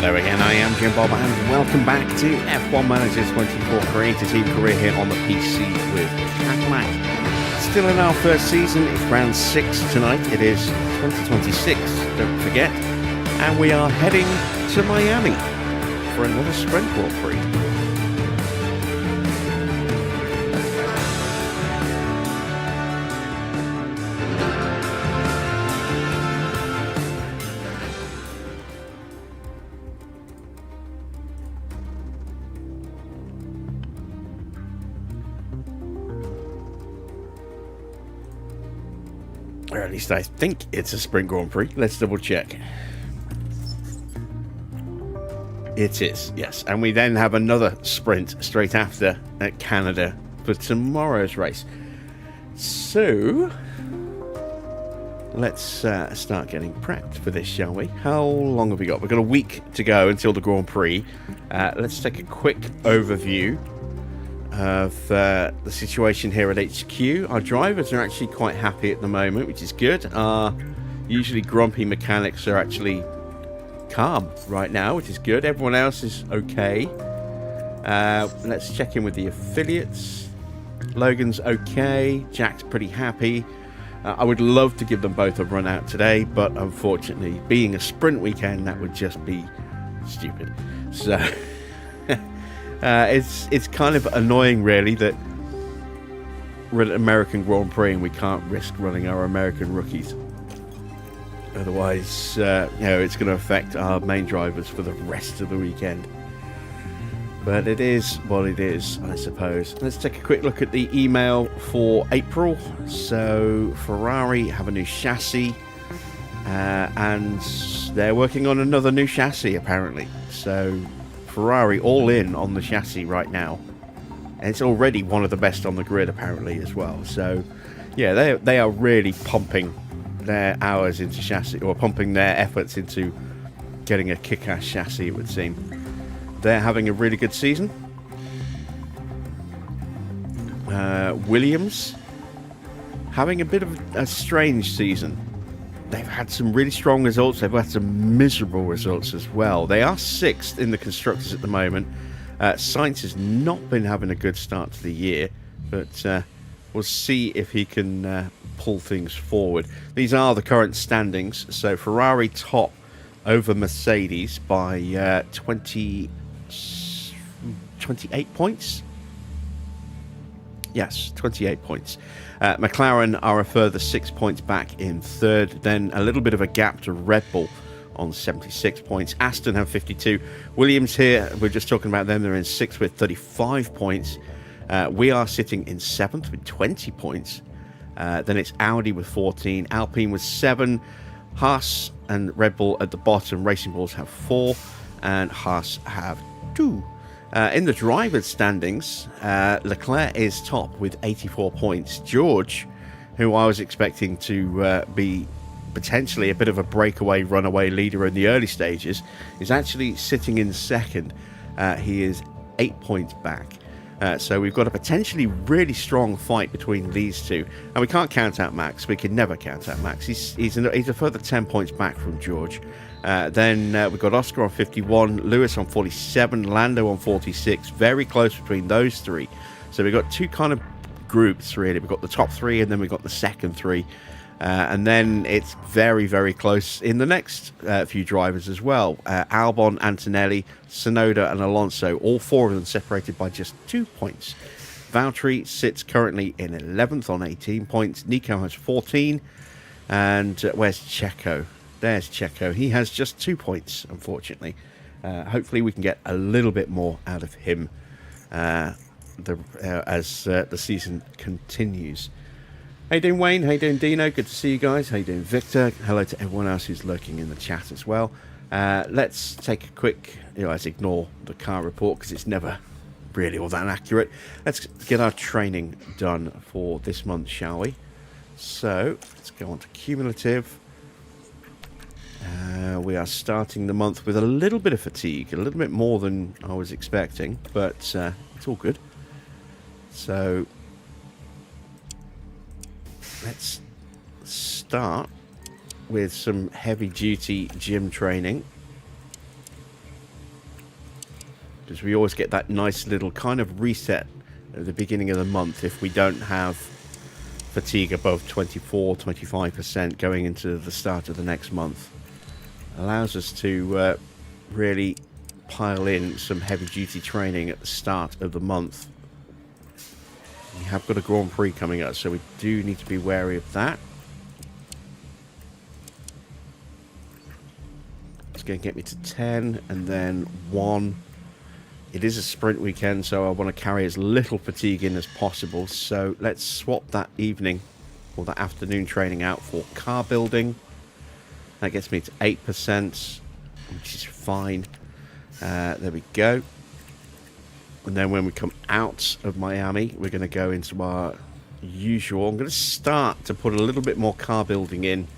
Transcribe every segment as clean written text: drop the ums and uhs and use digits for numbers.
Hello again, I am Jim Bob and welcome back to F1 Manager 24 Creator Team Career here on the PC with Cadillac. Still in our first season, it's round 6 tonight, it is 2026, don't forget, and we are heading to Miami for another Sprint Grand Prix. Or at least I think it's a Sprint Grand Prix. Let's double check. It is, yes. And we then have another sprint straight after at Canada for tomorrow's race. So, let's start getting prepped for this, shall we? How long have we got? We've got a week to go until the Grand Prix. Let's take a quick overview of the situation here at HQ. Our drivers are actually quite happy at the moment, which is good. Our usually grumpy mechanics are actually calm right now, which is good. Everyone else is okay. Let's check in with the affiliates. Logan's okay. Jack's pretty happy. I would love to give them both a run out today, but unfortunately, being a sprint weekend, that would just be stupid. So it's kind of annoying, really, that we're at an American Grand Prix and we can't risk running our American rookies. Otherwise, it's going to affect our main drivers for the rest of the weekend. But it is what it is, I suppose. Let's take a quick look at the email for April. So, Ferrari have a new chassis, and they're working on another new chassis, apparently. So, Ferrari all in on the chassis right now, and it's already one of the best on the grid apparently as well. So yeah, they are really pumping their hours into chassis, or pumping their efforts into getting a kick-ass chassis, it would seem. They're having a really good season. Williams having a bit of a strange season. They've had some really strong results. They've had some miserable results as well. They are 6th in the Constructors at the moment. Sainz has not been having a good start to the year, but we'll see if he can pull things forward. These are the current standings. So Ferrari top over Mercedes by 28 points. Yes, 28 points. McLaren are a further 6 points back in 3rd. Then a little bit of a gap to Red Bull on 76 points. Aston have 52. Williams here, we're just talking about them. They're in 6th with 35 points. We are sitting in 7th with 20 points. Then it's Audi with 14. Alpine with 7. Haas and Red Bull at the bottom. Racing Bulls have 4. And Haas have 2. In the drivers' standings, Leclerc is top with 84 points. George, who I was expecting to be potentially a bit of a breakaway, runaway leader in the early stages, is actually sitting in 2nd. He is 8 points back. So we've got a potentially really strong fight between these two. And we can't count out Max. We can never count out Max. He's a further 10 points back from George. Then we've got Oscar on 51, Lewis on 47, Lando on 46. Very close between those three. So we've got two kind of groups, really. We've got the top 3 and then we've got the second 3. And then it's very, very close in the next few drivers as well. Albon, Antonelli, Tsunoda and Alonso, all 4 of them separated by just 2 points. Valtteri sits currently in 11th on 18 points. Nico has 14. And where's Checo? There's Checo. He has just 2 points, unfortunately. Hopefully we can get a little bit more out of him as the season continues. How you doing, Wayne? How you doing, Dino? Good to see you guys. How you doing, Victor? Hello to everyone else who's lurking in the chat as well. Let's take a quick... let's ignore the car report because it's never really all that accurate. Let's get our training done for this month, shall we? So, let's go on to cumulative. We are starting the month with a little bit of fatigue, a little bit more than I was expecting, but it's all good. So, let's start with some heavy-duty gym training. because we always get that nice little kind of reset at the beginning of the month if we don't have fatigue above 24-25% going into the start of the next month. Allows us to really pile in some heavy duty training at the start of the month. We have got a Grand Prix coming up, so we do need to be wary of that. It's going to get me to 10 and then 1. It is a sprint weekend, so I want to carry as little fatigue in as possible. So let's swap that evening or that afternoon training out for car building. That gets me to 8%, which is fine. There we go. And then when we come out of Miami, we're going to go into our usual. I'm going to start to put a little bit more car building in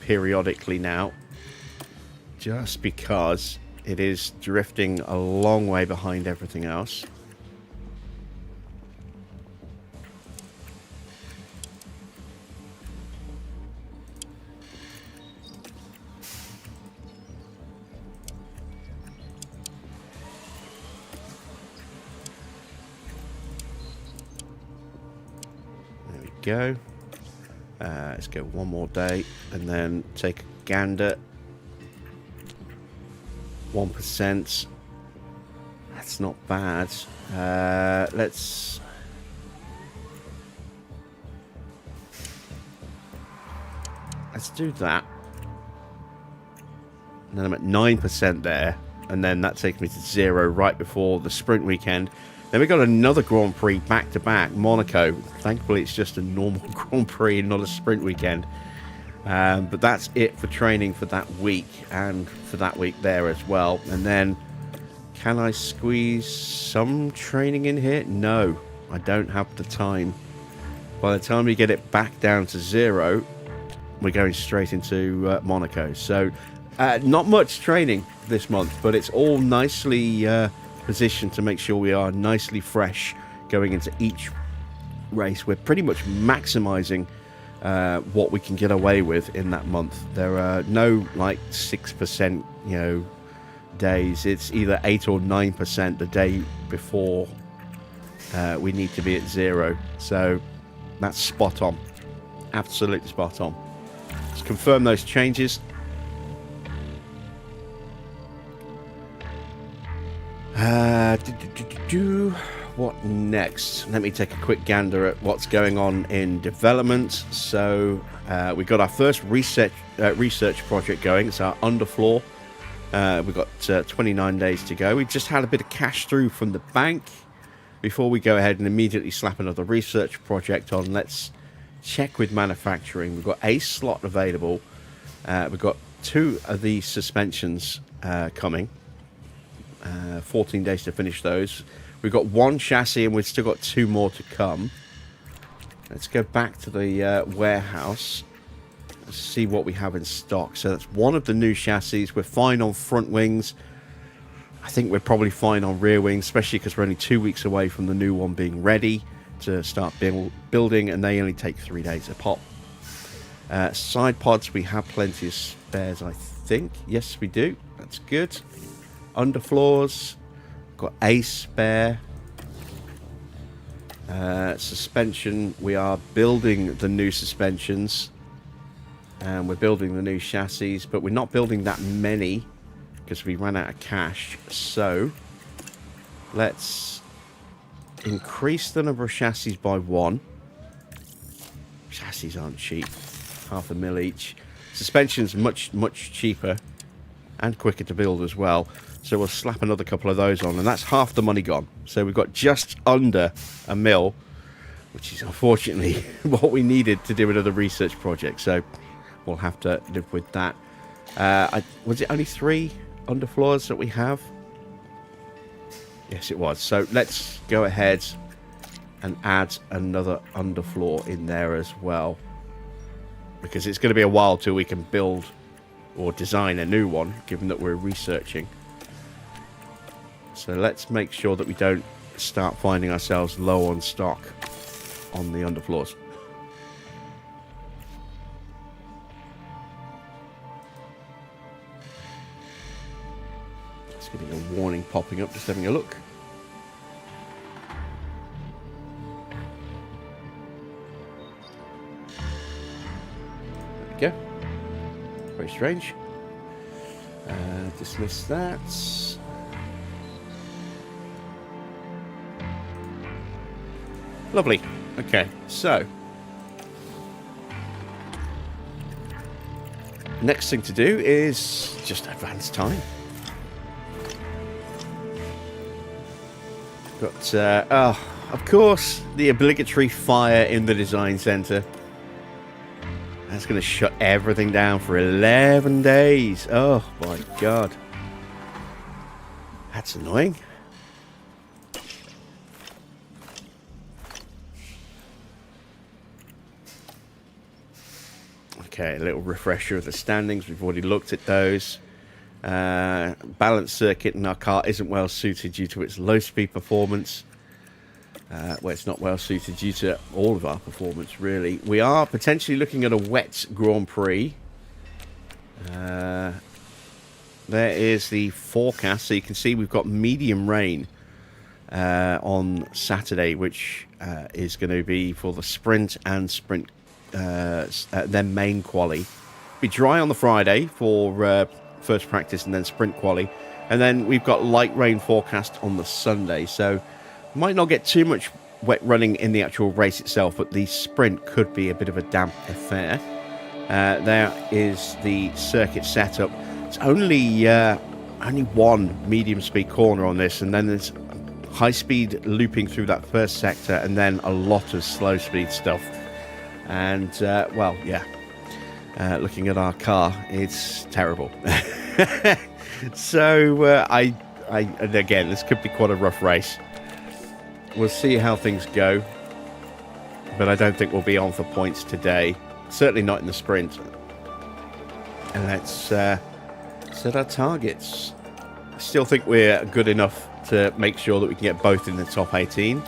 periodically now, just because it is drifting a long way behind everything else. There we go. Let's go one more day and then take a gander. 1%. That's not bad. Let's do that. And then I'm at 9% there, and then that takes me to 0 right before the sprint weekend. Then we got another Grand Prix back to back, Monaco. Thankfully, it's just a normal Grand Prix and not a sprint weekend. But that's it for training for that week and for that week there as well. And then can I squeeze some training in here? No, I don't have the time. By the time we get it back down to 0, we're going straight into Monaco. So not much training this month, but it's all nicely positioned to make sure we are nicely fresh going into each race. We're pretty much maximizing what we can get away with in that month. There are no like 6% days. It's either 8 or 9% the day before we need to be at 0. So that's spot on, absolutely spot on. Let's confirm those changes. What next? Let me take a quick gander at what's going on in development. So we got our first research project going. It's our underfloor. We've got 29 days to go. We just had a bit of cash through from the bank. Before we go ahead and immediately slap another research project on, let's check with manufacturing. We've got a slot available. We've got 2 of these suspensions coming. 14 days to finish those. We've got 1 chassis and we've still got 2 more to come. Let's go back to the warehouse. Let's see what we have in stock. So that's 1 of the new chassis. We're fine on front wings. I think we're probably fine on rear wings, especially because we're only 2 weeks away from the new one being ready to start building, and they only take 3 days to pop. Side pods, we have plenty of spares, I think. Yes, we do. That's good. Underfloors, got a spare. Suspension, we are building the new suspensions and we're building the new chassis, but we're not building that many because we ran out of cash. So let's increase the number of chassis by 1. Chassis aren't cheap, $500,000 each. Suspension's much cheaper and quicker to build as well. So we'll slap another couple of those on, and that's half the money gone. So we've got just under $1 million, which is unfortunately what we needed to do another research project. So we'll have to live with that. Was it only 3 underfloors that we have? Yes, it was. So let's go ahead and add another underfloor in there as well, because it's going to be a while till we can build or design a new one, given that we're researching. So let's make sure that we don't start finding ourselves low on stock on the underfloors. Let's Just getting a warning popping up, just having a look. There we go. Very strange. Dismiss that. Lovely. Okay, so next thing to do is just advance time. Got, of course, the obligatory fire in the design center. That's going to shut everything down for 11 days. Oh, my God. That's annoying. Okay, a little refresher of the standings. We've already looked at those. Balanced circuit in our car isn't well suited due to its low speed performance. Well, it's not well suited due to all of our performance, really. We are potentially looking at a wet Grand Prix. There is the forecast. So you can see we've got medium rain on Saturday, which is going to be for the sprint and sprint, then main quali. Be dry on the Friday for first practice and then sprint quali. And then we've got light rain forecast on the Sunday. So might not get too much wet running in the actual race itself, but the sprint could be a bit of a damp affair. There is the circuit setup. It's only one medium speed corner on this, and then there's high speed looping through that first sector, and then a lot of slow speed stuff. And well, yeah, looking at our car, it's terrible. So and again, this could be quite a rough race. We'll see how things go, but I don't think we'll be on for points today. Certainly not in the sprint. And let's set our targets. I still think we're good enough to make sure that we can get both in the top 18.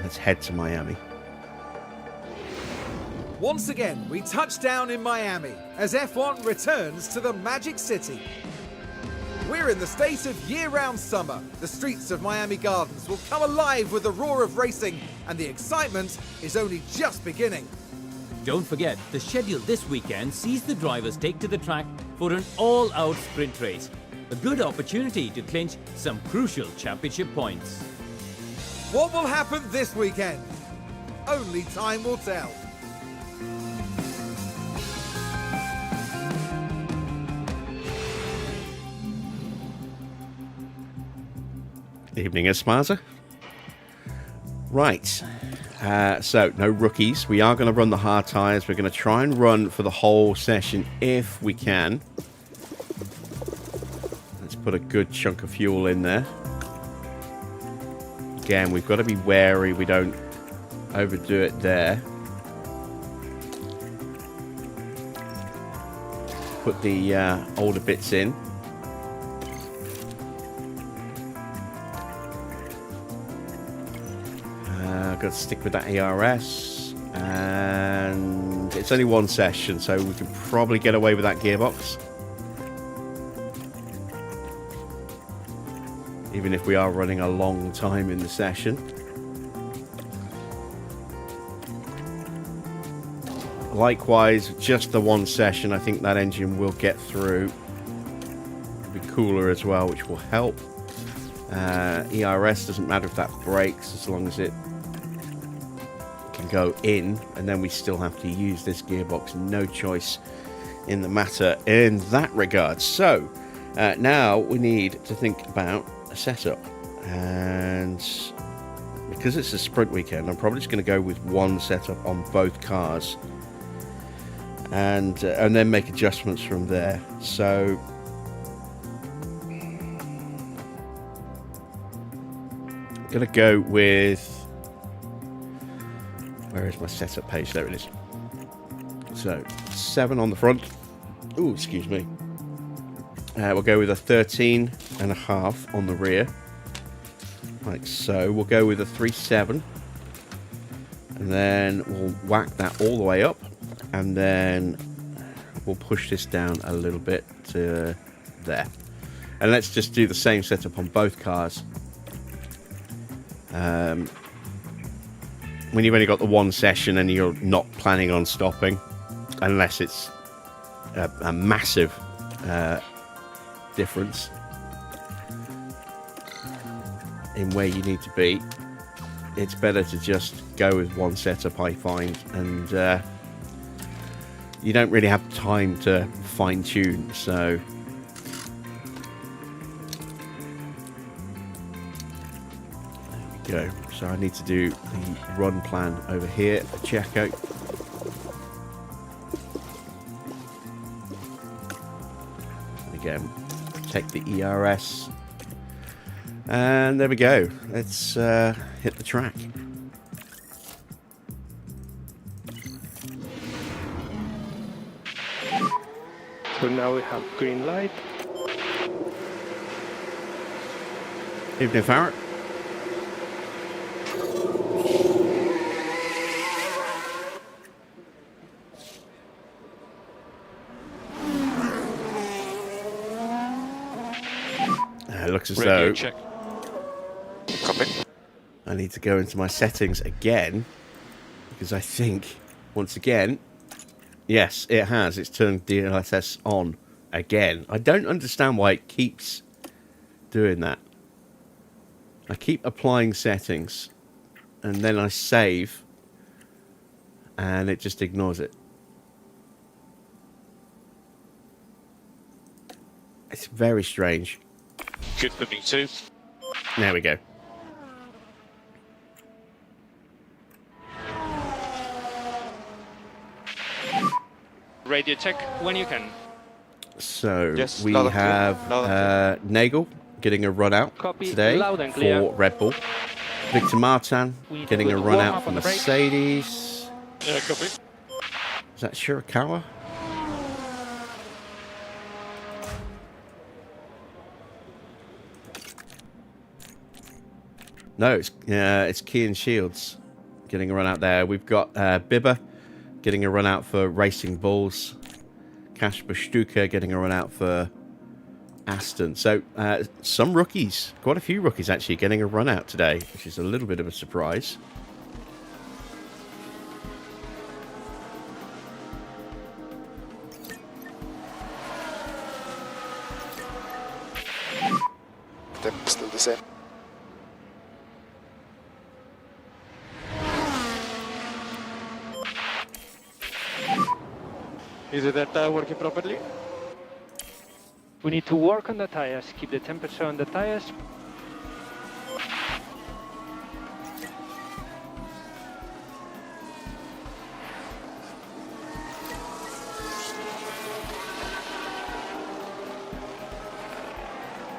Let's head to Miami. Once again, we touch down in Miami as F1 returns to the Magic City. We're in the state of year-round summer. The streets of Miami Gardens will come alive with the roar of racing, and the excitement is only just beginning. Don't forget, the schedule this weekend sees the drivers take to the track for an all-out sprint race. A good opportunity to clinch some crucial championship points. What will happen this weekend? Only time will tell. Evening, Esparza. Right, so no rookies. We are going to run the hard tyres. We're going to try and run for the whole session if we can. Let's put a good chunk of fuel in there. Again, we've got to be wary we don't overdo it there. Put the older bits in. Got to stick with that ARS, and it's only one session, so we can probably get away with that gearbox, even if we are running a long time in the session. Likewise, just the one session, I think that engine will get through. It'll be cooler as well, which will help. ERS doesn't matter if that breaks, as long as it can go in, and then we still have to use this gearbox. No choice in the matter in that regard. So now we need to think about a setup, and because it's a sprint weekend, I'm probably just going to go with one setup on both cars, and then make adjustments from there. So I'm going to go with, where is my setup page? There it is. So 7 on the front. Ooh, excuse me. We'll go with a 13.5 on the rear, like so. We'll go with a 3.7, and then we'll whack that all the way up, and then we'll push this down a little bit to there. And let's just do the same setup on both cars. When you've only got the one session and you're not planning on stopping, unless it's a massive difference in where you need to be, it's better to just go with one setup, I find, and you don't really have time to fine tune. So there we go. So I need to do the run plan over here for Checo. And again, take the ERS. And there we go. Let's hit the track. So now we have green light. Evening, Farrell. It looks as though check. Copy. I need to go into my settings again, because I think, once again, yes, it has. It's turned DLSS on again. I don't understand why it keeps doing that. I keep applying settings, and then I save, and it just ignores it. It's very strange. Good for me too. There we go. Radio check when you can. So Yes, we loud and clear. have Loud and Nagel getting a run out Copy, today loud and clear. for Red Bull. Victor Martin We need getting to a put the run warm out up for on the brake. Mercedes. Yeah, copy. Is that Shirakawa? No, it's Kian Shields getting a run out there. We've got Bibber getting a run out for Racing Bulls. Kasper Stuka getting a run out for Aston. So some rookies, quite a few rookies actually, getting a run out today, which is a little bit of a surprise. Temp still the same. Is it that working properly? We need to work on the tires, keep the temperature on the tires.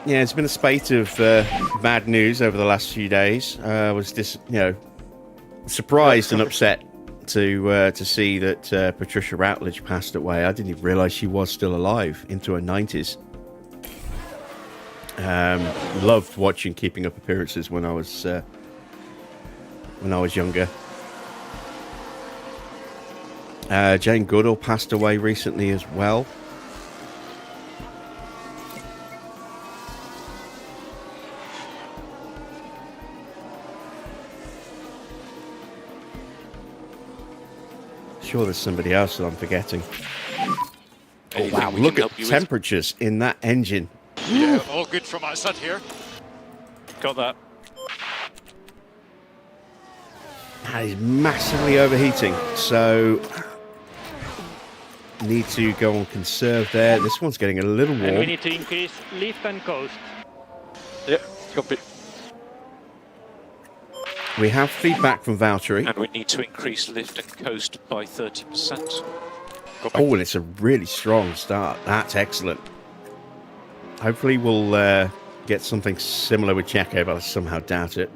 Yeah, it's been a spate of bad news over the last few days. I was surprised and upset to see that Patricia Routledge passed away. I didn't even realise she was still alive into her 90s. Loved watching Keeping Up Appearances when I was younger. Jane Goodall passed away recently as well. Sure, there's somebody else that I'm forgetting. Oh wow! Look at temperatures in that engine. Yeah, all good from my side here. Got that. That is massively overheating, so need to go on conserve there. This one's getting a little And we warm. need to increase lift and coast. Yeah, copy. We have feedback from Valtteri. And we need to increase lift and coast by 30%. Oh, and it's a really strong start. That's excellent. Hopefully we'll get something similar with Checo, but I somehow doubt it.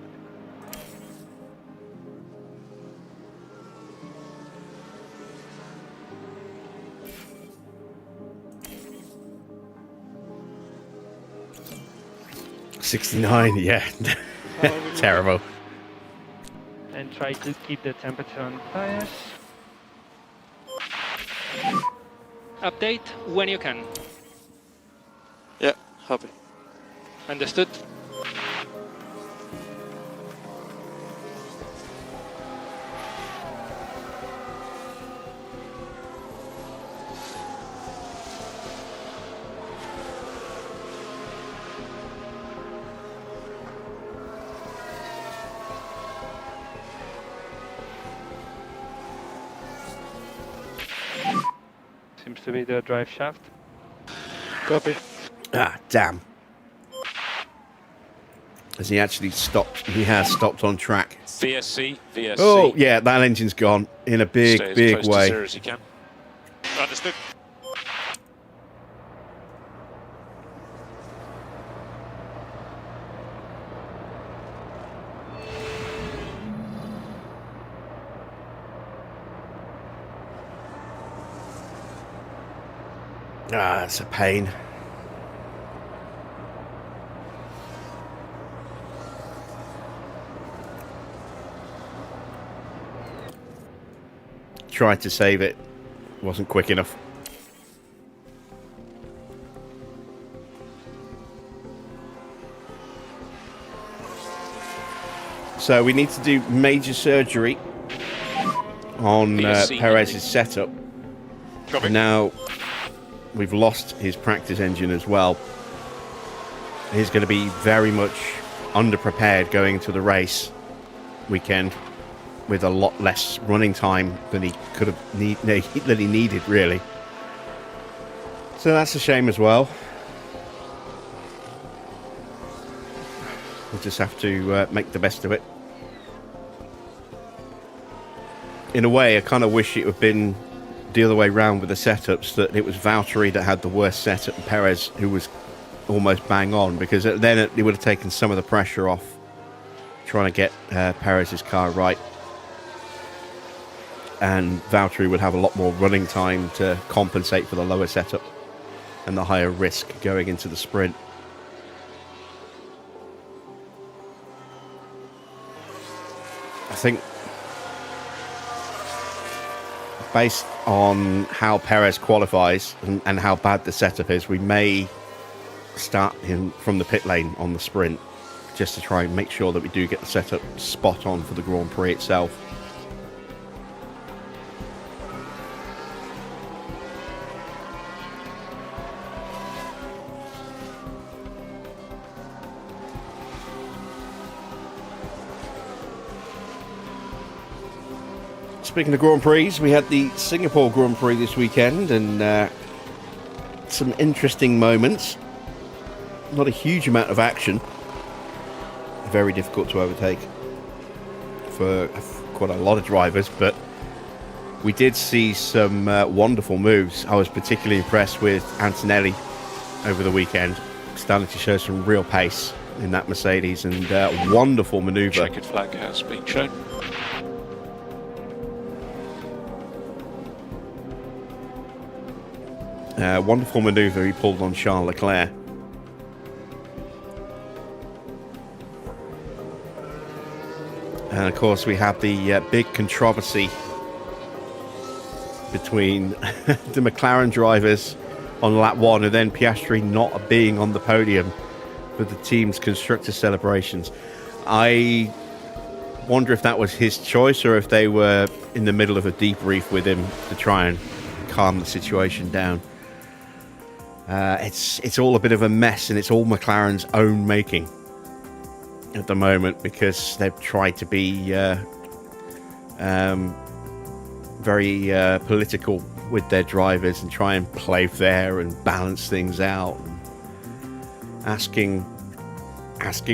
'69, yeah. Terrible. And try to keep the temperature on tires. Update when you can. Yeah, happy. Understood. Seems to be the drive shaft. Copy. Ah, damn. Has he actually stopped? He has stopped on track. VSC. Oh, yeah, that engine's gone in a big, Stay as big close to way. zero as you can. Understood. Ah, it's a pain. Tried to save it. Wasn't quick enough. So we need to do major surgery on Perez's setup. Copy. And now we've lost his practice engine as well. He's going to be very much underprepared going into the race weekend with a lot less running time than he could have that he needed, really. So that's a shame as well. We'll just have to make the best of it. In a way, I kind of wish it would have been the other way round with the setups, that it was Valtteri that had the worst setup and Perez who was almost bang on, because then it would have taken some of the pressure off trying to get Perez's car right, and Valtteri would have a lot more running time to compensate for the lower setup and the higher risk going into the sprint. I think based on how Perez qualifies and how bad the setup is, we may start him from the pit lane on the sprint, just to try and make sure that we do get the setup spot on for the Grand Prix itself. Speaking of Grand Prix, we had the Singapore Grand Prix this weekend, and some interesting moments. Not a huge amount of action. Very difficult to overtake for quite a lot of drivers, but we did see some wonderful moves. I was particularly impressed with Antonelli over the weekend, starting to show some real pace in that Mercedes, and wonderful manoeuvre. Checkered flag has been shown. Wonderful manoeuvre he pulled on Charles Leclerc. And of course we have the big controversy between the McLaren drivers on lap 1 and then Piastri not being on the podium for the team's constructor celebrations. I wonder if that was his choice or if they were in the middle of a debrief with him to try and calm the situation down. It's all a bit of a mess, and it's all McLaren's own making at the moment, because they've tried to be very political with their drivers and try and play fair and balance things out, and asking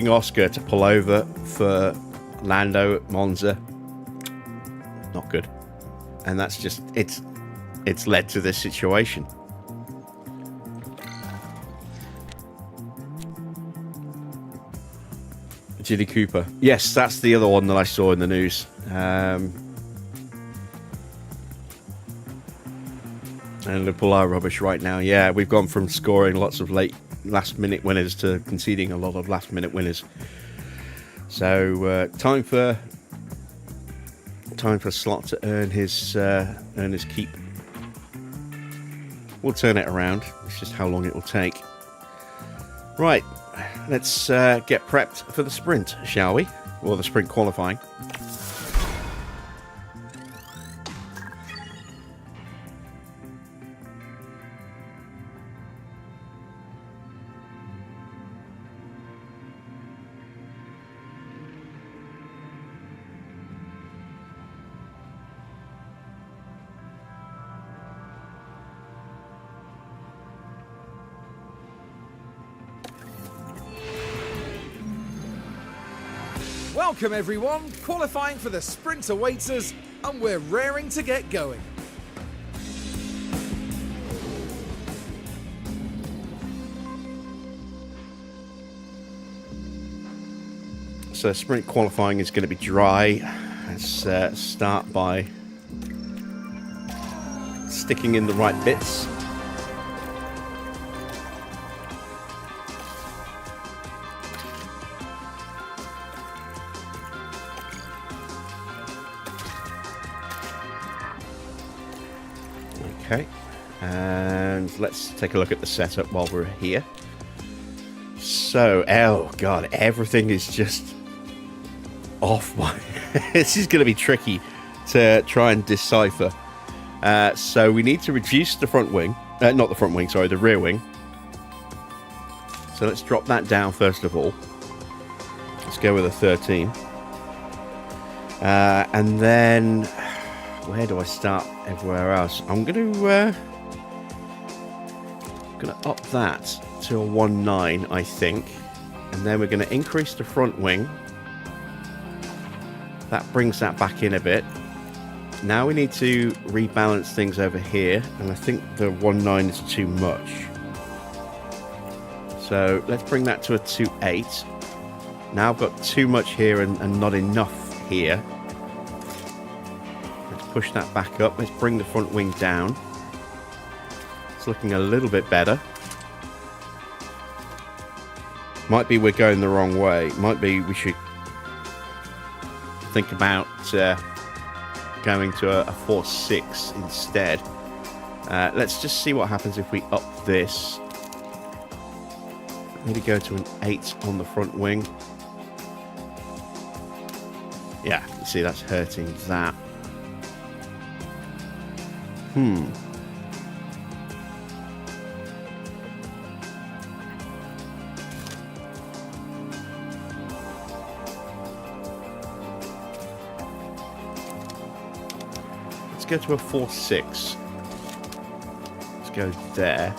Oscar to pull over for Lando at Monza. Not good. And that's just it's led to this situation. Jimmy Cooper. Yes, that's the other one that I saw in the news. And Liverpool are rubbish right now. Yeah, we've gone from scoring lots of last-minute winners to conceding a lot of last-minute winners. So time for Slot to earn his keep. We'll turn it around. It's just how long it will take. Right, let's get prepped for the sprint, shall we? Or the sprint qualifying. Welcome everyone, qualifying for the sprint awaits us, and we're raring to get going. So sprint qualifying is going to be dry. Let's start by sticking in the right bits. Okay, and let's take a look at the setup while we're here. So, oh god, everything is just off. This is going to be tricky to try and decipher. So we need to reduce the front wing, not the front wing, sorry, the rear wing. So let's drop that down first of all. Let's go with a 13. And then, where do I start everywhere else? I'm going to up that to a 1.9, I think. And then we're going to increase the front wing. That brings that back in a bit. Now we need to rebalance things over here, and I think the 1.9 is too much. So let's bring that to a 2.8. Now I've got too much here and not enough here. Let's push that back up. Let's bring the front wing down. It's looking a little bit better. Might be we're going the wrong way. Might be we should think about going to a 4.6 instead. Let's just see what happens if we up this. Maybe go to an 8 on the front wing. Yeah, you see that's hurting that. Go to a 4.6. Let's go there.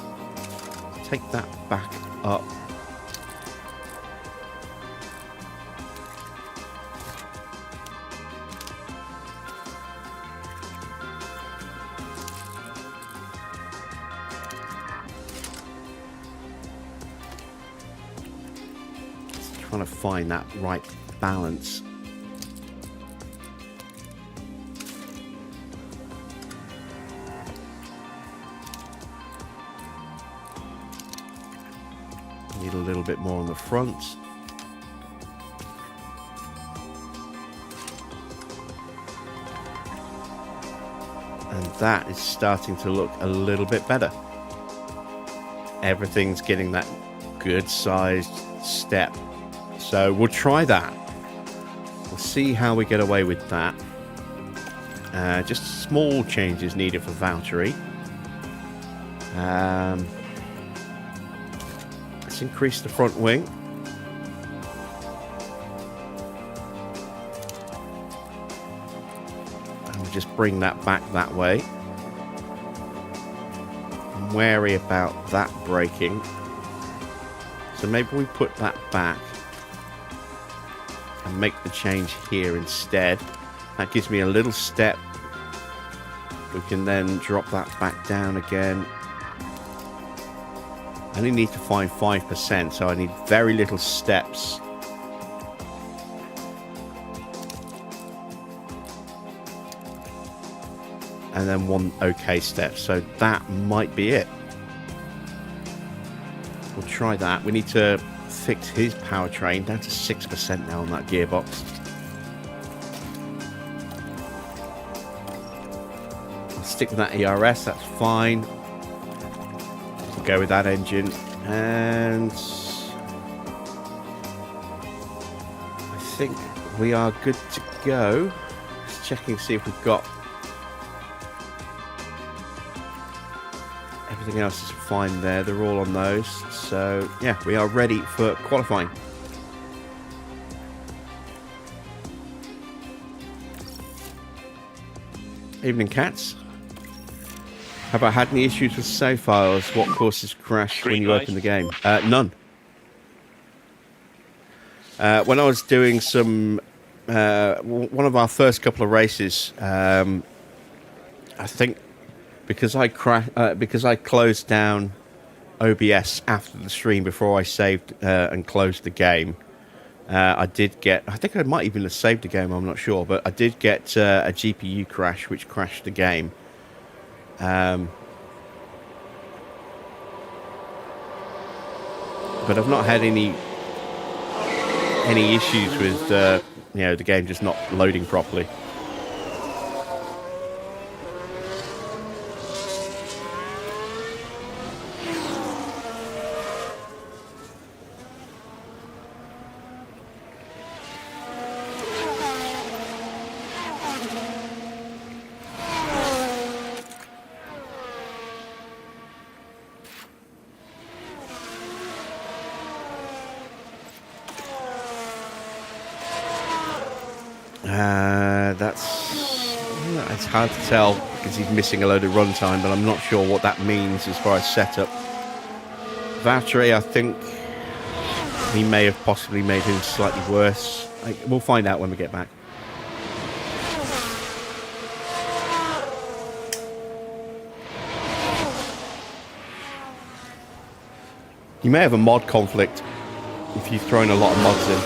Take that back up. Just trying to find that right balance. Need a little bit more on the front. And that is starting to look a little bit better. Everything's getting that good sized step. So we'll try that. We'll see how we get away with that. Just small changes needed for Valtteri. Let's increase the front wing. And we'll just bring that back that way. I'm wary about that braking. So maybe we put that back and make the change here instead. That gives me a little step. We can then drop that back down again. I only need to find 5%, so I need very little steps. And then one okay step, so that might be it. We'll try that. We need to fix his powertrain down to 6% now on that gearbox. I'll stick with that ERS, that's fine. Go with that engine, and think we are good to go. Just checking to see if we've got everything else is fine there. They're all on those. So yeah, we are ready for qualifying. Evening, cats. Have I had any issues with save files? What courses crash when you open the game? None. When I was doing some, one of our first couple of races, I think because I closed down OBS after the stream before I saved and closed the game, I did get, I think I might even have saved the game, I'm not sure, but I did get a GPU crash which crashed the game. But I've not had any issues with you know, the game just not loading properly. It's hard to tell because he's missing a load of runtime, but I'm not sure what that means as far as setup. Valtteri, I think he may have possibly made him slightly worse. We'll find out when we get back. You may have a mod conflict if you've thrown a lot of mods in.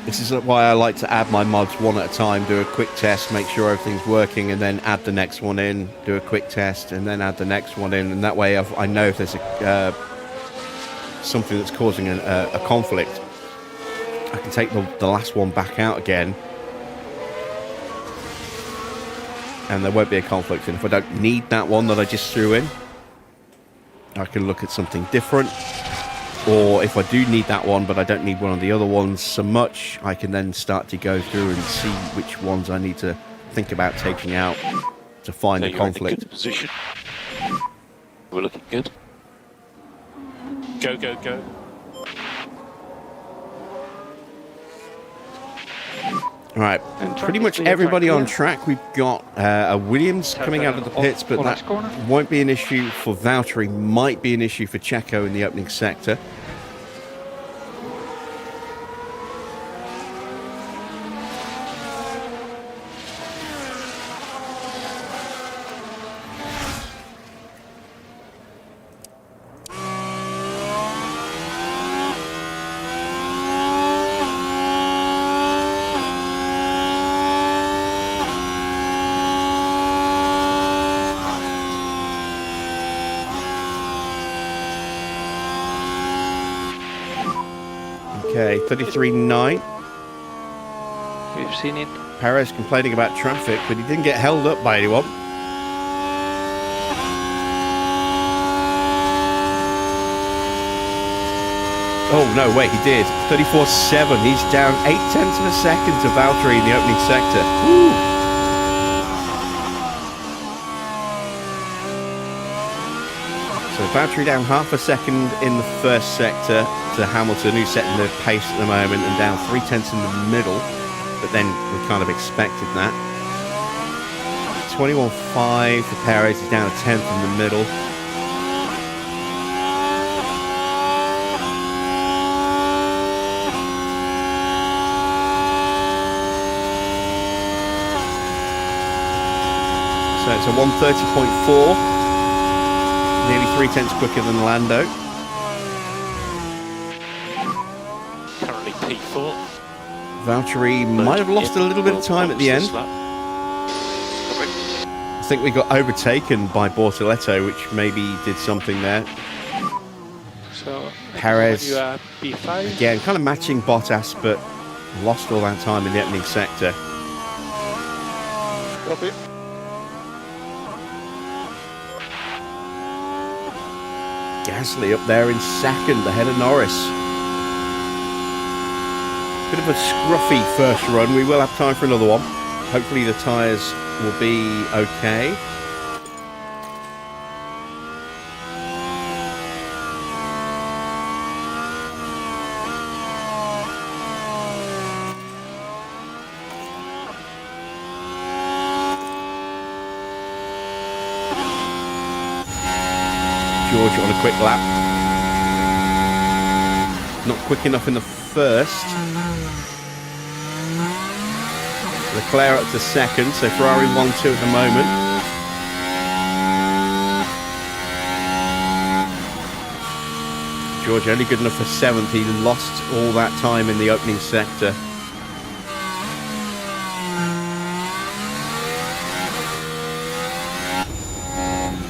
This is why I like to add my mods one at a time, do a quick test, make sure everything's working, and then add the next one in, do a quick test, and then add the next one in, and that way I know if there's something that's causing a conflict. I can take the last one back out again, and there won't be a conflict. And if I don't need that one that I just threw in, I can look at something different. Or if I do need that one, but I don't need one of the other ones so much, I can then start to go through and see which ones I need to think about taking out to find the conflict. In a good position. We're looking good. Go, go, go. All right, pretty much everybody on track. We've got a Williams coming out of the pits, but that won't be an issue for Valtteri. Might be an issue for Checo in the opening sector. Okay, 33.9. We've seen it. Perez complaining about traffic, but he didn't get held up by anyone. Oh, no, wait, he did. 34.7. He's down 0.8 of a second to Valtteri in the opening sector. Woo. So Valtteri down half a second in the first sector to Hamilton, who's setting the pace at the moment, and down 0.3 in the middle. But then we kind of expected that. 21.5 for Perez. He's down a 10th in the middle. So it's a 130.4. Nearly 0.3 quicker than Lando. Currently P4. Valtteri might have lost a little bit of time at the end. I think we got overtaken by Bortoletto, which maybe did something there. So Perez, you are P5. again, kind of matching Bottas, but lost all that time in the opening sector. Copy. Gasly up there in second, ahead of Norris. Bit of a scruffy first run. We will have time for another one. Hopefully the tyres will be okay. George on a quick lap. Not quick enough in the first. Leclerc up to second, so Ferrari 1-2 at the moment. George only good enough for 7th. He lost all that time in the opening sector.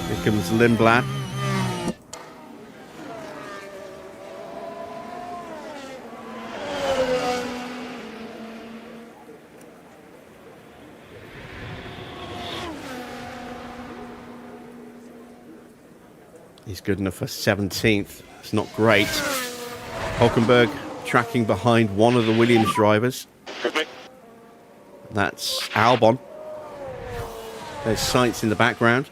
Here comes Lindblad. He's good enough for 17th. It's not great. Hulkenberg tracking behind one of the Williams drivers. That's Albon. There's Sainz in the background.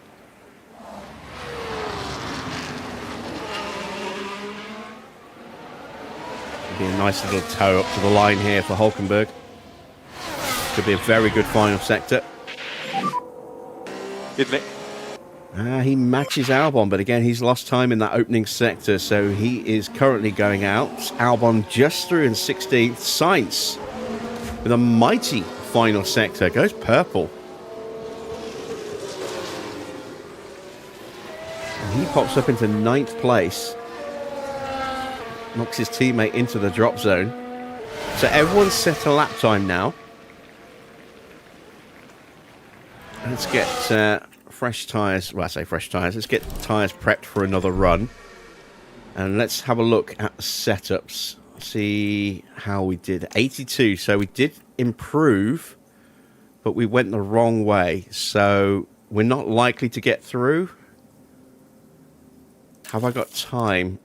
Be a nice little tow up to the line here for Hulkenberg. Could be a very good final sector. He matches Albon, but again, he's lost time in that opening sector, so he is currently going out. Albon just through in 16th. Sainz with a mighty final sector. Goes purple. And he pops up into 9th place. Knocks his teammate into the drop zone. So everyone's set a lap time now. Let's get fresh tyres. Well, I say fresh tyres. Let's get tyres prepped for another run. And let's have a look at the setups. See how we did. 82. So we did improve, but we went the wrong way. So we're not likely to get through. Have I got time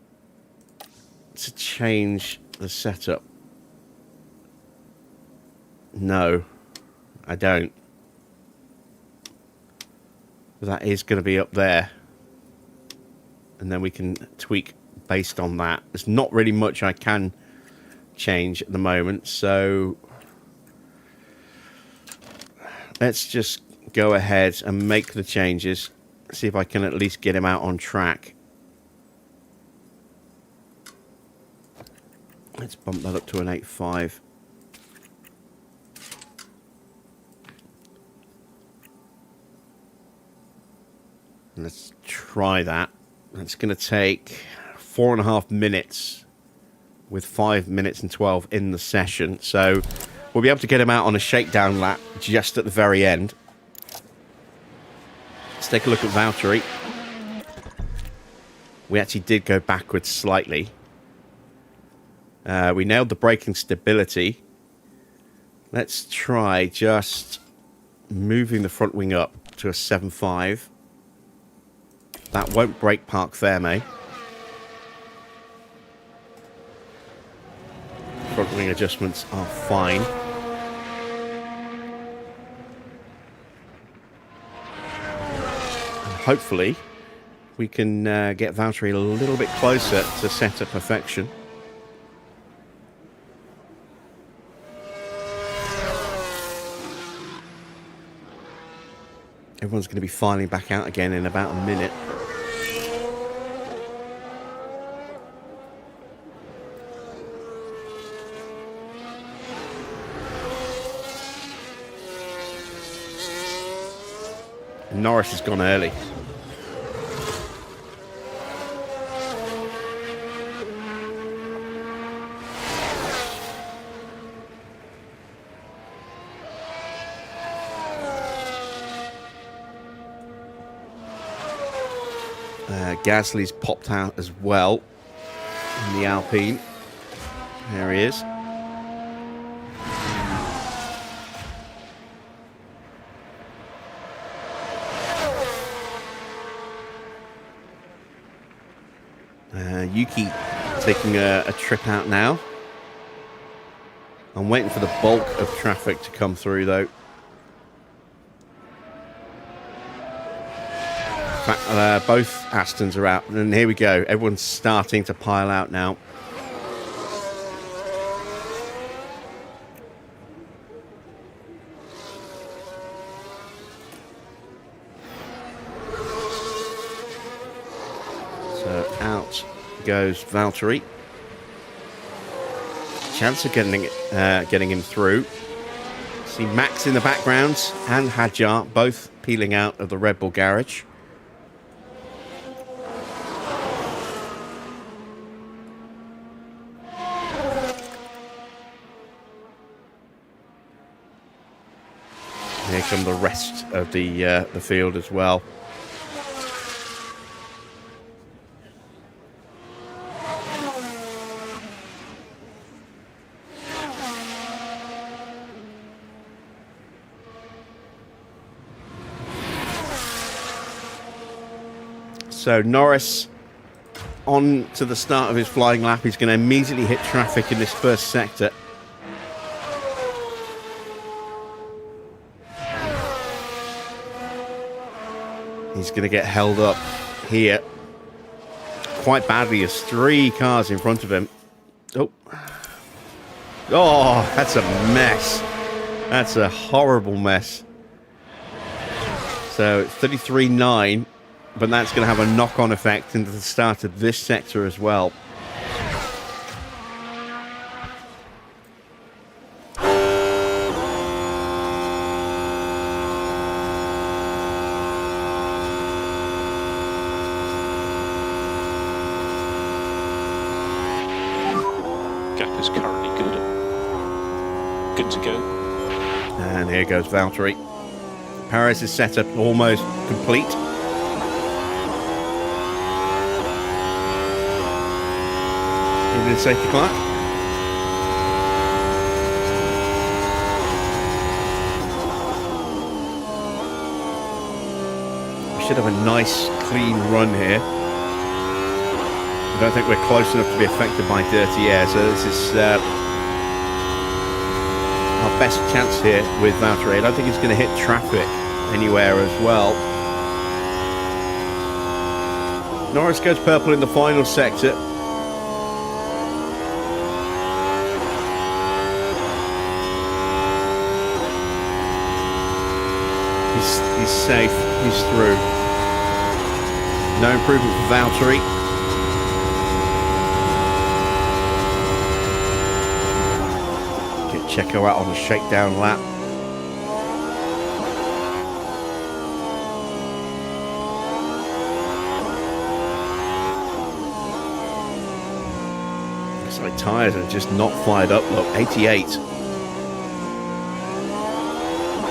to change the setup? No, I don't. That is going to be up there, and then we can tweak based on that. There's not really much I can change at the moment, so let's just go ahead and make the changes, see if I can at least get him out on track. Let's bump that up to an 8.5. Let's try that. That's going to take 4.5 minutes with 5 minutes and 12 in the session. So we'll be able to get him out on a shakedown lap just at the very end. Let's take a look at Valtteri. We actually did go backwards slightly. We nailed the braking stability. Let's try just moving the front wing up to a 7.5. That won't break Park Ferme. Front wing adjustments are fine. And hopefully we can get Valtteri a little bit closer to setter perfection. Everyone's going to be filing back out again in about a minute. Norris has gone early. Gasly's popped out as well in the Alpine. There he is. Yuki taking a trip out now. I'm waiting for the bulk of traffic to come through, though. In fact, both Astons are out, and here we go. Everyone's starting to pile out now. So out goes Valtteri. Chance of getting him through. See Max in the background and Hadjar both peeling out of the Red Bull garage. Here come the rest of the field as well. So Norris on to the start of his flying lap. He's going to immediately hit traffic in this first sector. He's going to get held up here quite badly. There's 3 cars in front of him. Oh, that's a mess. That's a horrible mess. So 33.9. But that's going to have a knock-on effect into the start of this sector as well. Gap is currently good. Good to go. And here goes Valtteri. Perez's setup almost complete. In safety car. We should have a nice clean run here. I don't think we're close enough to be affected by dirty air, so this is our best chance here with Valtteri. I don't think he's going to hit traffic anywhere as well. Norris goes purple in the final sector. He's safe, he's through. No improvement for Valtteri. Get Checo out on the shakedown lap. Looks like tyres are just not fired up. Look, 88.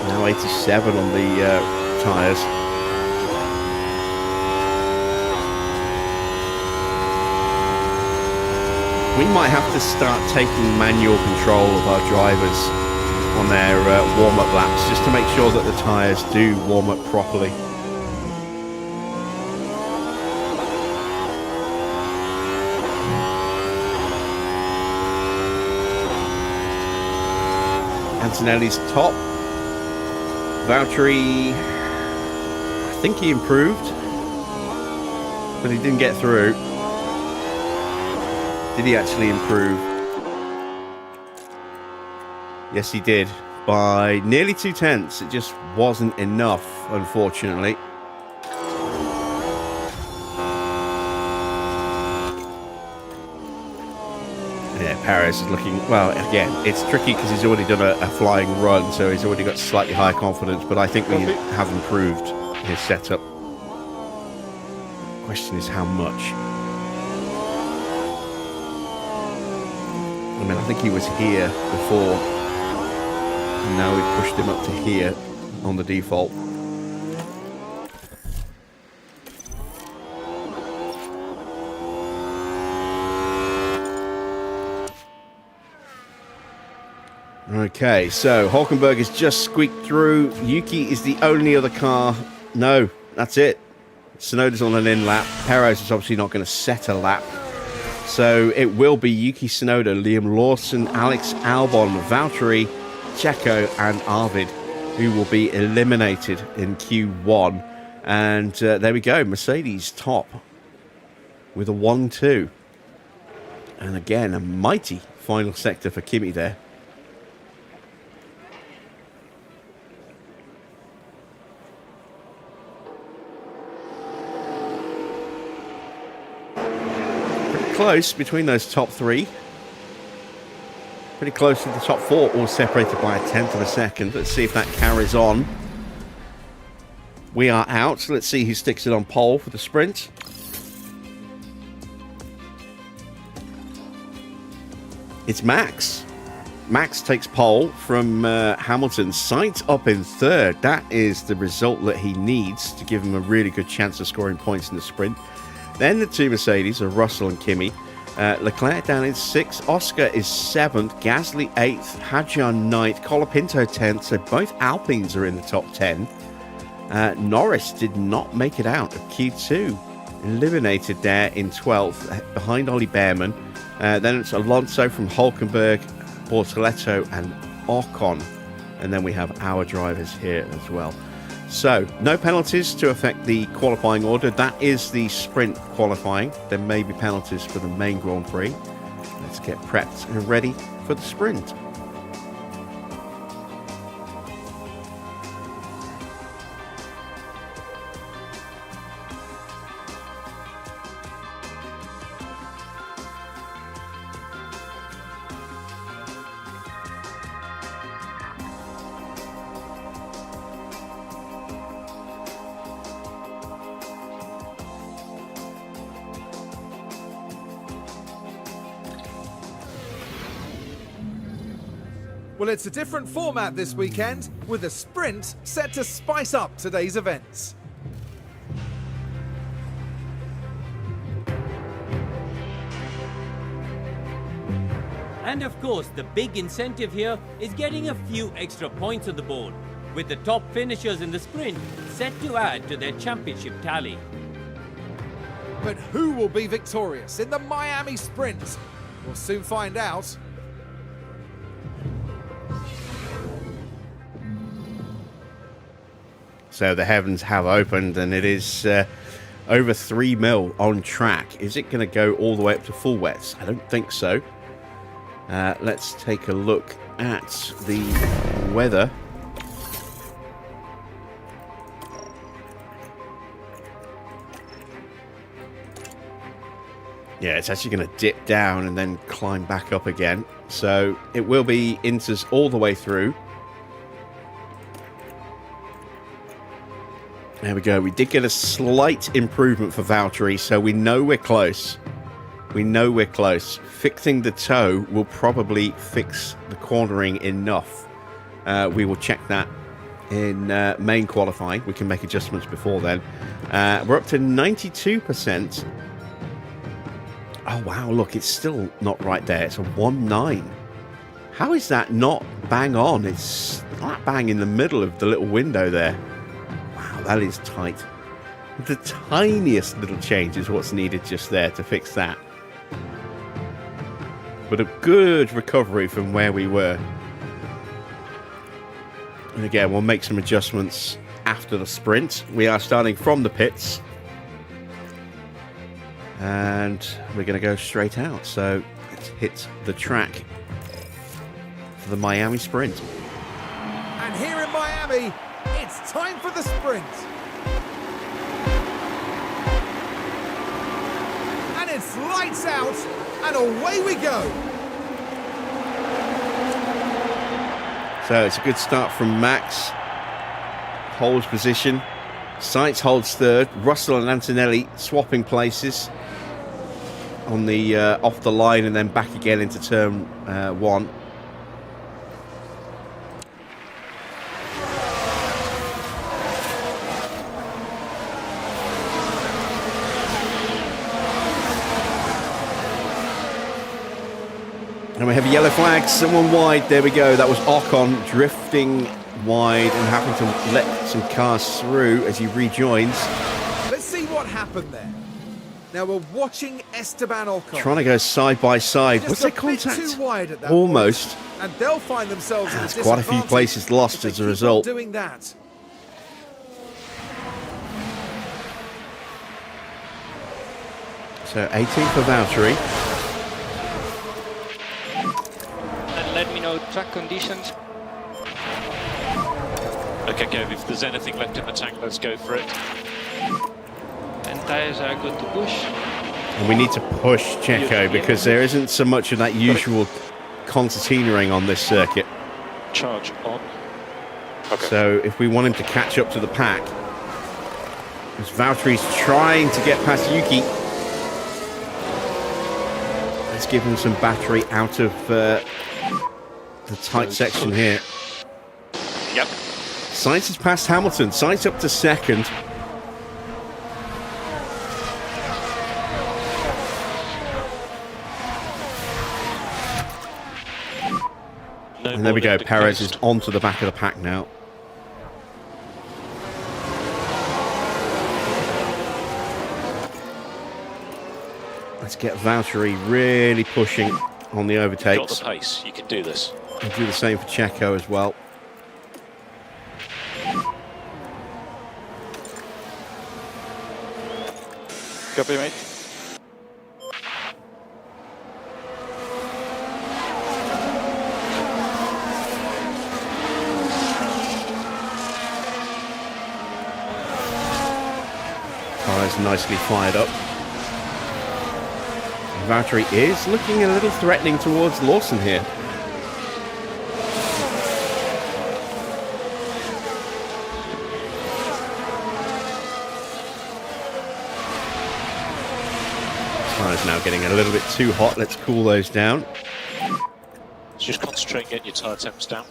Now 87 on the tyres. We might have to start taking manual control of our drivers on their warm-up laps, just to make sure that the tyres do warm up properly. Antonelli's top. Valtteri, I think he improved, but he didn't get through. Did he actually improve? Yes, he did. By nearly 2/10. It just wasn't enough, unfortunately. Yeah, Perez is looking, well, again, it's tricky because he's already done a flying run, so he's already got slightly higher confidence, but I think we have improved his setup. Question is how much? I mean, I think he was here before, and now we've pushed him up to here on the default. Okay, so Hulkenberg has just squeaked through. Yuki is the only other car. No, that's it. Tsunoda's on an in lap. Perez is obviously not going to set a lap. So it will be Yuki Tsunoda, Liam Lawson, Alex Albon, Valtteri, Checo and Arvid who will be eliminated in Q1. And there we go, Mercedes top with a 1-2. And again, a mighty final sector for Kimi there. Pretty close between those top three. Pretty close to the top four, all separated by a tenth of a second. Let's see if that carries on. We are out. Let's see who sticks it on pole for the sprint. It's Max. Max takes pole from Hamilton. Sainz up in third. That is the result that he needs to give him a really good chance of scoring points in the sprint. Then the two Mercedes are Russell and Kimi. Leclerc down in 6th. Oscar is 7th. Gasly 8th. Hadjar 9th. Colapinto 10th. So both Alpines are in the top 10. Norris did not make it out of Q2. Eliminated there in 12th behind Ollie Behrman. Then it's Alonso from Hulkenberg, Bortoletto and Ocon. And then we have our drivers here as well. So, no penalties to affect the qualifying order. That is the sprint qualifying. There may be penalties for the main Grand Prix. Let's get prepped and ready for the sprint. Well, it's a different format this weekend, with a sprint set to spice up today's events. And of course, the big incentive here is getting a few extra points on the board, with the top finishers in the sprint set to add to their championship tally. But who will be victorious in the Miami Sprint? We'll soon find out. So the heavens have opened and it is over 3 mil on track. Is it going to go all the way up to full wets? I don't think so. Let's take a look at the weather. Yeah, it's actually going to dip down and then climb back up again. So it will be inters all the way through. There we go. We did get a slight improvement for Valtteri, so we know we're close. We know we're close. Fixing the toe will probably fix the cornering enough. We will check that in main qualifying. We can make adjustments before then. We're up to 92%. Oh, wow. Look, it's still not right there. It's a 1.9. How is that not bang on? It's not bang in the middle of the little window there. That is tight. The tiniest little change is what's needed just there to fix that. But a good recovery from where we were. And again, we'll make some adjustments after the sprint. We are starting from the pits. And we're going to go straight out. So let's hit the track for the Miami Sprint. And here in Miami, it's time for the sprint. And it's lights out, and away we go. So it's a good start from Max. Holds position. Sainz holds third. Russell and Antonelli swapping places on the off the line and then back again into turn 1. And we have a yellow flag, someone wide. There we go. That was Ocon drifting wide and having to let some cars through as he rejoins. Let's see what happened there? Now we're watching Esteban Ocon. Trying to go side by side. Just Was a there bit contact? too wide at that Almost. point, and they'll find themselves in a That's quite a few disadvantage places lost if they as a keep on result. doing that. So 18 for Valtteri. And let me know track conditions. Okay, Kev, if there's anything left in the tank, let's go for it. And tires are good to push. And we need to push Checo because there isn't so much of that usual concertinaing on this circuit. Charge on. Okay. So if we want him to catch up to the pack, as Valtteri's trying to get past Yuki, let's give him some battery out of the tight section here. Yep. Sainz has passed Hamilton. Sainz up to second. And there we go. Perez is onto the back of the pack now. Let's get Valtteri really pushing on the Got overtakes. the pace. You can do this. And do the same for Checo as well. Copy, mate. Tyres nicely fired up. And Valtteri is looking a little threatening towards Lawson here. Tyres now getting a little bit too hot. Let's cool those down. Just concentrate on getting your tyre temps down.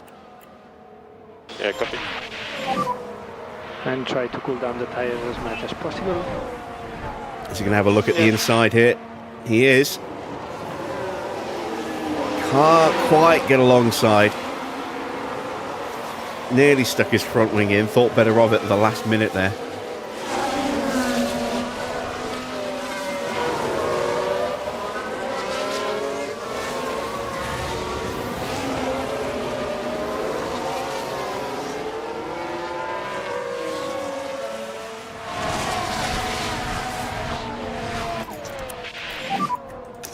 Yeah, copy. And try to cool down the tires as much as possible. Is he going to have a look at the inside here? He is. Can't quite get alongside. Nearly stuck his front wing in. Thought better of it at the last minute there.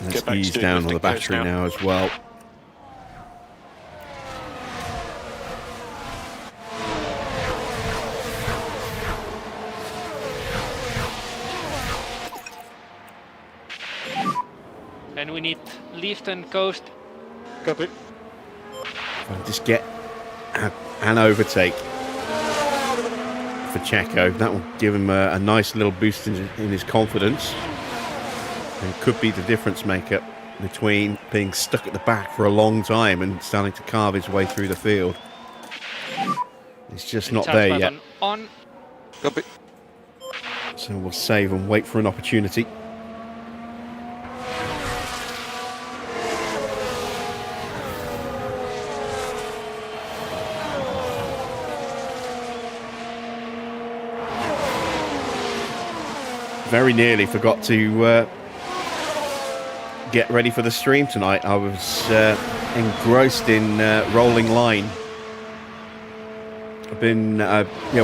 Let's ease down on the battery now as well. And we need lift and coast. Copy. If I just get an overtake for Checo, that will give him a nice little boost in his confidence. And could be the difference maker between being stuck at the back for a long time and starting to carve his way through the field. It's just not there yet. On. Copy. So we'll save and wait for an opportunity. Very nearly forgot to get ready for the stream tonight. I was engrossed in Rolling Line. I've been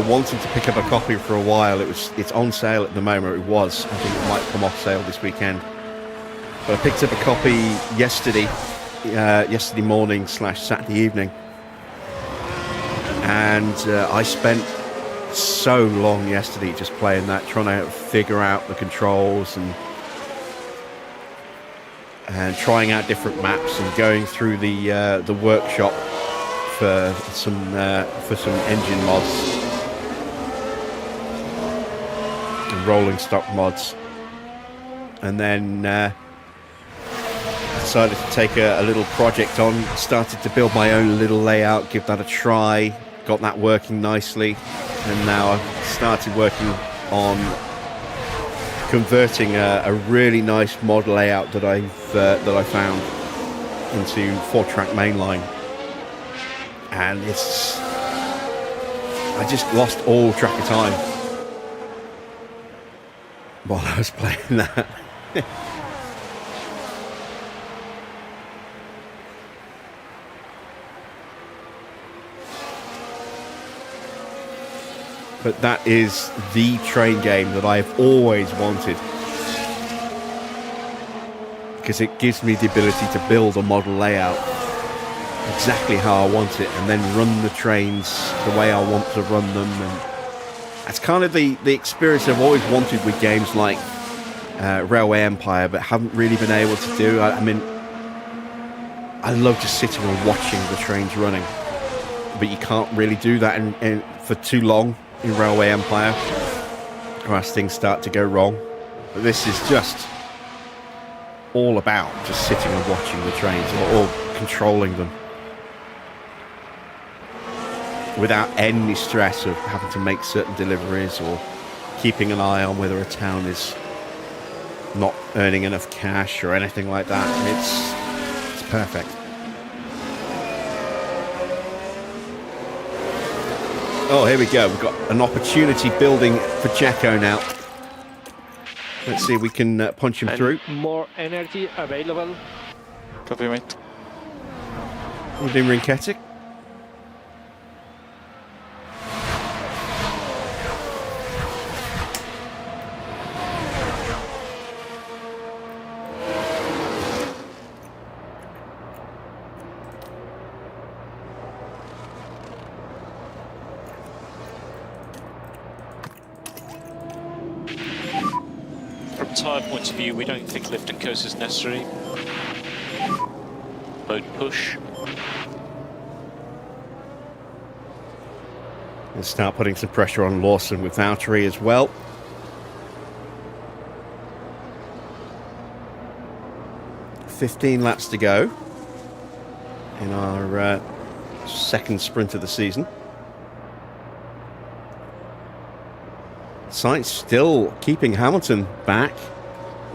wanting to pick up a copy for a while. It's on sale at the moment. It was. I think it might come off sale this weekend. But I picked up a copy yesterday morning / Saturday evening, and I spent so long yesterday just playing that, trying to figure out the controls and trying out different maps and going through the workshop for some engine mods and rolling stock mods, and then decided to take a little project on. Started to build my own little layout, give that a try, got that working nicely, and now I've started working on converting a really nice mod layout that I found into 4-track mainline, and I just lost all track of time. while I was playing that. But that is the train game that I've always wanted. Because it gives me the ability to build a model layout exactly how I want it and then run the trains the way I want to run them. And that's kind of the experience I've always wanted with games like Railway Empire, but haven't really been able to do. I mean, I love just sitting and watching the trains running, but you can't really do that for too long in Railway Empire, or as things start to go wrong. But this is just all about just sitting and watching the trains or controlling them without any stress of having to make certain deliveries or keeping an eye on whether a town is not earning enough cash or anything like that. It's perfect. Oh, here we go. We've got an opportunity building for Checo now. Let's see if we can punch him through. More energy available. Copy, mate. Within Rinketic. Tyre point of view, we don't think lift and coast is necessary. Mode push. We'll start putting some pressure on Lawson with Valtteri as well. $15 laps to go in our second sprint of the season. Sainz still keeping Hamilton back,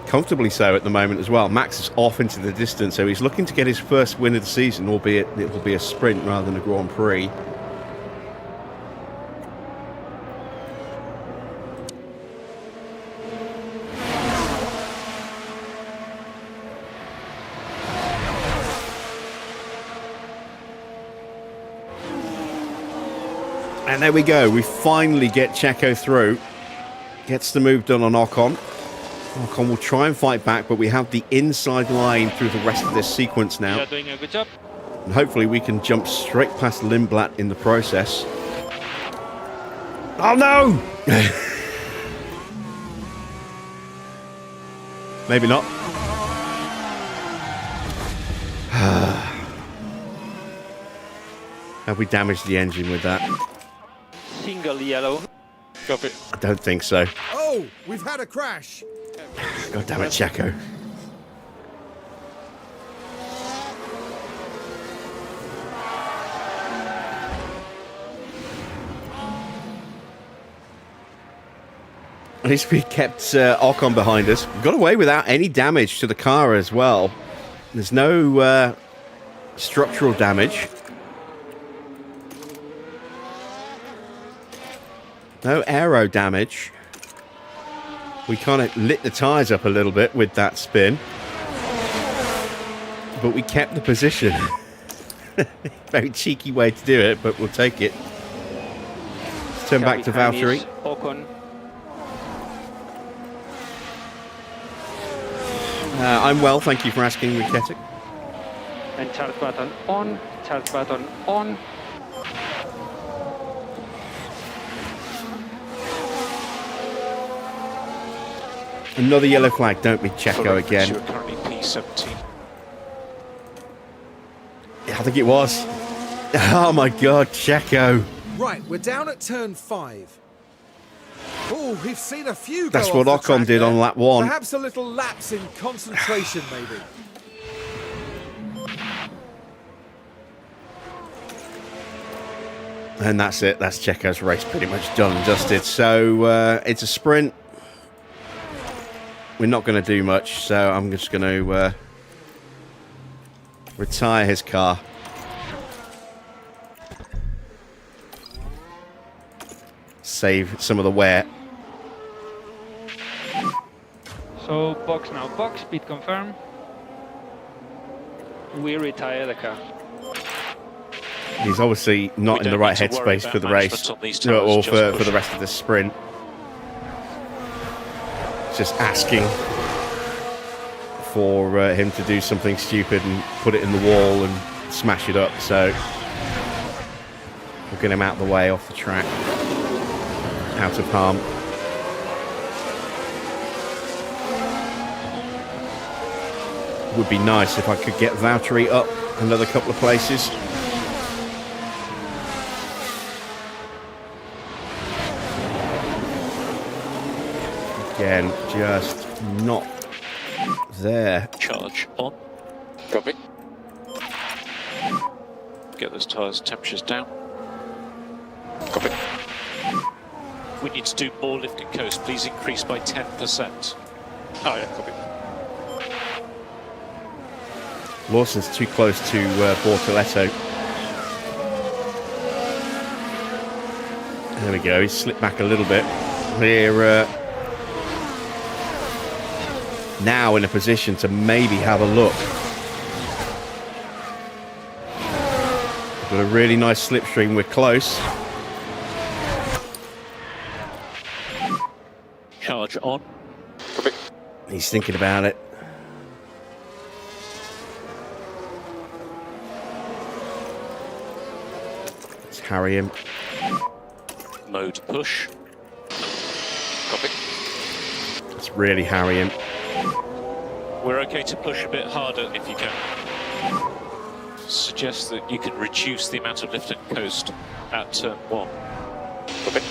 comfortably so at the moment as well. Max is off into the distance, so he's looking to get his first win of the season, albeit it will be a sprint rather than a Grand Prix. And there we go, we finally get Checo through. Gets the move done on Ocon. Ocon will try and fight back, but we have the inside line through the rest of this sequence now. You're doing a good job. And hopefully we can jump straight past Lindblad in the process. Oh no! Maybe not. Have we damaged the engine with that? Single yellow. Copy. I don't think so. Oh, we've had a crash. God damn it, Checo. At least we kept Ocon behind us. We got away without any damage to the car as well. There's no structural damage. No aero damage. We kind of lit the tyres up a little bit with that spin. But we kept the position. Very cheeky way to do it, but we'll take it. Let's turn back to Valtteri. Ocon. I'm well, thank you for asking, Riketic. And charge button on. Charge button on. Another yellow flag, don't be Checo For again. You're currently P17. Yeah, I think it was. Oh my god, Checo. Right, we're down at turn 5. Oh, we've seen a few go That's off what the Ocon track did there. on lap 1. Perhaps a little lapse in concentration, maybe. And that's it. That's Checo's race pretty much done and dusted. So it's a sprint. We're not going to do much, so I'm just going to retire his car. Save some of the wear. So box now, box, speed confirm. We retire the car. He's obviously not in the right headspace for the race, or for the rest of the sprint. Just asking for him to do something stupid and put it in the wall and smash it up. So we'll get him out of the way, off the track, out of harm. Would be nice if I could get Valtteri up another couple of places. Again, just not there. Charge on. Copy. Get those tyres' temperatures down. Copy. We need to do more lift and coast. Please increase by 10%. Oh yeah, copy. Lawson's too close to Bortoletto. There we go, he's slipped back a little bit. We're now in a position to maybe have a look. Got a really nice slipstream, we're close. Charge on. Copy. He's thinking about it. Let's harry him. Mode push. Copy. Let's really harry him. We're okay to push a bit harder if you can. Suggest that you can reduce the amount of lift and coast at turn 1. Copy.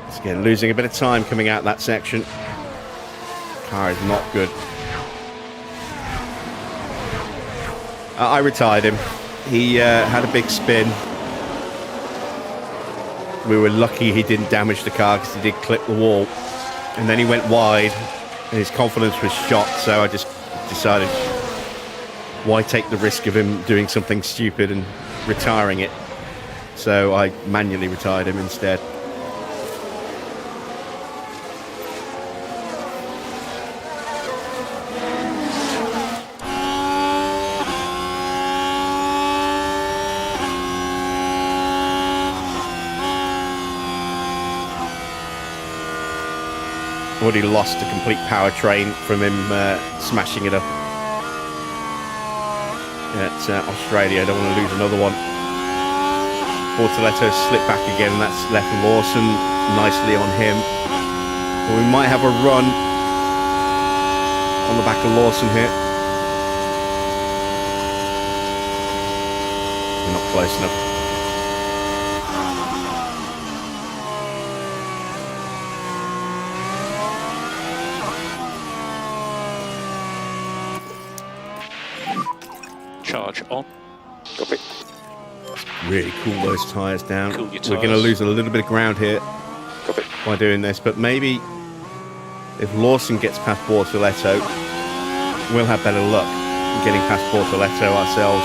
It's again losing a bit of time coming out that section. Car is not good. I retired him. He had a big spin. We were lucky he didn't damage the car because he did clip the wall. And then he went wide and his confidence was shot, so I just decided why take the risk of him doing something stupid and retiring it. So I manually retired him instead. Already lost a complete powertrain from him smashing it up at Australia. I don't want to lose another one. Bortoletto slipped back again, and that's left Lawson nicely on him. But we might have a run on the back of Lawson here. Not close enough. Charge on. Copy. Really cool those tyres down. Cool your tyres. We're going to lose a little bit of ground here Copy. by doing this, but maybe if Lawson gets past Bortoletto, we'll have better luck getting past Bortoletto ourselves.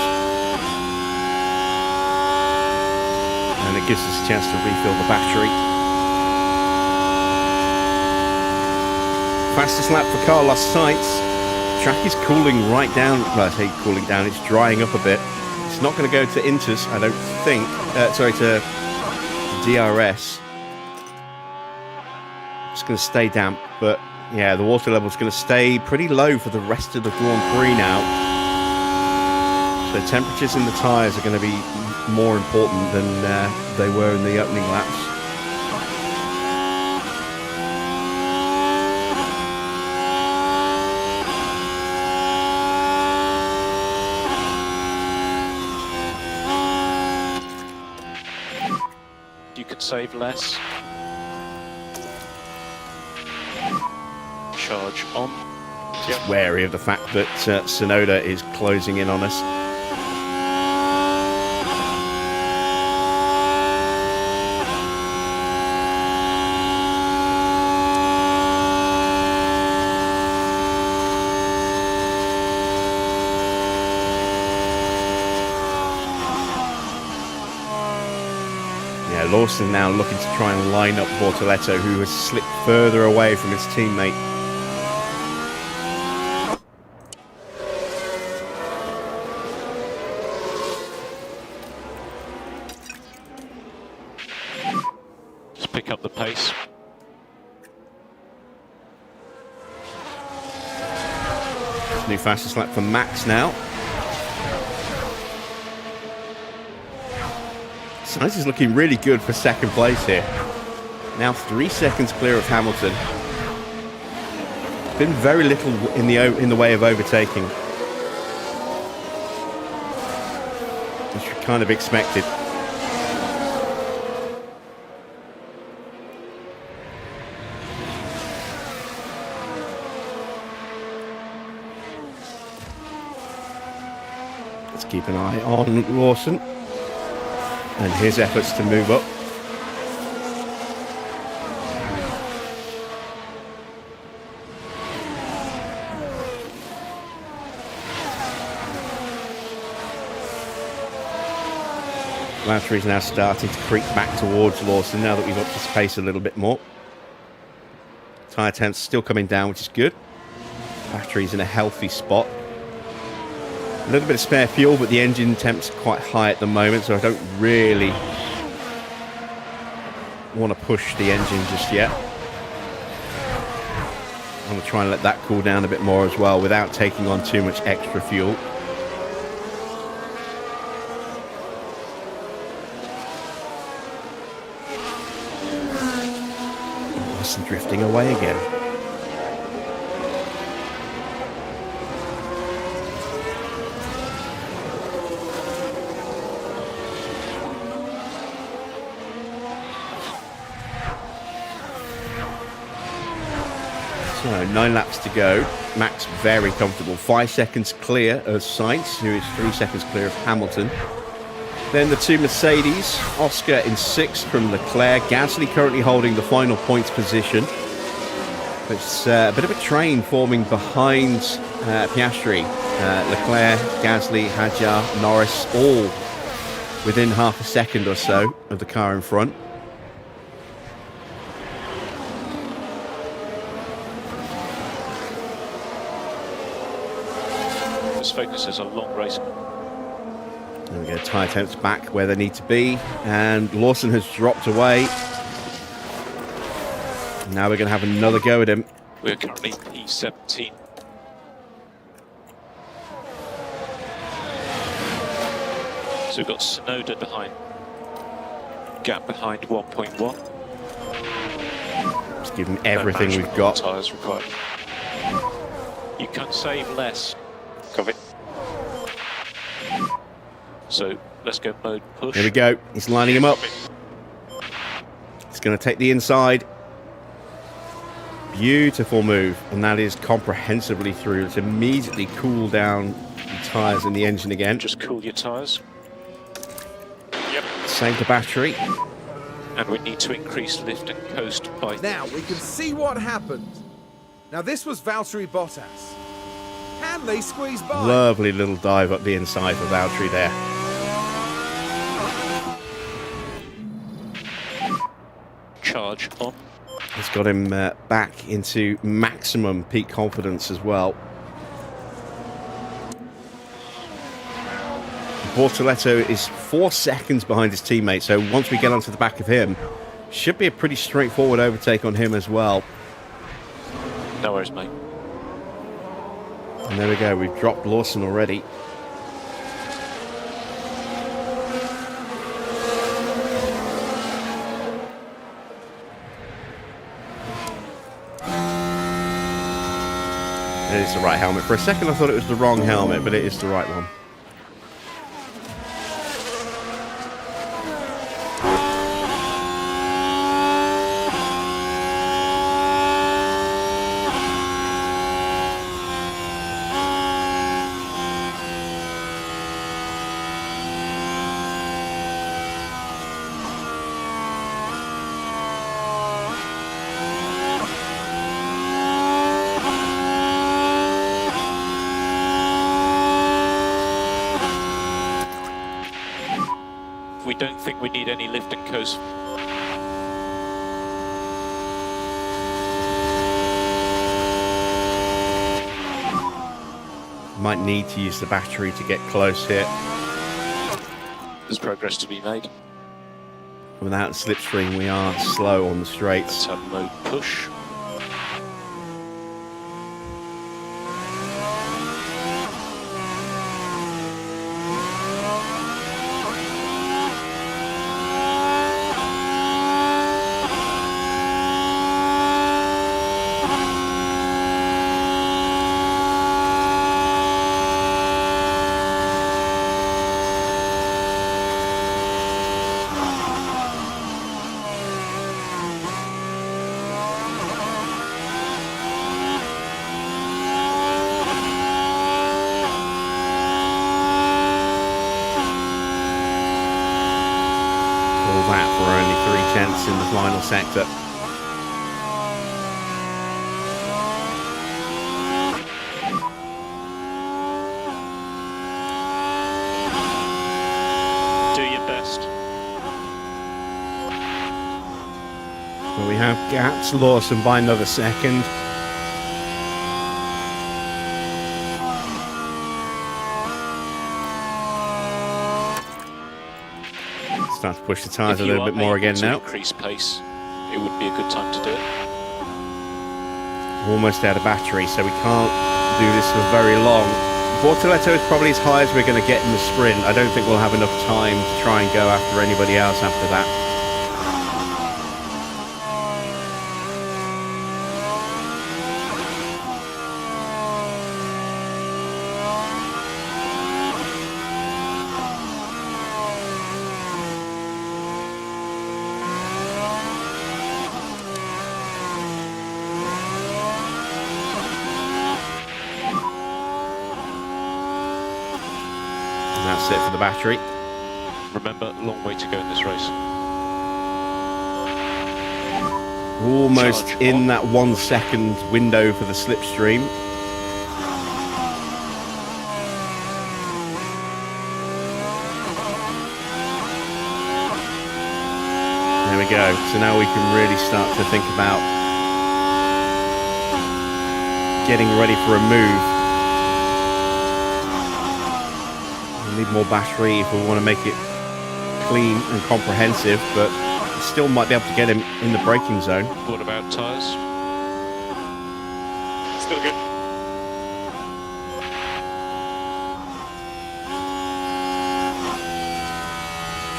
And it gives us a chance to refill the battery. Fastest lap for Carlos Sainz. Track is cooling right down. Well, I say cooling down, it's drying up a bit. It's not going to go to Inters, I don't think. Sorry, to DRS. It's going to stay damp, but yeah, the water level is going to stay pretty low for the rest of the Grand Prix now. So temperatures in the tyres are going to be more important than they were in the opening laps. You can save less. Charge on. Just wary of the fact that Tsunoda is closing in on us. Lawson now looking to try and line up Bortoletto, who has slipped further away from his teammate. pick up the pace. New fastest lap for Max now. Sainz is looking really good for second place here. Now 3 seconds clear of Hamilton. Been very little in the way of overtaking, which we kind of expected. Let's keep an eye on Lawson and his efforts to move up. Livery's now starting to creep back towards Lawson now that we've upped his pace a little bit more. Tyre temps still coming down, which is good. Battery's in a healthy spot. A little bit of spare fuel, but the engine temp's quite high at the moment, so I don't really want to push the engine just yet. I'm going to try and let that cool down a bit more as well without taking on too much extra fuel. And drifting away again. So 9 laps to go. Max very comfortable. 5 seconds clear of Sainz, who is 3 seconds clear of Hamilton. Then the two Mercedes, Oscar in 6th from Leclerc. Gasly currently holding the final points position. It's a bit of a train forming behind Piastri. Leclerc, Gasly, Hadjar, Norris, all within half a second or so of the car in front. This focus is a long race. There we go, tyre temps back where they need to be, and Lawson has dropped away. Now we're going to have another go at him. We're currently P17. So we've got Tsunoda behind. Gap behind 1.1. Just give him everything we've got. Tyres required. You can save less. Copy. So let's go mode push. Here we go. He's lining him up. He's going to take the inside. Beautiful move. And that is comprehensively through. Let's immediately cool down the tyres and the engine again. Just cool your tyres. Yep. Save the battery. And we need to increase lift and coast by... Now we can see what happened. Now this was Valtteri Bottas. Can they squeeze by? Lovely little dive up the inside for Valtteri there. Charge on. It's got him back into maximum peak confidence as well. Bortoletto is 4 seconds behind his teammate, so once we get onto the back of him, should be a pretty straightforward overtake on him as well. No worries, mate. And there we go, we've dropped Lawson already. It is the right helmet. For a second I thought it was the wrong helmet, but it is the right one. We don't think we need any lift and coast. Might need to use the battery to get close here. There's progress to be made. Without slipstream, we are slow on the straights. Let's have mode push. For only 3/10 in the final sector. Do your best. Well, we have gaps. Lawson by another second. Start to push the tyres a little bit more again now. Increase pace, it would be a good time to do it. Almost out of battery, so we can't do this for very long. Bortoletto is probably as high as we're going to get in the sprint. I don't think we'll have enough time to try and go after anybody else after that. That's it for the battery. Remember, long way to go in this race. Almost Charge in on. that 1 second window for the slipstream. There we go. So now we can really start to think about getting ready for a move. We need more battery if we want to make it clean and comprehensive, but still might be able to get him in the braking zone. What about tyres? Still good.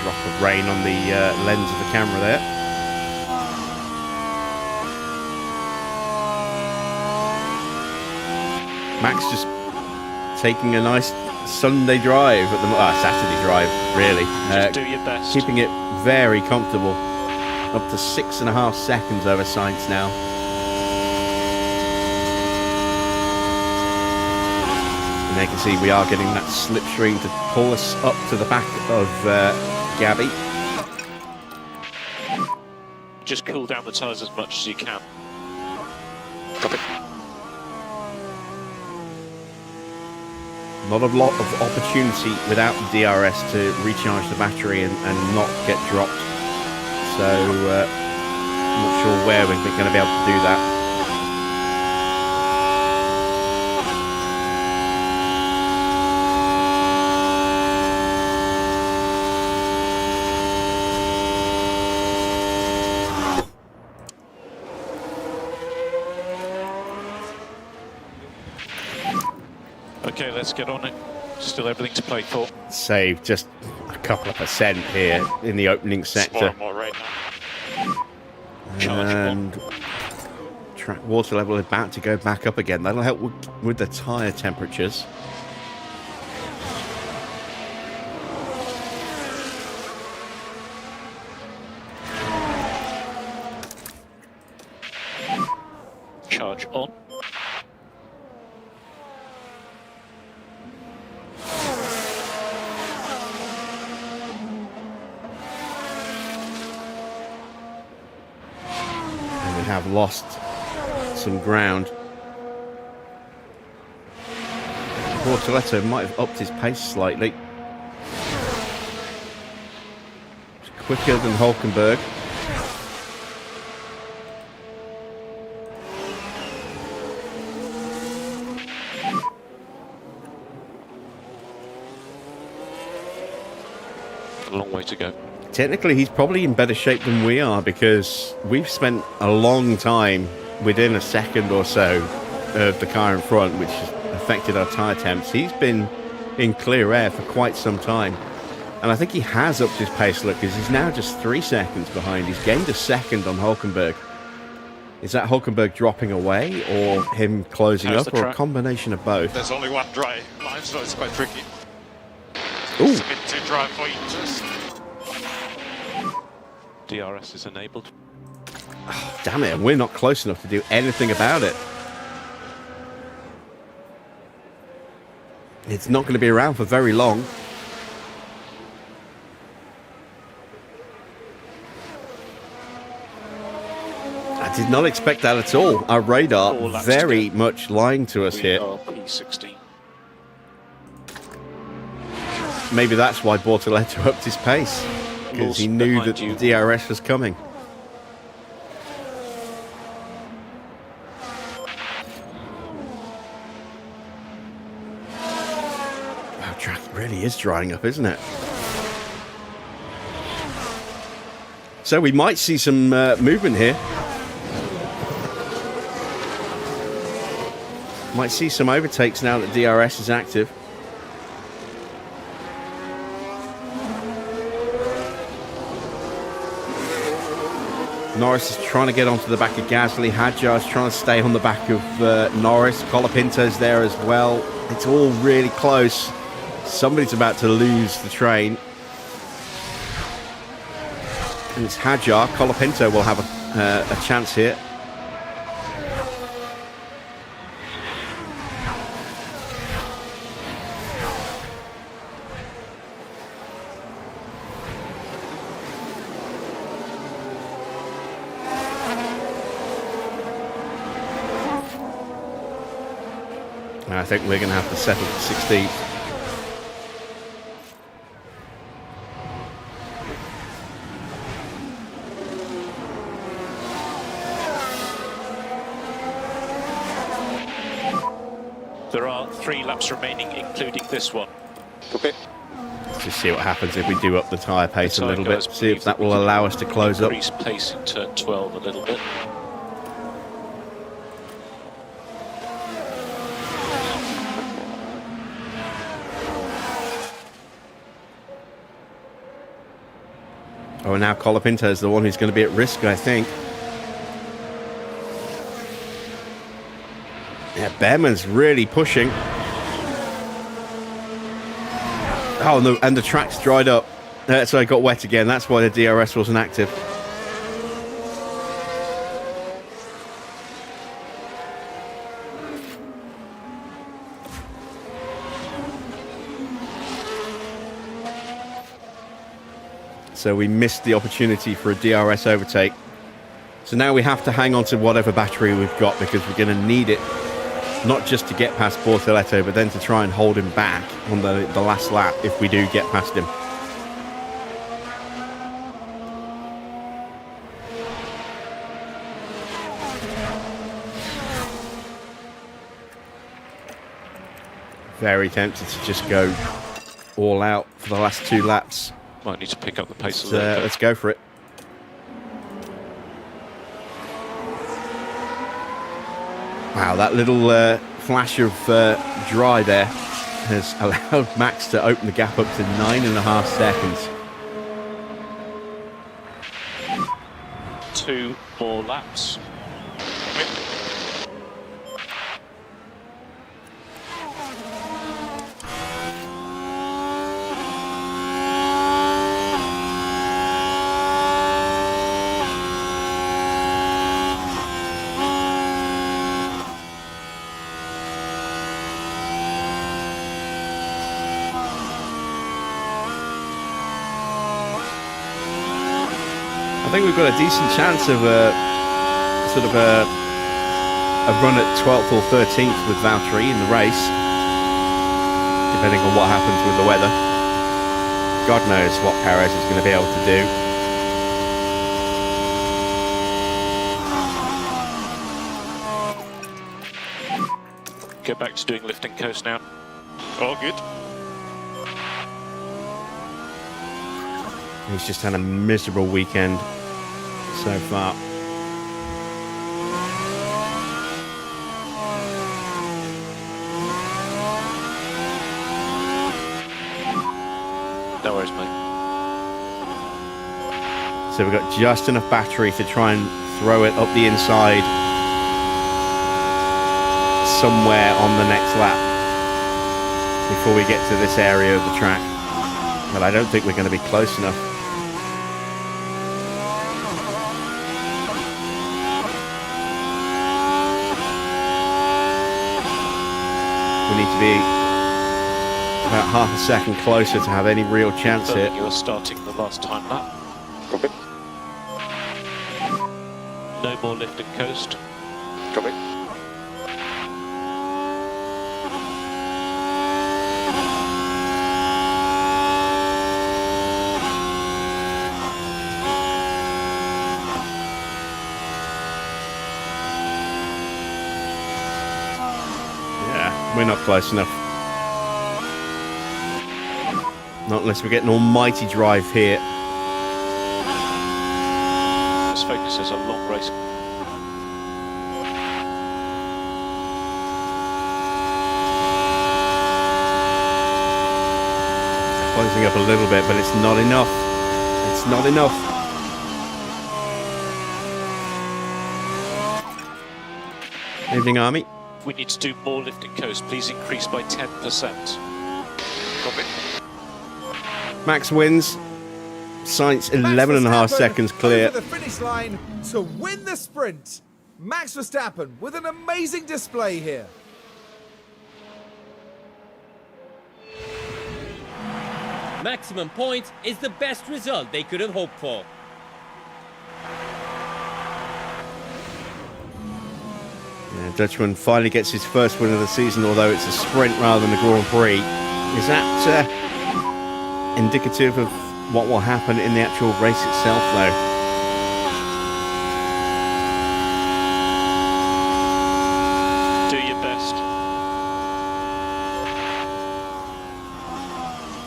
Drop of rain on the lens of the camera there. Max just taking a nice Sunday drive at the Saturday drive, really. Just do your best. Keeping it very comfortable. Up to 6.5 seconds over Sainz now. And there you can see we are getting that slipstream to pull us up to the back of Gabby. Just cool down the tyres as much as you can. Copy. Not a lot of opportunity without the DRS to recharge the battery and not get dropped. So I'm not sure where we're going to be able to do that. Okay, let's get on it. Still everything to play for. Save just a couple of percent here in the opening sector. More right now. Charge And track water level is about to go back up again. That'll help with the tyre temperatures. Charge on. Have lost some ground. Bortoletto might have upped his pace slightly. It's quicker than Hulkenberg. A long way to go. technically he's probably in better shape than we are, because we've spent a long time within a second or so of the car in front, which has affected our tyre temps. He's been in clear air for quite some time, and I think he has upped his pace, look, because he's now just 3 seconds behind. He's gained a second on Hulkenberg. Is that Hulkenberg dropping away, or him closing How's up, the or a track? combination of both? There's only one dry line, so it's quite tricky. Ooh. It's a bit too dry for Eaters. DRS is enabled. Damn it, and we're not close enough to do anything about it. It's not going to be around for very long. I did not expect that at all. Our radar Four laps very to go. much lying to us We here. are P16. Maybe that's why Bortoletto upped his pace, because he Lawson knew behind that you. DRS was coming. Wow, track really is drying up, isn't it? So we might see some movement here. Might see some overtakes now that DRS is active. Norris is trying to get onto the back of Gasly. Hadjar is trying to stay on the back of Norris. Colapinto's there as well. It's all really close. Somebody's about to lose the train. And it's Hadjar. Colapinto will have a chance here. I think we're going to have to settle for 16th. There are 3 laps remaining, including this one. Okay. Let's just see what happens if we do up the tyre pace a So little guys, bit. See if believe that we will can allow us to close up. Increase pace in turn 12 a little bit. Oh, now Colapinto is the one who's going to be at risk, I think. Yeah, Behrman's really pushing. Oh, no, and the track's dried up. So it got wet again. That's why the DRS wasn't active. So we missed the opportunity for a DRS overtake. So now we have to hang on to whatever battery we've got, because we're going to need it, not just to get past Bortoletto, but then to try and hold him back on the last lap if we do get past him. Very tempted to just go all out for the last 2 laps. Might need to pick up the pace a So, little bit. let's go for it. Wow, that little flash of dry there has allowed Max to open the gap up to 9.5 seconds. 2 more laps. I think we've got a decent chance of a run at 12th or 13th with Valtteri in the race, depending on what happens with the weather. God knows what Perez is going to be able to do. Go back to doing lift and coast now. All good. He's just had a miserable weekend so far. No worries, mate. So we've got just enough battery to try and throw it up the inside somewhere on the next lap before we get to this area of the track. But I don't think we're going to be close enough. We need to be about half a second closer to have any real chance here. You're starting the last time lap. Copy. No more lift and coast. Copy. Yeah, we're not close enough. Not unless we get an almighty drive here. This focus is a long race. Closing up a little bit, but it's not enough. It's not enough. Evening, Army. We need to do more lift and coast. Please increase by 10%. Copy. Max wins. Sainz 11.5 seconds clear. Over the finish line to win the sprint. Max Verstappen with an amazing display here. Maximum points is the best result they could have hoped for. Yeah, Dutchman finally gets his first win of the season, although it's a sprint rather than a Grand Prix. Is that indicative of what will happen in the actual race itself, though? Do your best.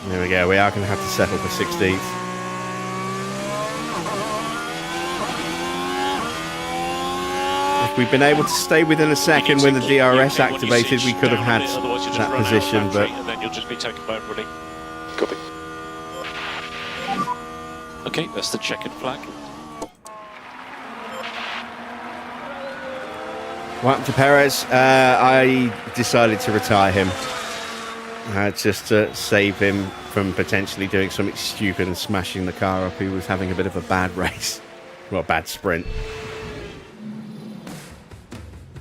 There we go. We are going to have to settle for 16th. If we'd been able to stay within a second when the DRS activated, we could have had that position, but and then you'll just be taken by everybody. Copy. Okay, that's the checkered flag. what happened to Perez? I decided to retire him. Just to save him from potentially doing something stupid and smashing the car up. He was having a bit of a bad race. Well, bad sprint.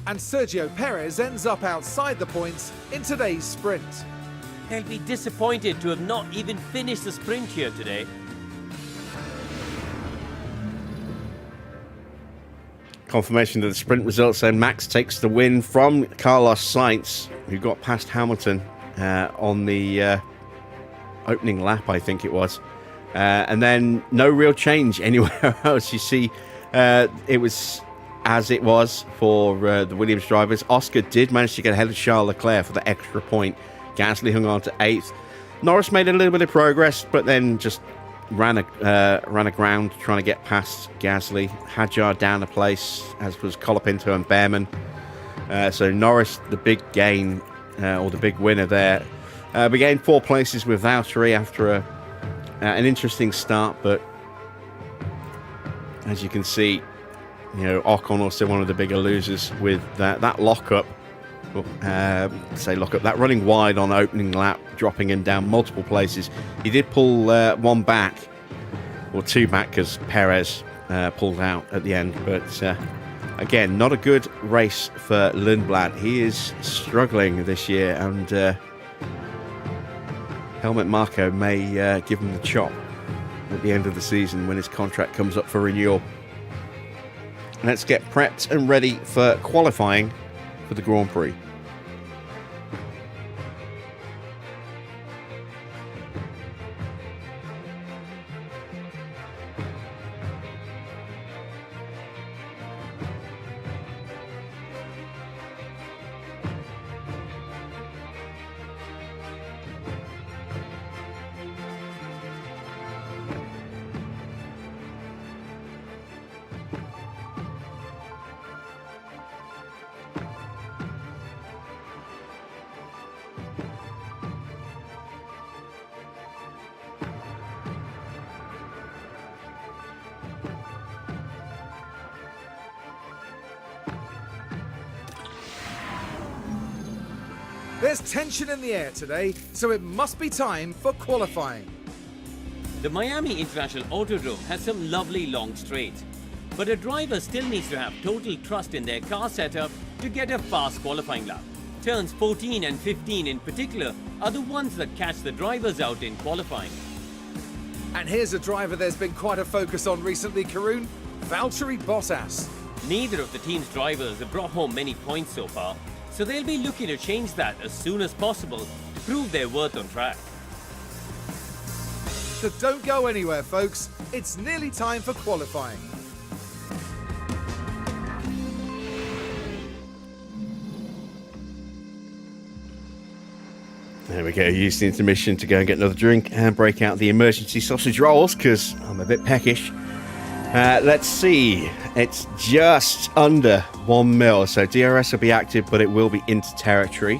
And Sergio Perez ends up outside the points in today's sprint. They'll be disappointed to have not even finished the sprint here today. Confirmation of the sprint results then. Max takes the win from Carlos Sainz, who got past Hamilton on the opening lap, I think it was. And then no real change anywhere else. You see, it was as it was for the Williams drivers. Oscar did manage to get ahead of Charles Leclerc for the extra point. Gasly hung on to 8th. Norris made a little bit of progress, but then just ran aground trying to get past Gasly. Hadjar down a place, as was Colapinto and Behrman. So Norris, the big gain, or the big winner there. We gained 4 places with Valtteri after an interesting start, but as you can see, you know, Ocon also one of the bigger losers with that lockup. That running wide on opening lap, dropping him down multiple places. He did pull 1 back, or 2 back, because Perez pulled out at the end. But again, not a good race for Lundblad. He is struggling this year, and Helmut Marko may give him the chop at the end of the season when his contract comes up for renewal. Let's get prepped and ready for qualifying for the Grand Prix. There's tension in the air today, so it must be time for qualifying. The Miami International Autodrome has some lovely long straights, but a driver still needs to have total trust in their car setup to get a fast qualifying lap. Turns 14 and 15 in particular are the ones that catch the drivers out in qualifying. And here's a driver there's been quite a focus on recently, Karun, Valtteri Bottas. Neither of the team's drivers have brought home many points so far, so they'll be looking to change that as soon as possible to prove their worth on track. So don't go anywhere, folks. It's nearly time for qualifying. There we go, use the intermission to go and get another drink and break out the emergency sausage rolls because I'm a bit peckish. Let's see, it's just under 1 mil, so DRS will be active, but it will be into territory.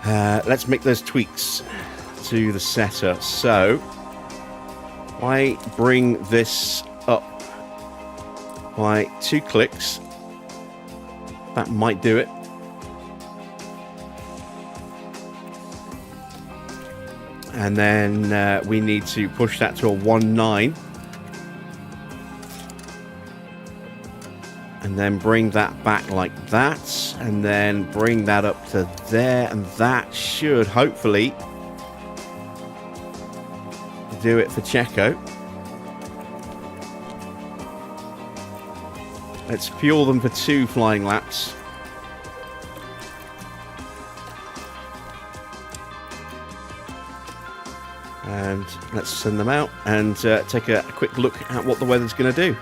Let's make those tweaks to the setup. So, I bring this up by 2 clicks. That might do it. And then we need to push that to a 1.9. And then bring that back like that. And then bring that up to there. And that should hopefully do it for Checo. Let's fuel them for 2 flying laps. And let's send them out and take a quick look at what the weather's going to do.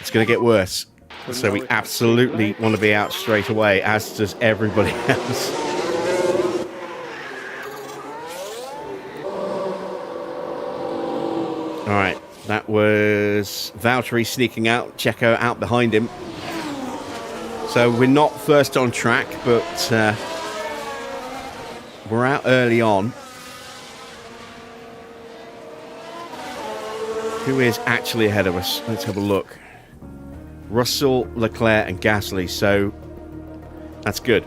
It's going to get worse. So we absolutely want to be out straight away, as does everybody else. All right, that was Valtteri sneaking out, Checo out behind him. So we're not first on track, but we're out early on. Who is actually ahead of us? Let's have a look. Russell, Leclerc and Gasly, so that's good.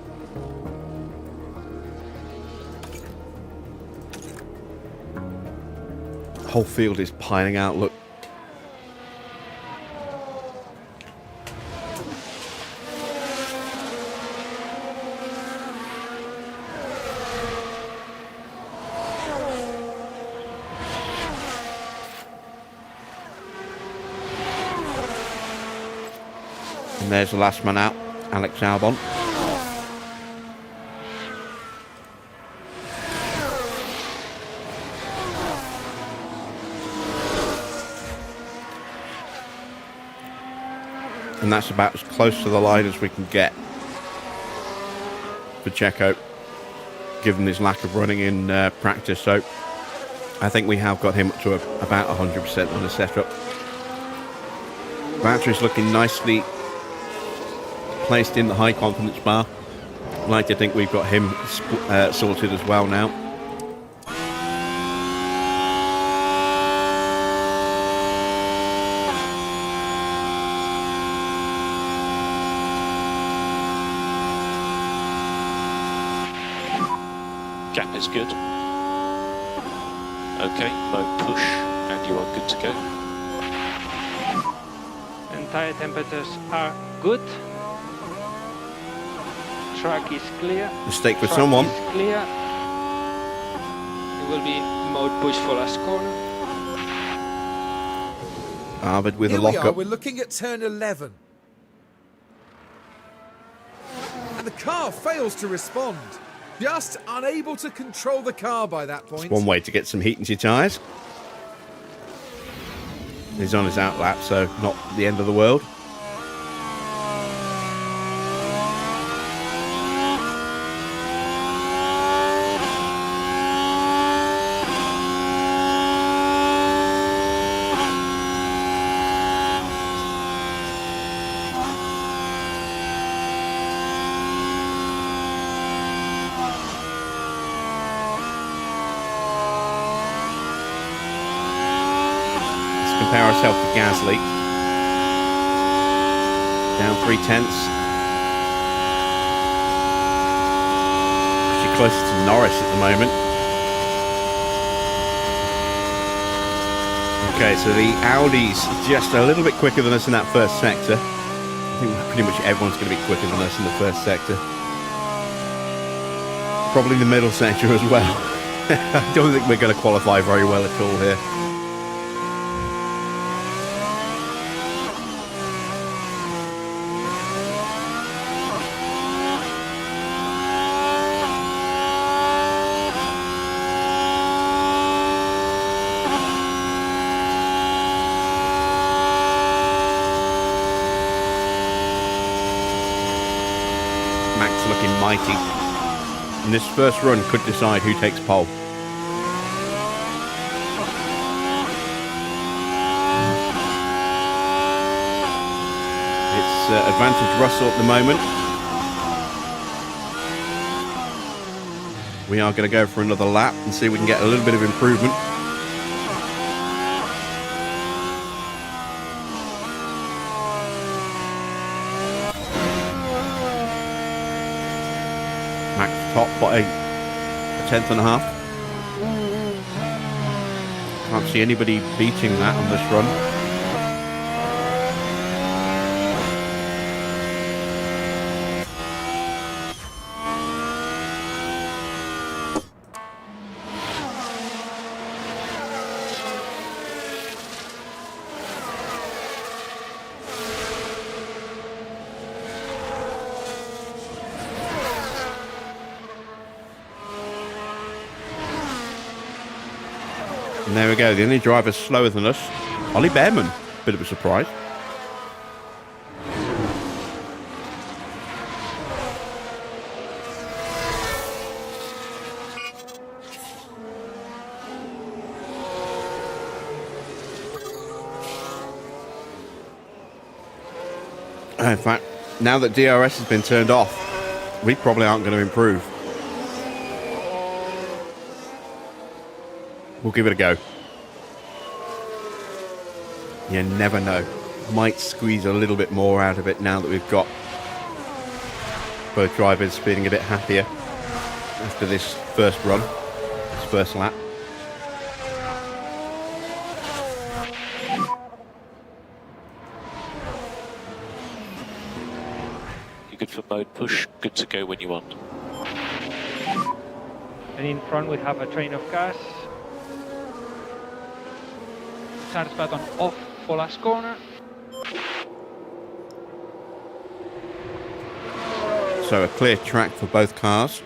The whole field is piling out, look. And there's the last man out, Alex Albon. And that's about as close to the line as we can get for Checo, given his lack of running in practice. So I think we have got him up to about 100% on the setup. Battery's looking nicely placed in the high confidence bar. I'd like to think we've got him sorted as well now. Gap is good. Okay, low push, and you are good to go. And tire temperatures are good. Track is clear. Mistake for someone. Track is clear. It will be mode push for last corner. Arvid with Here a we are, lockup. we're looking at turn 11. And the car fails to respond. Just unable to control the car by that point. One way to get some heat into your tyres. He's on his out lap, so not the end of the world. compare ourselves to Gasly. Down 3/10. Actually closer to Norris at the moment. Okay, so the Audi's just a little bit quicker than us in that first sector. I think pretty much everyone's going to be quicker than us in the first sector. Probably the middle sector as well. I don't think we're going to qualify very well at all here. Max looking mighty. And this first run could decide who takes pole. It's advantage Russell at the moment. We are going to go for another lap and see if we can get a little bit of improvement. Max top by a tenth and a half. Can't see anybody beating that on this run. And there we go, the only driver slower than us, Ollie Behrman. Bit of a surprise. In fact, now that DRS has been turned off, we probably aren't going to improve. We'll give it a go. You never know. Might squeeze a little bit more out of it now that we've got both drivers feeling a bit happier after this first run, this first lap. You're good for mode push, good to go when you want. And in front we have a train of cars. Start button off for last corner. So a clear track for both cars.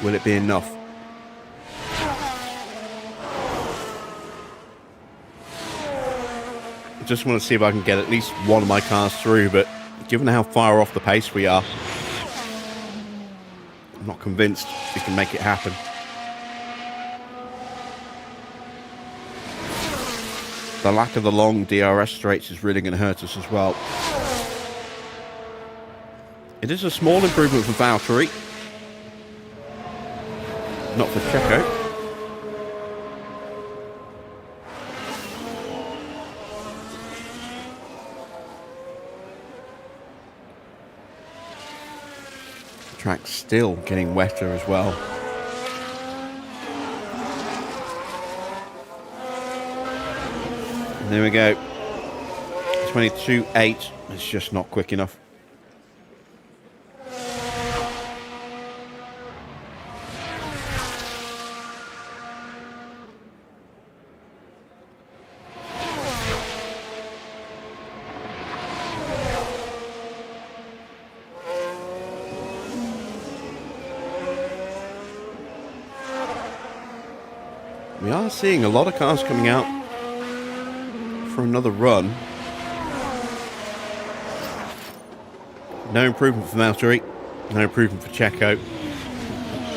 Will it be enough? I just want to see if I can get at least one of my cars through, but given how far off the pace we are, I'm not convinced we can make it happen. The lack of the long DRS straights is really going to hurt us as well. It is a small improvement for Valtteri, not for Checo. Track's still getting wetter as well. And there we go. 22.8. It's just not quick enough. We are seeing a lot of cars coming out for another run. No improvement for Valtteri, no improvement for Checo.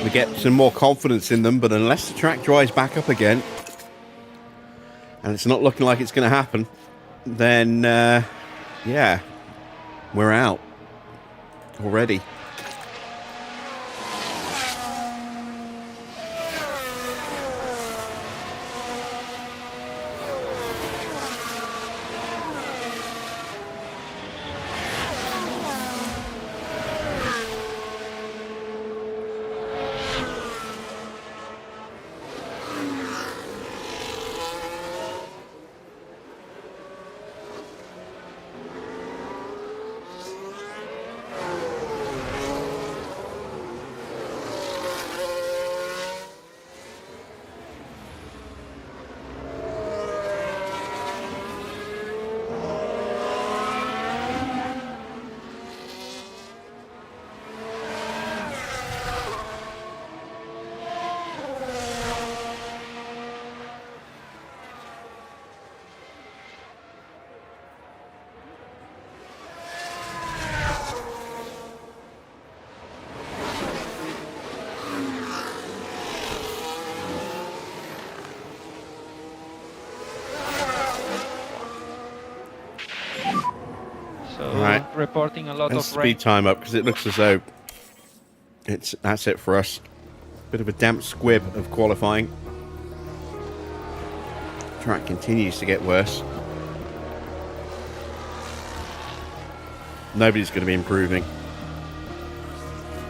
We get some more confidence in them, but unless the track dries back up again, and it's not looking like it's going to happen, then yeah, we're out. already. Reporting a lot Let's of rain. speed time up because it looks as though that's it for us. Bit of a damp squib of qualifying. Track continues to get worse. Nobody's going to be improving.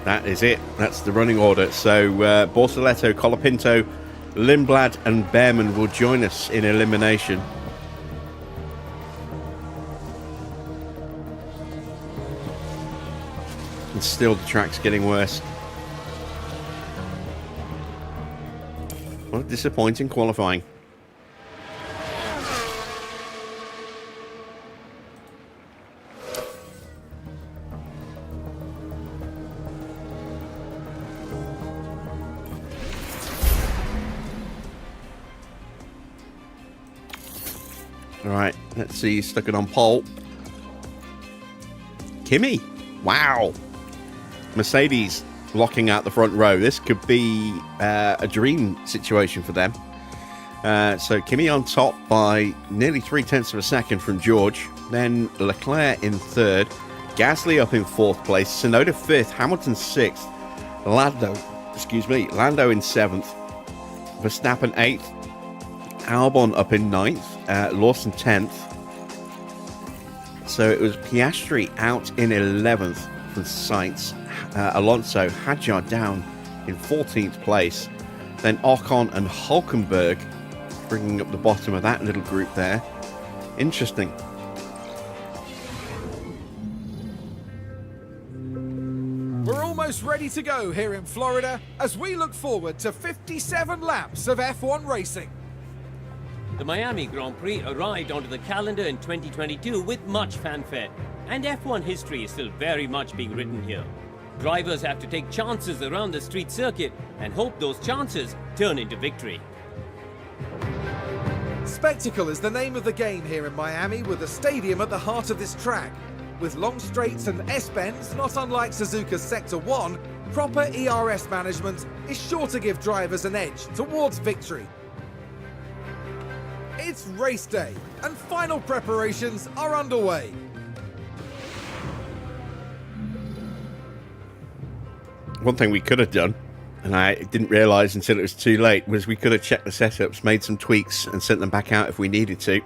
That is it. That's the running order. So Bortoletto, Colapinto, Lindblad and Behrman will join us in elimination. And still the track's getting worse. What a disappointing qualifying. Alright, let's see, stuck it on pole. Kimi, wow. Mercedes locking out the front row. This could be a dream situation for them. So Kimi on top by nearly 0.3 of a second from George. Then Leclerc in third. Gasly up in fourth place. Tsunoda fifth. Hamilton sixth. Lando in seventh. Verstappen eighth. Albon up in ninth. Lawson 10th. So it was Piastri out in 11th from Sainz. Alonso, Hadjar down in 14th place. Then Ocon and Hulkenberg bringing up the bottom of that little group there. Interesting. We're almost ready to go here in Florida as we look forward to 57 laps of F1 racing. The Miami Grand Prix arrived onto the calendar in 2022 with much fanfare, and F1 history is still very much being written here. Drivers have to take chances around the street circuit and hope those chances turn into victory. Spectacle is the name of the game here in Miami, with the stadium at the heart of this track. With long straights and S-bends, not unlike Suzuka's Sector 1, proper ERS management is sure to give drivers an edge towards victory. It's race day, and final preparations are underway. One thing we could have done, and I didn't realise until it was too late, was we could have checked the setups, made some tweaks, and sent them back out if we needed to.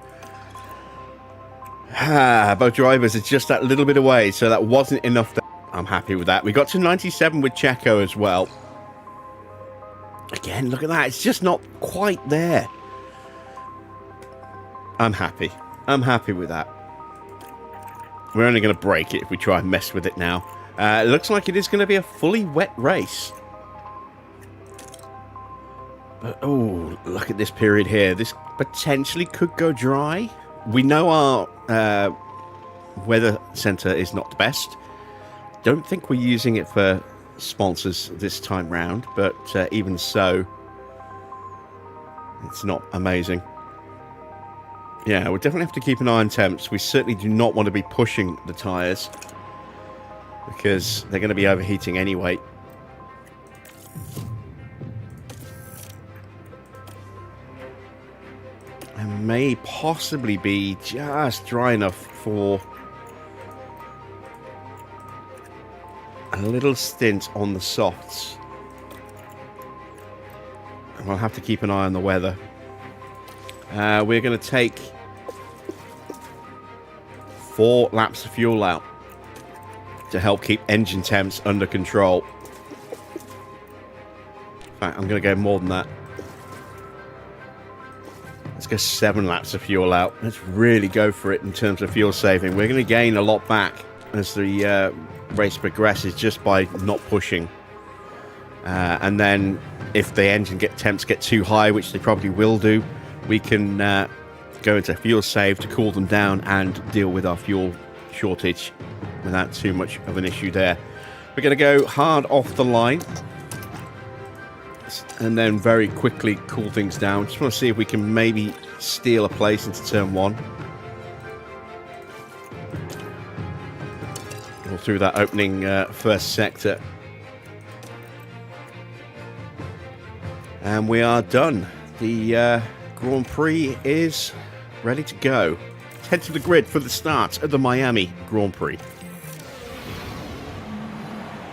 Both drivers are just that little bit away, so that wasn't enough. I'm happy with that. We got to 97 with Checo as well. Again, look at that. It's just not quite there. I'm happy. I'm happy with that. We're only going to break it if we try and mess with it now. It looks like it is going to be a fully wet race. But, oh, look at this period here. This potentially could go dry. We know our weather center is not the best. Don't think we're using it for sponsors this time round, but even so, it's not amazing. Yeah, we'll definitely have to keep an eye on temps. We certainly do not want to be pushing the tyres, because they're going to be overheating anyway. And may possibly be just dry enough for a little stint on the softs. And we'll have to keep an eye on the weather. We're going to take 4 laps of fuel out to help keep engine temps under control. In fact, I'm going to go more than that. Let's go 7 laps of fuel out. Let's really go for it in terms of fuel saving. We're going to gain a lot back as the race progresses just by not pushing. And then if the engine temps get too high, which they probably will do, we can go into fuel save to cool them down and deal with our fuel shortage without too much of an issue there. We're going to go hard off the line and then very quickly cool things down. Just want to see if we can maybe steal a place into turn 1. Or through that opening first sector. And we are done. The Grand Prix is ready to go. Let's head to the grid for the start of the Miami Grand Prix.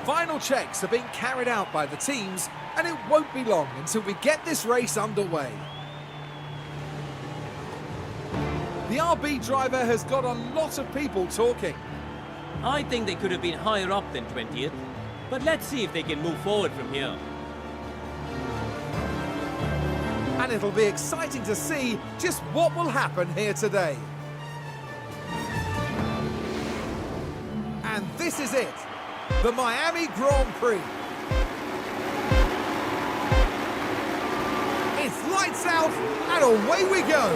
Final checks are being carried out by the teams, and it won't be long until we get this race underway. The RB driver has got a lot of people talking. I think they could have been higher up than 20th, but let's see if they can move forward from here. And it'll be exciting to see just what will happen here today. And this is it, the Miami Grand Prix. It's lights out and away we go.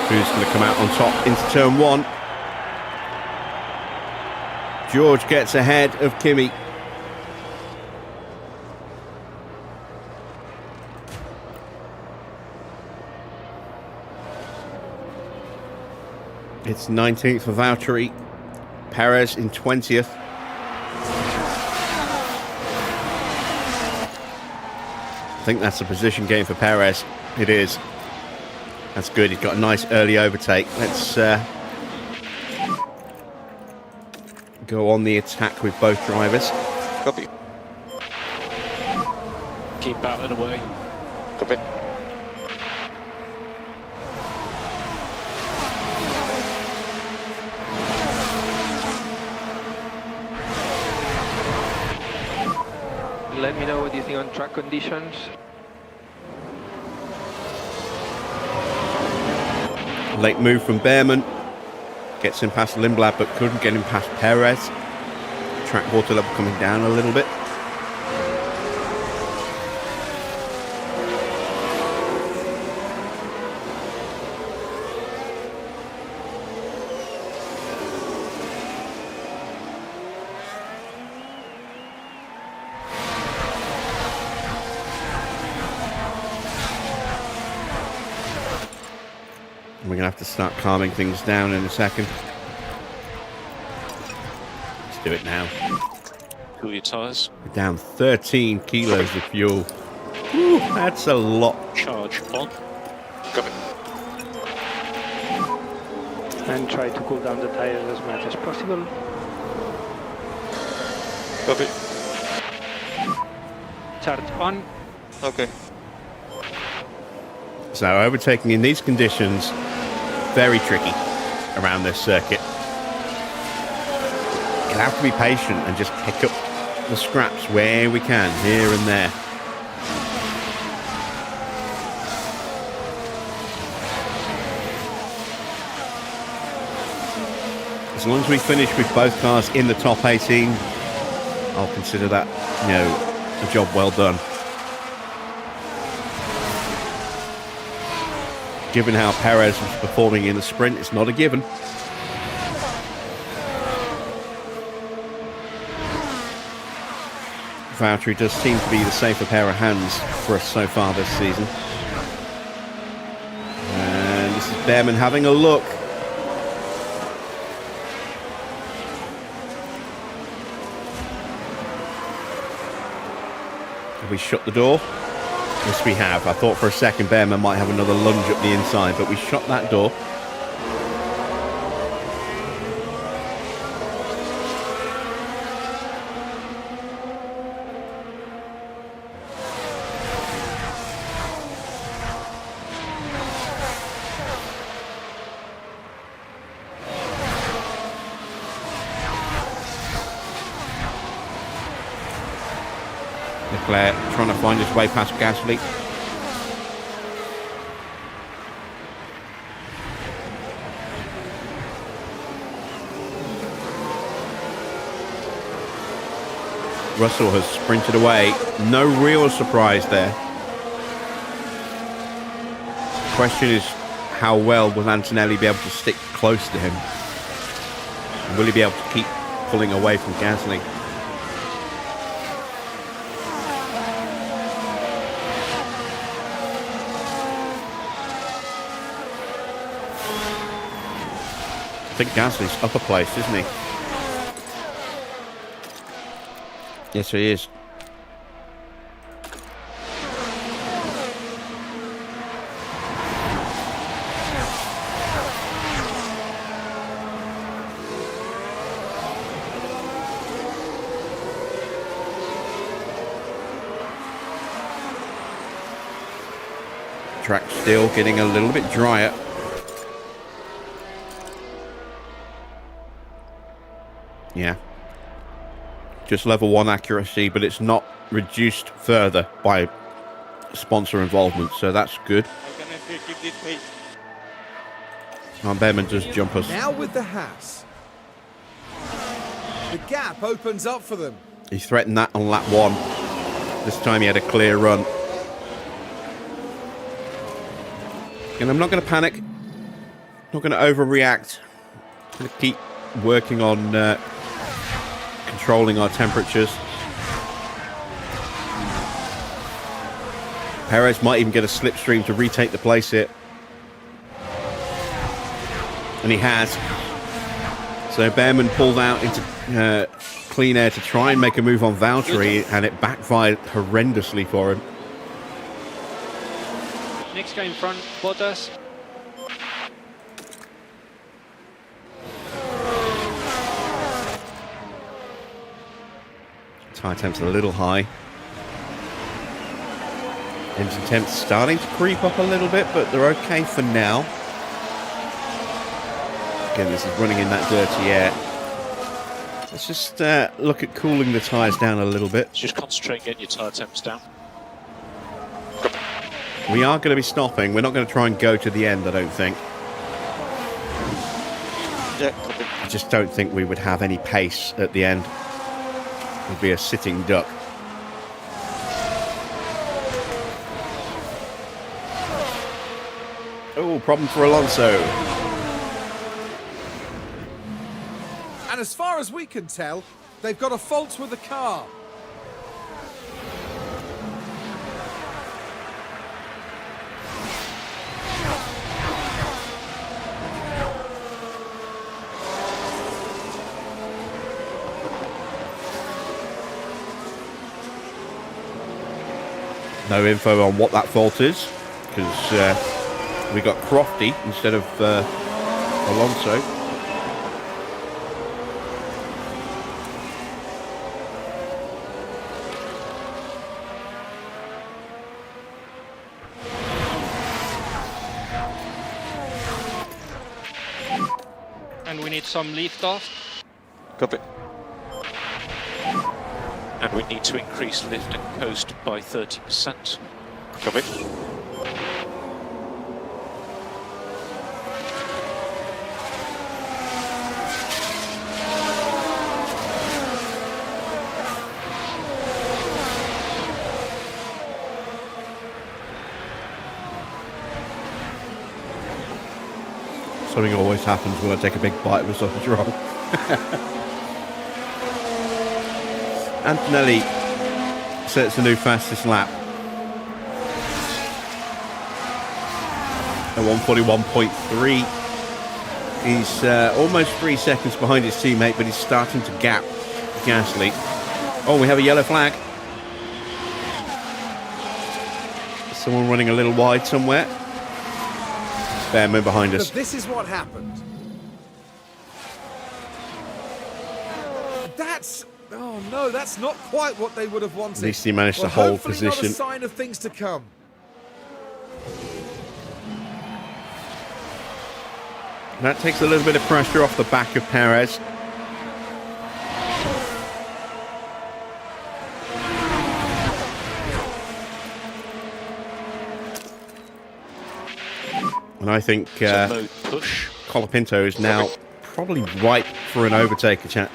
Who's going to come out on top into turn 1? George gets ahead of Kimi. It's 19th for Valtteri. Perez in 20th. I think that's a position game for Perez. It is. That's good. He's got a nice early overtake. Let's go on the attack with both drivers. Copy. Keep battling away. Copy. Let me know what you think on track conditions. Late move from Behrman. Gets him past Lindblad, but couldn't get him past Perez. Track water level coming down a little bit. We're going to have to start calming things down in a second. Let's do it now. Cool your tyres. We're down 13 kilos of fuel. Whew, that's a lot. Charge on. Copy. And try to cool down the tires as much as possible. Copy. Charge on. Okay. So overtaking in these conditions, very tricky around this circuit. You'll have to be patient and just pick up the scraps where we can, here and there. As long as we finish with both cars in the top 18, I'll consider that, you know, a job well done. Given how Perez was performing in the sprint, it's not a given. Valtteri does seem to be the safer pair of hands for us so far this season. And this is Behrman having a look. Have we shut the door? Yes, we have. I thought for a second Behrman might have another lunge up the inside, but we shut that door. Leclerc trying to find his way past Gasly. Russell has sprinted away. No real surprise there. The question is, how well will Antonelli be able to stick close to him? And will he be able to keep pulling away from Gasly? I think Gasly's upper place, isn't he? Yes, he is. Track still getting a little bit drier. Yeah. Just level 1 accuracy, but it's not reduced further by sponsor involvement, so that's good. Behrman does jump us. Now with the Haas. The gap opens up for them. He threatened that on lap 1. This time he had a clear run. And I'm not going to panic. Not going to overreact. I'm going to keep working on controlling our temperatures. Perez might even get a slipstream to retake the place here. And he has. So Behrman pulled out into clean air to try and make a move on Valtteri, and it backfired horrendously for him. Next guy in front, Bottas. Tyre temps a little high. Engine temps starting to creep up a little bit, but they're okay for now. Again, this is running in that dirty air. Let's just look at cooling the tyres down a little bit. Just concentrate on getting your tyre temps down. We are going to be stopping. We're not going to try and go to the end, I don't think. I just don't think we would have any pace at the end. It would be a sitting duck. Oh, problem for Alonso. And as far as we can tell, they've got a fault with the car. No info on what that fault is, because we got Crofty instead of Alonso. And we need some lift off. Copy. And we need to increase lift and coast by 30%. Copy. Something always happens when I take a big bite of a sausage roll. Antonelli sets a new fastest lap at 141.3. He's almost 3 seconds behind his teammate, but he's starting to gap Gasly. Oh, we have a yellow flag. Someone running a little wide somewhere. Behrman behind us. But this is what happened. That's... Oh no, that's not quite what they would have wanted. At least he managed to hold position. Hopefully not a sign of things to come. That takes a little bit of pressure off the back of Perez. And I think Low push. Colapinto is now probably ripe for an overtake attempt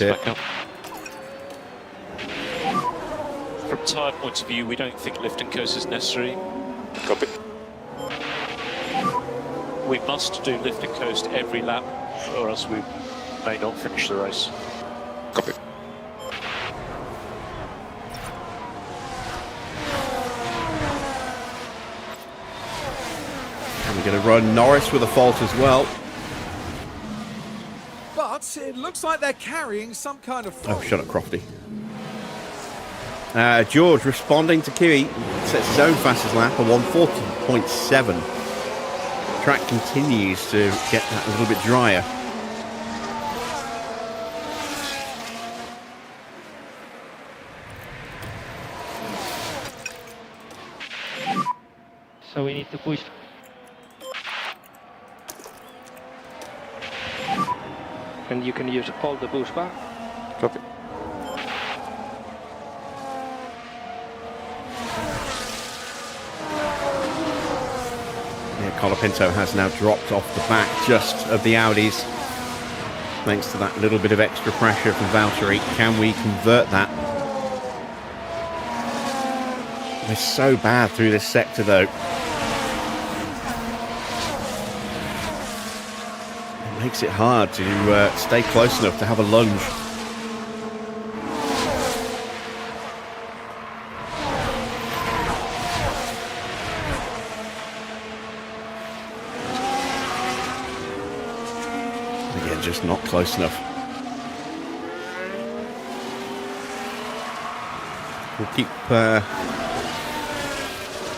here. Back up. From tyre point of view, we don't think lift and coast is necessary. Copy. We must do lift and coast every lap, or else we may not finish the race. Copy. And we're going to run Norris with a fault as well. But it looks like they're carrying some kind of fault. Oh, shut up, Crofty. George responding to Kiwi sets his own fastest lap, a 140.7. Track continues to get that a little bit drier. So we need to push. And you can use all the boost bar. Copy. Yeah, Colapinto has now dropped off the back just of the Audis. Thanks to that little bit of extra pressure from Valtteri. Can we convert that? We're so bad through this sector though. It makes it hard to stay close enough to have a lunge. Again, just not close enough. We'll keep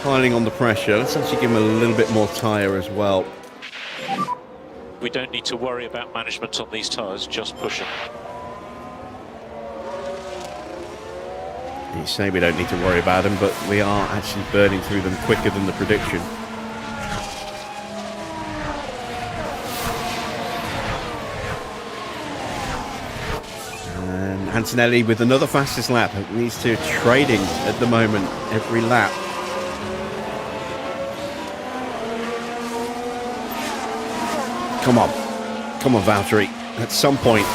piling on the pressure. Let's actually give him a little bit more tyre as well. We don't need to worry about management on these tyres, just push them. You say we don't need to worry about them, but we are actually burning through them quicker than the prediction. And Antonelli with another fastest lap. These two are trading at the moment, every lap. Come on, Valtteri. At some point,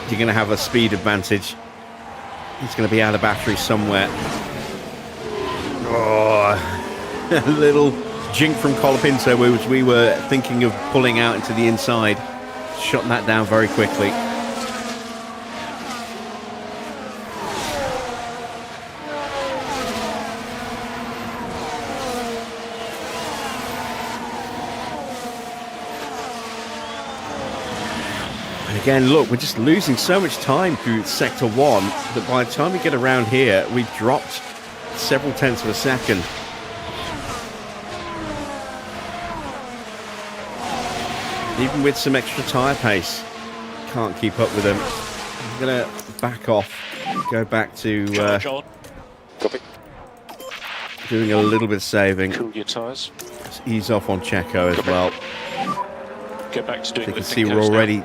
you're going to have a speed advantage. He's going to be out of battery somewhere. Oh, a little jink from Colapinto, which we were thinking of pulling out into the inside. Shot that down very quickly. Again, look, we're just losing so much time through Sector 1 that by the time we get around here, we've dropped several tenths of a second. Even with some extra tyre pace, can't keep up with them. I'm going to back off, go back to Copy. doing a little bit of saving. Cool your tyres. Let's ease off on Checo as well. Go back to doing You can lift see and we're coast now. already,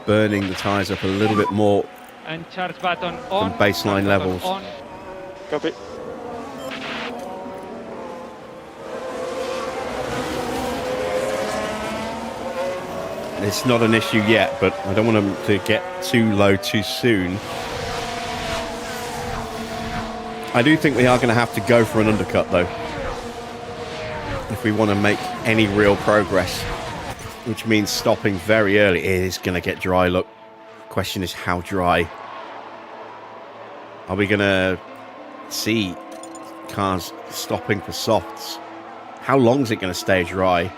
burning the tyres up a little bit more And charge button on. from baseline charge button levels. On. Copy. It's not an issue yet, but I don't want them to get too low too soon. I do think we are going to have to go for an undercut, though, if we want to make any real progress, which means stopping very early. It is going to get dry, look. Question is how dry. Are we going to see cars stopping for softs? How long is it going to stay dry?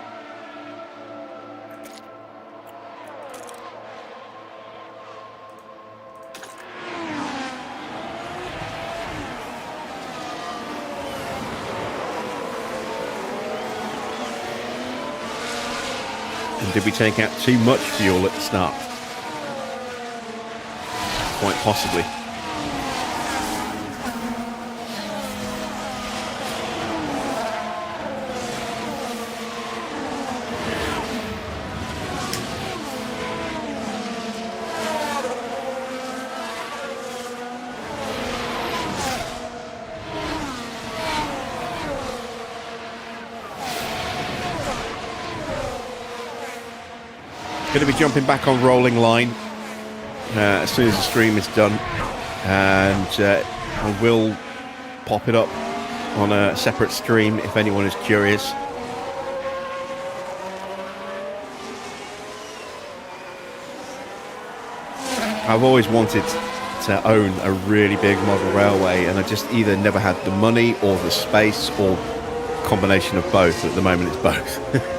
And did we take out too much fuel at the start? Quite possibly. Going to be jumping back on rolling line as soon as the stream is done, and I will pop it up on a separate stream if anyone is curious. I've always wanted to own a really big model railway, and I just either never had the money or the space, or combination of both. At the moment it's both.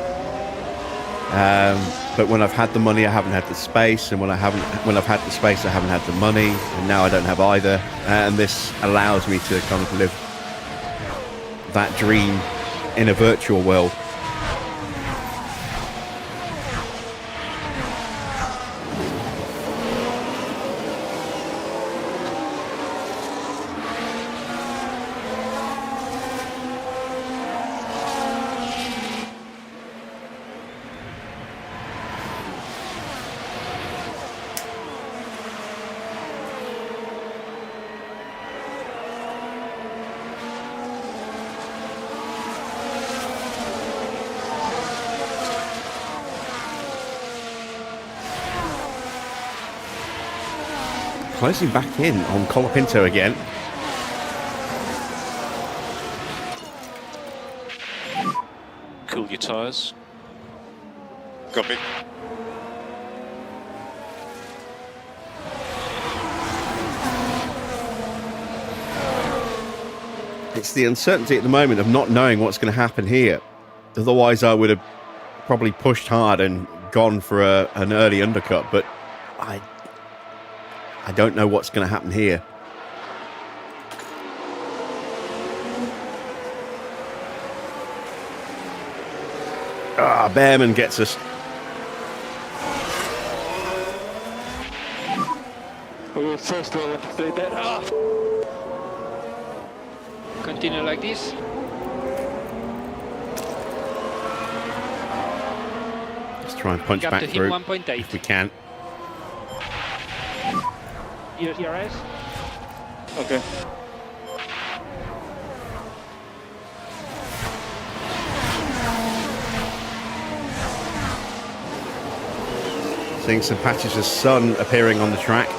But when I've had the money, I haven't had the space, and when I've had the space, I haven't had the money, and now I don't have either. And this allows me to kind of live that dream in a virtual world. Closing back in on Colapinto again. Cool your tyres. Copy. It's the uncertainty at the moment of not knowing what's going to happen here. Otherwise, I would have probably pushed hard and gone for an early undercut, but I don't know what's going to happen here. Behrman gets us. First one, let's play that. Continue like this. Let's try and punch back to through 1.8 if we can. ERS. Okay. Seeing some patches of sun appearing on the track.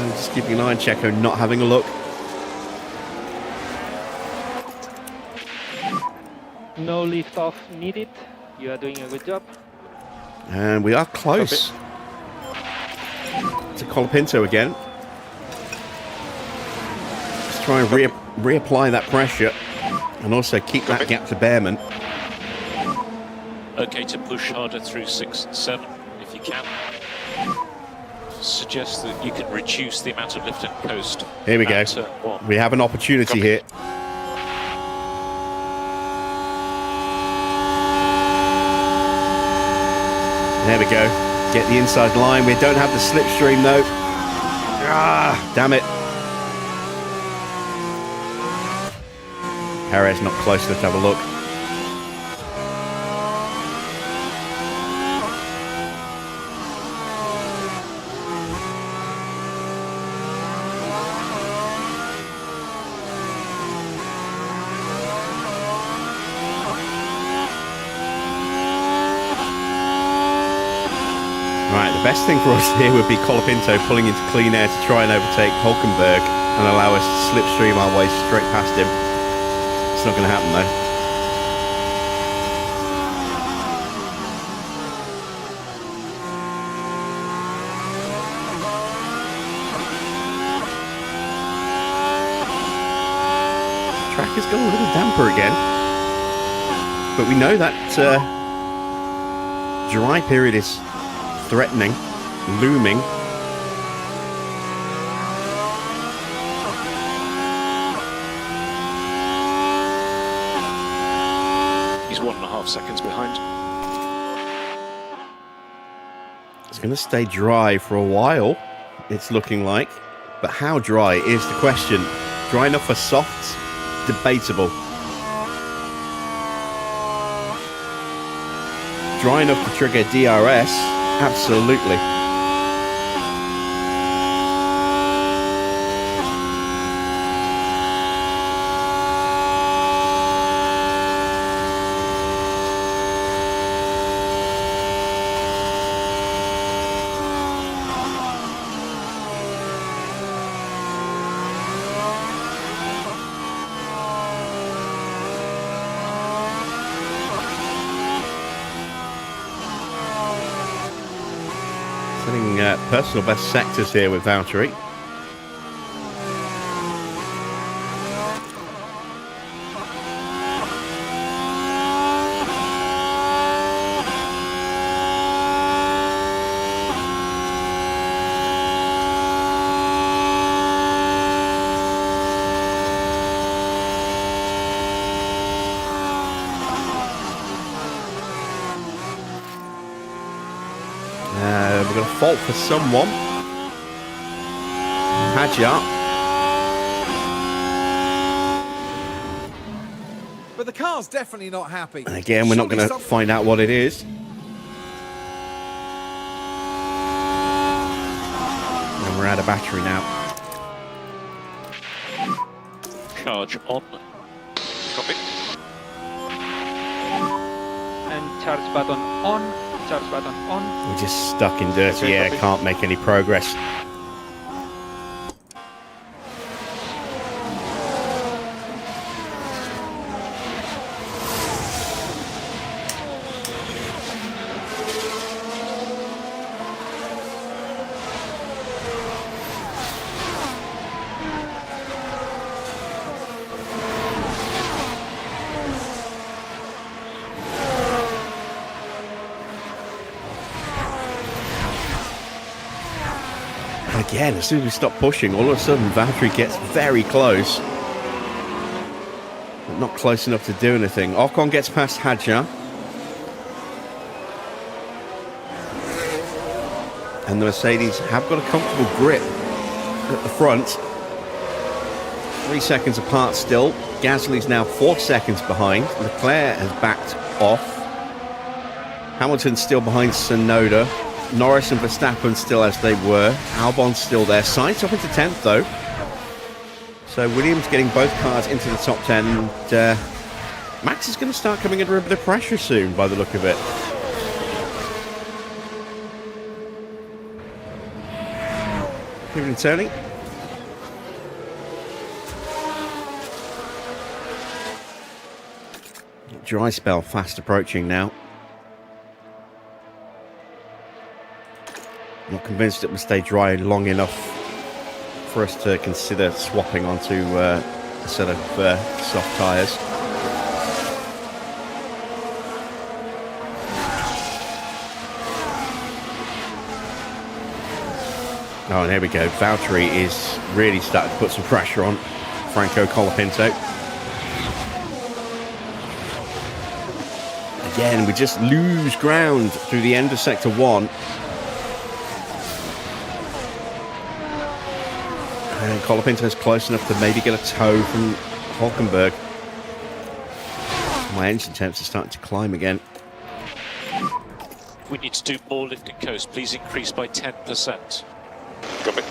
Just keeping an eye on Checo not having a look. No lift off needed. You are doing a good job. And we are close to Colapinto again. Let's try and reapply that pressure and also keep that gap to Behrman. Okay to push harder through 6 and 7 if you can. Suggest that you can reduce the amount of lift and coast. Here we go. We have an opportunity here. There we go. Get the inside line. We don't have the slipstream though. Damn it. Perez not close. Let's have a look. The best thing for us here would be Colapinto pulling into clean air to try and overtake Hulkenberg and allow us to slipstream our way straight past him. It's not going to happen though. The track has got a little damper again, but we know that dry period is threatening, looming. He's 1.5 seconds behind. It's going to stay dry for a while, it's looking like. But how dry is the question. Dry enough for softs? Debatable. Dry enough to trigger DRS? Absolutely. Setting personal best sectors here with Valtteri. We're going to fault for someone. Hadjar. But the car's definitely not happy. And again, we're not going to find out what it is. And we're out of battery now. Charge on. Copy. And charge button on. Charge button on. We're just stuck in dirty air, can't make any progress. Again, as soon as we stop pushing, all of a sudden Valtteri gets very close. But not close enough to do anything. Ocon gets past Hadjar. And the Mercedes have got a comfortable grip at the front. 3 seconds apart still. Gasly's now 4 seconds behind. Leclerc has backed off. Hamilton's still behind Tsunoda. Norris and Verstappen still as they were. Albon's still there. Sainz up into 10th though. So Williams getting both cars into the top 10. And Max is going to start coming under a bit of pressure soon by the look of it. Evening, Tony. Dry spell fast approaching now. Not convinced it will stay dry long enough for us to consider swapping onto a set of soft tyres. Oh, and here we go. Valtteri is really starting to put some pressure on Franco Colapinto. Again, we just lose ground through the end of Sector 1. And Colapinto's close enough to maybe get a tow from Hulkenberg. My engine temps are starting to climb again. We need to do more lift and coast. Please increase by 10%. Copy.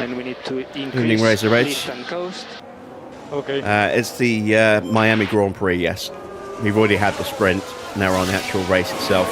And we need to Evening, increase Razor Edge. lift and coast. Okay. It's the Miami Grand Prix, yes. We've already had the sprint. Now we're on the actual race itself.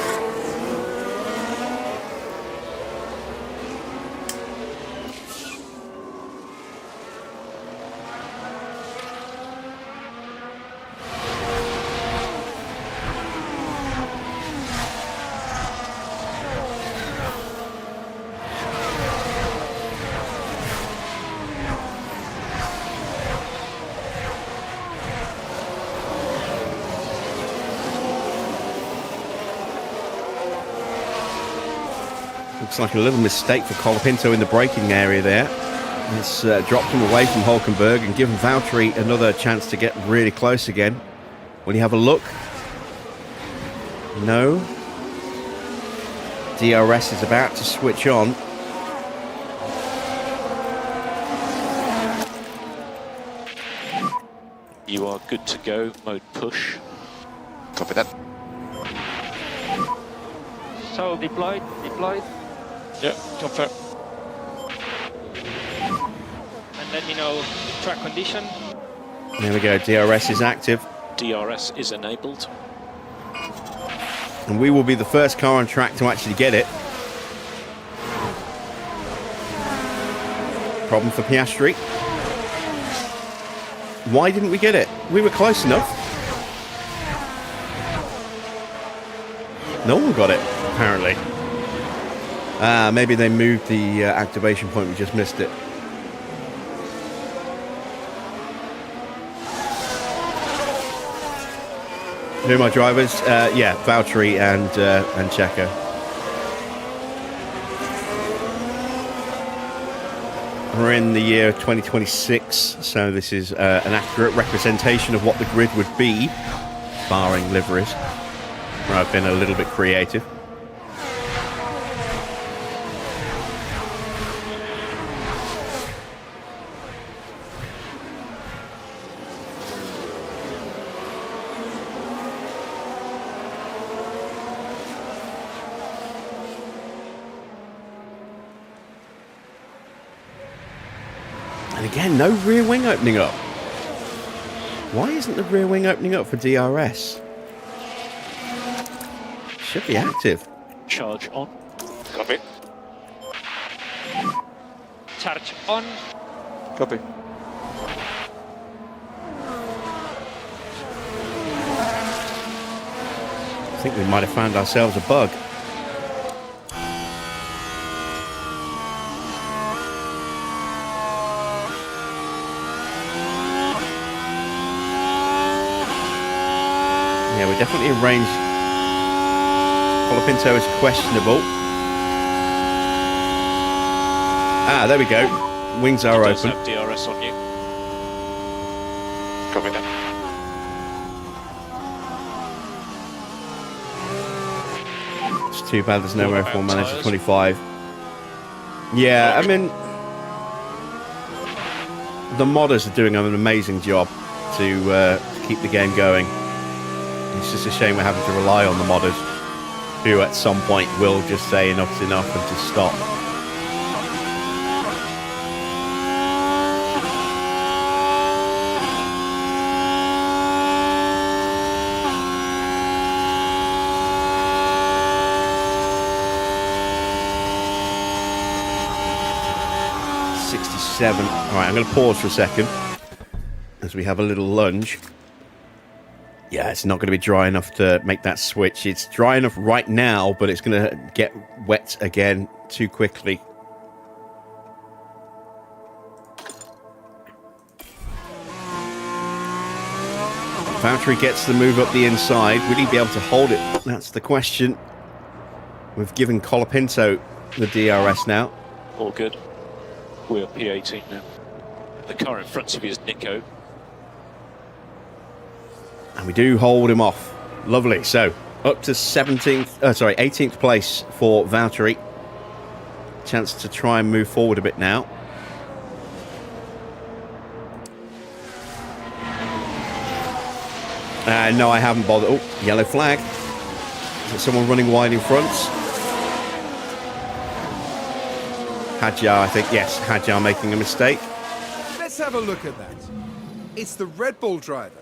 Looks like a little mistake for Colapinto in the braking area there. It's dropped him away from Hulkenberg and given Valtteri another chance to get really close again. Will you have a look? No. DRS is about to switch on. You are good to go. Mode push. Copy that. So deployed. Yeah, confirm. And let me know track condition. There we go. DRS is active. DRS is enabled. And we will be the first car on track to actually get it. Problem for Piastri. Why didn't we get it? We were close enough. No one got it, apparently. Maybe they moved the activation point. We just missed it. Who are my drivers? Yeah, Valtteri and Checo. We're in the year 2026, so this is an accurate representation of what the grid would be, barring liveries, where I've been a little bit creative. And again, no rear wing opening up. Why isn't the rear wing opening up for DRS? Should be active. Charge on. Copy. Charge on. Copy. I think we might have found ourselves a bug. Yeah, we definitely arranged. Colapinto is questionable. Ah, there we go. Wings are It does open. have DRS on you. Copy that. It's too bad there's no What about F1 Manager tyres? 25. Yeah, I mean, the modders are doing an amazing job to keep the game going. It's just a shame we're having to rely on the modders, who at some point will just say enough's enough and just stop. All right, I'm going to pause for a second as we have a little lunge. Yeah, it's not going to be dry enough to make that switch. It's dry enough right now, but it's going to get wet again too quickly. Valtteri gets the move up the inside. Will he be able to hold it? That's the question. We've given Colapinto the DRS now. All good. We're P18 now. The car in front of you is Nico. And we do hold him off. Lovely. So up to 18th place for Valtteri. Chance to try and move forward a bit now. No, I haven't bothered. Oh, yellow flag. Is it someone running wide in front? Hadjar, I think. Yes, Hadjar making a mistake. Let's have a look at that. It's the Red Bull driver.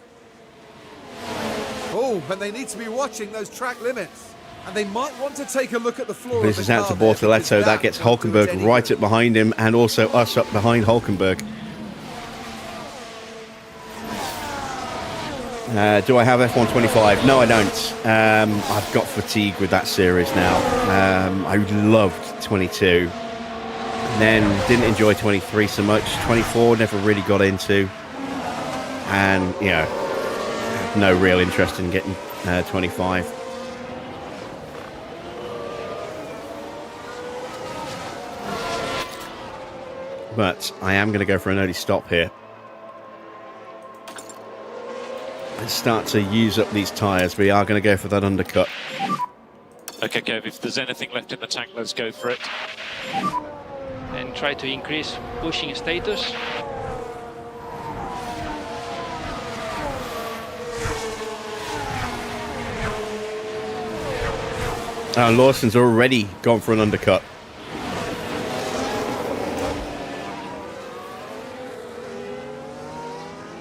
Oh, and they need to be watching those track limits. And they might want to take a look at the floor This of is the out to car there, Bortoletto. because That gets won't do Hulkenberg any right good. up behind him, and also us up behind Hulkenberg. Do I have F1 25? No, I don't. I've got fatigue with that series now. I loved 22. And then didn't enjoy 23 so much. 24 never really got into. And, you know, no real interest in getting 25. But I am going to go for an early stop here. Let's start to use up these tyres. We are going to go for that undercut. Okay, Kev, if there's anything left in the tank, let's go for it. And try to increase pushing status. Lawson's already gone for an undercut.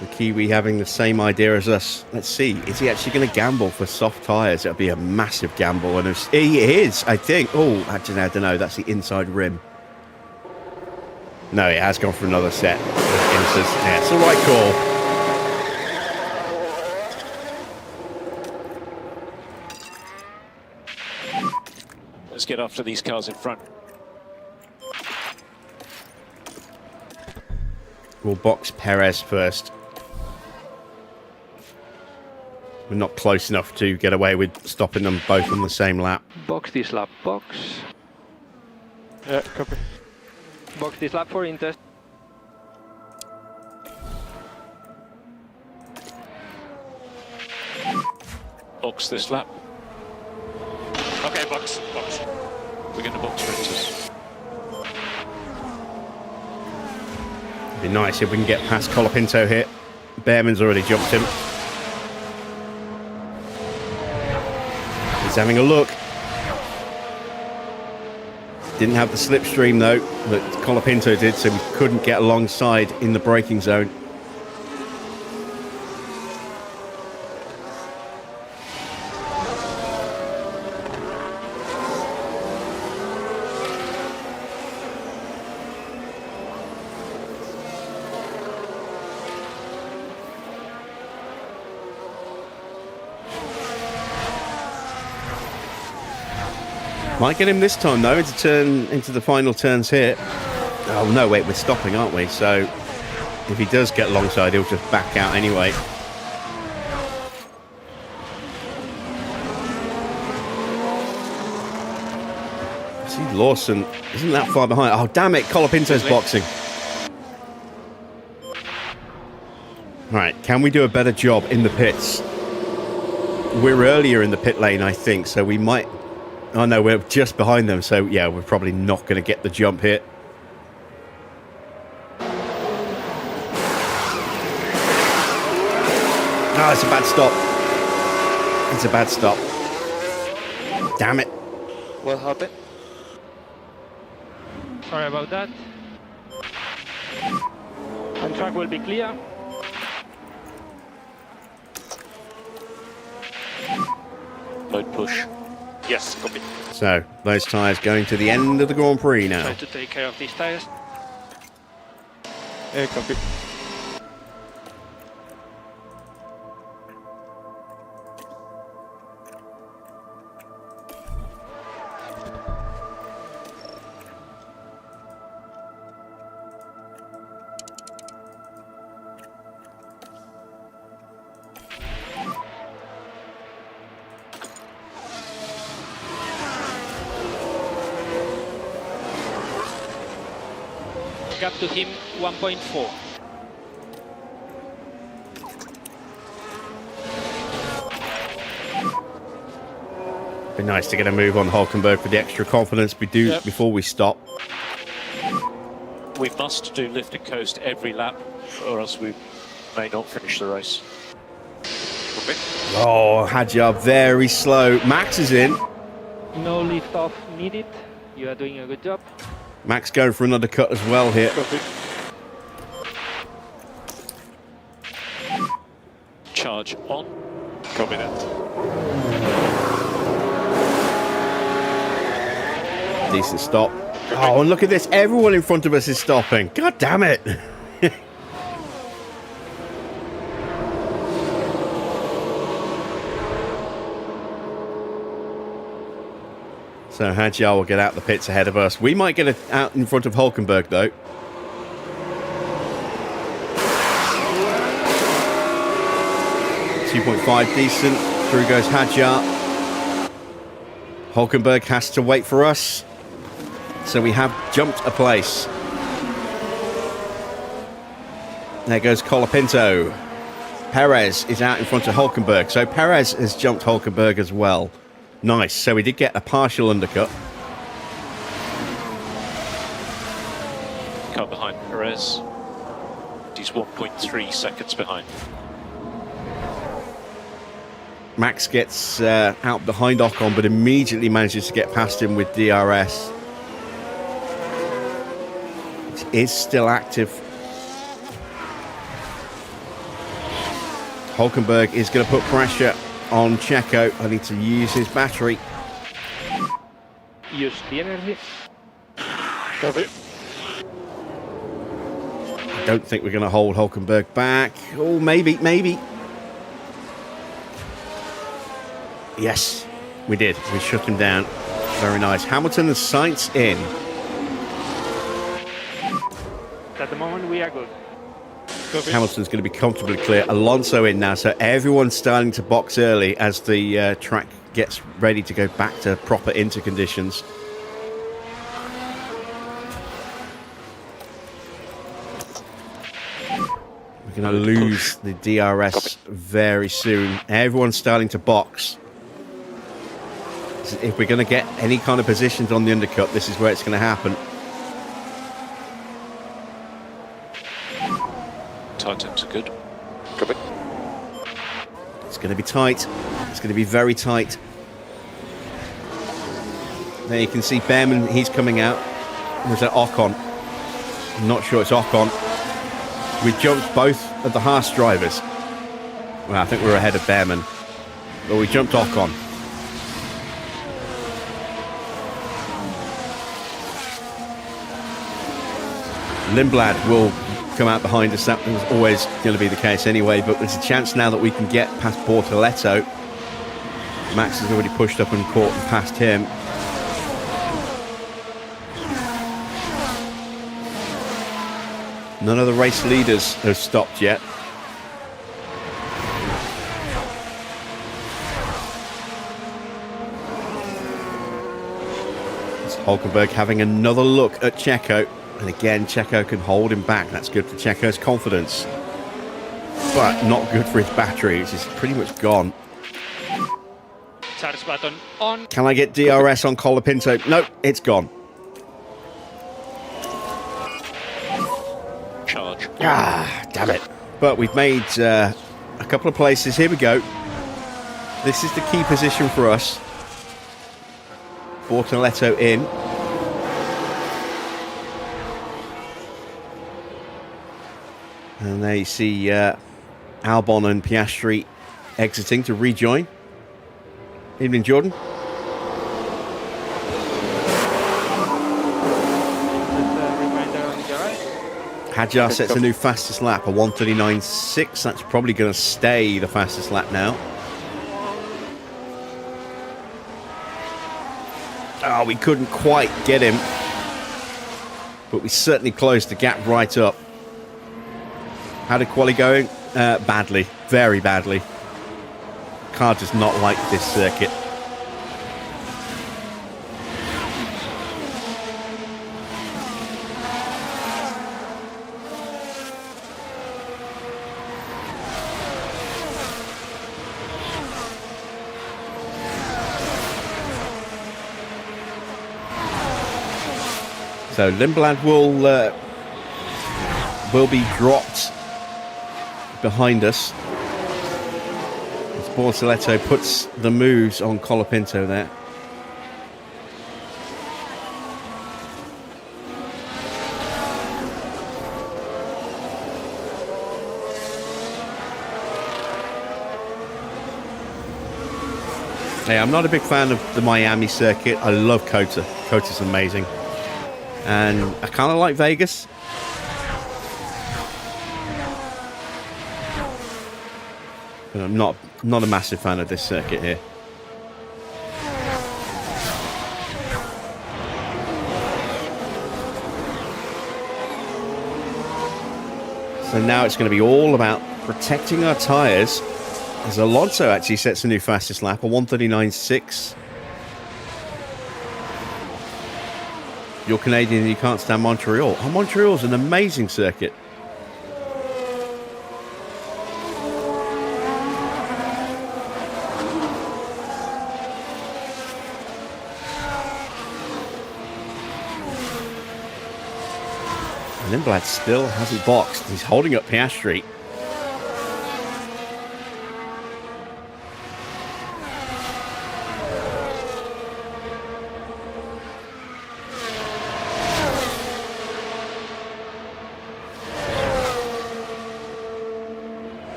The Kiwi having the same idea as us. Let's see, is he actually going to gamble for soft tyres? It'll be a massive gamble, and he is, I think. Oh, actually, I don't know. That's the inside rim. No, he has gone for another set. Yeah, it's the right call. Let's get after these cars in front. We'll box Perez first. We're not close enough to get away with stopping them both on the same lap. Box this lap, box. Yeah, copy. Box this lap for Inter. Box this lap. Okay, box. We're going to box sprinters. It'd be nice if we can get past Colapinto here. Behrman's already jumped him. He's having a look. Didn't have the slipstream though, that Colapinto did, so we couldn't get alongside in the braking zone. Might get him this time though, into the final turns here. Oh no, wait, we're stopping, aren't we? So if he does get alongside, he'll just back out anyway. See, Lawson isn't that far behind. Oh damn it, Colapinto's boxing. Right, can we do a better job in the pits? We're earlier in the pit lane, I think, so we might... Oh no, we're just behind them, so yeah, we're probably not going to get the jump here. No, it's a bad stop. It's a bad stop. Damn it. What happened? Sorry about that. And track will be clear. Load push. Yes, copy. So, those tyres going to the end of the Grand Prix now. Try to take care of these tires. Yeah, copy. Gap to him 1.4. Be nice to get a move on Hulkenberg for the extra confidence we do before we stop. We must do lift and coast every lap, or else we may not finish the race. Oh, Hadjar very slow. Max is in. No lift off needed. You are doing a good job. Max going for another cut as well here. Copy. Charge on. Copy that. Decent stop. Oh, and look at this. Everyone in front of us is stopping. God damn it. So Hadjar will get out the pits ahead of us. We might get out in front of Hulkenberg though. .5 decent. Through goes Hadjar. Hulkenberg has to wait for us. So we have jumped a place. There goes Colapinto. Perez is out in front of Hulkenberg. So Perez has jumped Hulkenberg as well. Nice. So we did get a partial undercut. Car behind Perez. He's 1.3 seconds behind. Max gets out behind Ocon, but immediately manages to get past him with DRS. It is still active. Hulkenberg is going to put pressure on Checo. I need to use his battery. Use the energy. Copy. I don't think we're going to hold Hulkenberg back. Oh, maybe. Yes, we did. We shut him down. Very nice. Hamilton and Sainz in. At the moment, we are good. Copy. Hamilton's going to be comfortably clear. Alonso in now, so everyone's starting to box early as the track gets ready to go back to proper inter conditions. We're going to lose the DRS very soon. Everyone's starting to box. If we're going to get any kind of positions on the undercut, this is where it's going to happen. Tight ends are good. Copy. It's going to be tight. It's going to be very tight. There you can see Behrman, he's coming out. Or is that Ocon? I'm not sure it's Ocon. We jumped both of the Haas drivers. Well, I think we were ahead of Behrman. But we jumped Ocon. Lindblad will come out behind us. That was always going to be the case anyway, but there's a chance now that we can get past Bortoletto. Max has already pushed up and caught and passed him. None of the race leaders have stopped yet. It's Hulkenberg having another look at Checo. And again, Checo can hold him back. That's good for Checo's confidence. But not good for his battery, which is pretty much gone. Charge button on. Can I get DRS on Colapinto? Nope, it's gone. Charge. Ah, damn it. But we've made a couple of places. Here we go. This is the key position for us. Bortoletto in. And there you see Albon and Piastri exiting to rejoin. Evening, Jordan. Hadjar sets a new fastest lap, a 1:39.6. That's probably going to stay the fastest lap now. Oh, we couldn't quite get him. But we certainly closed the gap right up. How did quali going? Badly. Very badly. Car does not like this circuit. So Lindblad will be dropped behind us. As Bortoletto puts the moves on Colapinto there. Hey, I'm not a big fan of the Miami circuit. I love COTA. COTA's amazing. And I kind of like Vegas. But I'm not a massive fan of this circuit here. So now it's going to be all about protecting our tyres. As Alonso actually sets a new fastest lap, a 1:39.6. You're Canadian and you can't stand Montreal. Oh, Montreal's an amazing circuit. Lindblad still hasn't boxed. He's holding up Piastri.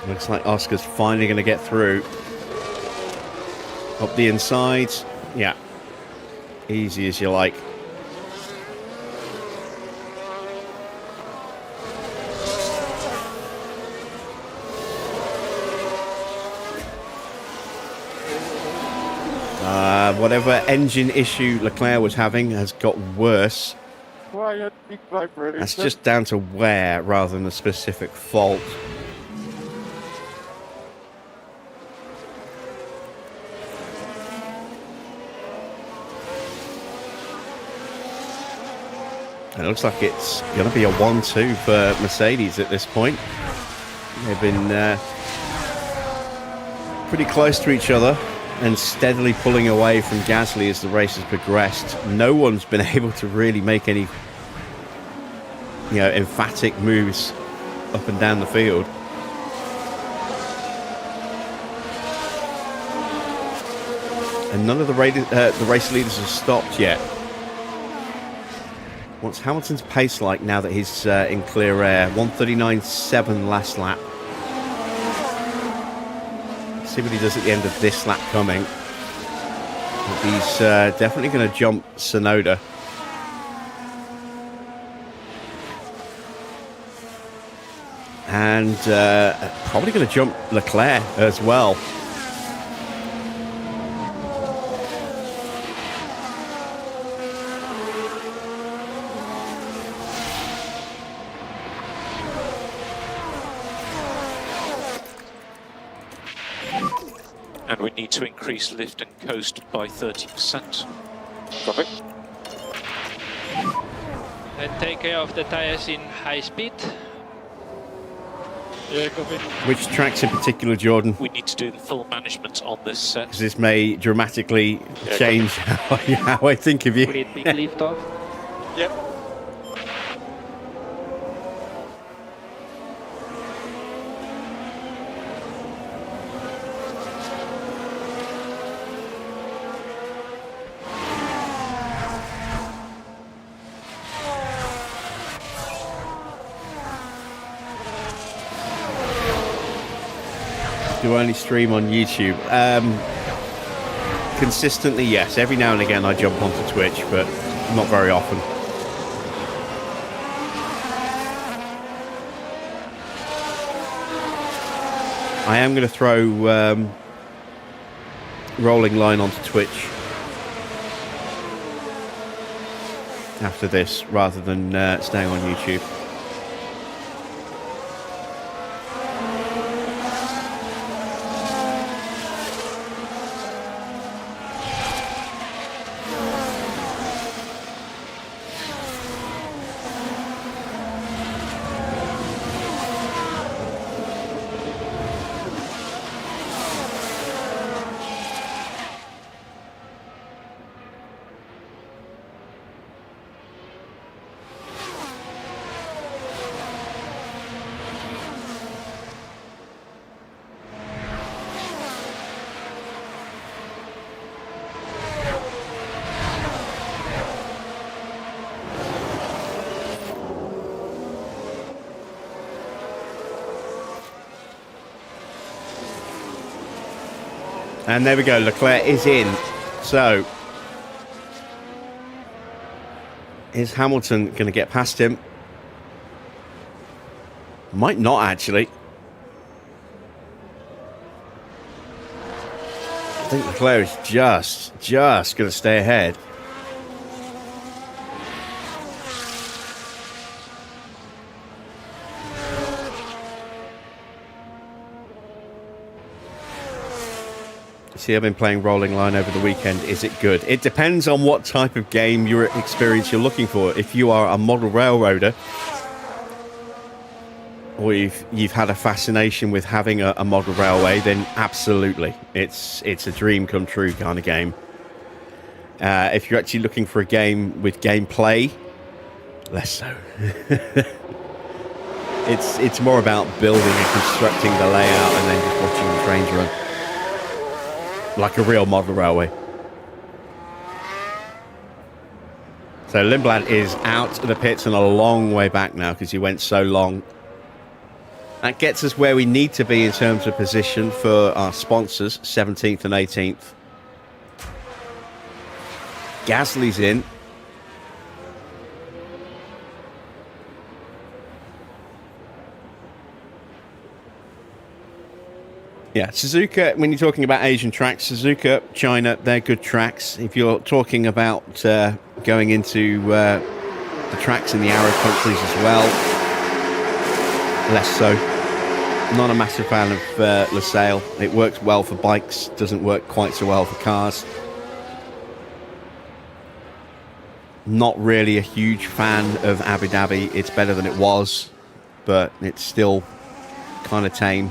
Looks like Oscar's finally going to get through. Up the inside. Yeah. Easy as you like. Whatever engine issue Leclerc was having has got worse. Quiet, big vibration. That's just down to wear rather than a specific fault. And it looks like it's going to be a 1-2 for Mercedes at this point. They've been pretty close to each other and steadily pulling away from Gasly as the race has progressed. No one's been able to really make any, emphatic moves up and down the field. And none of the race leaders have stopped yet. What's Hamilton's pace like now that he's in clear air? 1:39.7 last lap. See what he does at the end of this lap coming. He's definitely going to jump Tsunoda. And probably going to jump Leclerc as well. And we need to increase lift and coast by 30%. Copy. And take care of the tires in high speed. Yeah, copy. Which tracks in particular, Jordan? We need to do the full management on this set. Because this may dramatically change how I think of you. We need big lift off. Yep. Do only stream on YouTube. Consistently, yes. Every now and again I jump onto Twitch, but not very often. I am going to throw Rolling Line onto Twitch after this, rather than staying on YouTube. And there we go, Leclerc is in. So, is Hamilton going to get past him? Might not, actually. I think Leclerc is just going to stay ahead. See, I've been playing Rolling Line over the weekend. Is it good? It depends on what type of game experience you're looking for. If you are a model railroader, or you've had a fascination with having a model railway, then absolutely, it's a dream come true kind of game. If you're actually looking for a game with gameplay, less so. It's more about building and constructing the layout and then just watching the trains run. Like a real model railway. So Lindblad is out of the pits and a long way back now because he went so long. That gets us where we need to be in terms of position for our sponsors, 17th and 18th. Gasly's in. Yeah, Suzuka, when you're talking about Asian tracks, Suzuka, China, they're good tracks. If you're talking about going into the tracks in the Arab countries as well, less so. Not a massive fan of Losail. It works well for bikes, doesn't work quite so well for cars. Not really a huge fan of Abu Dhabi. It's better than it was, but it's still kind of tame.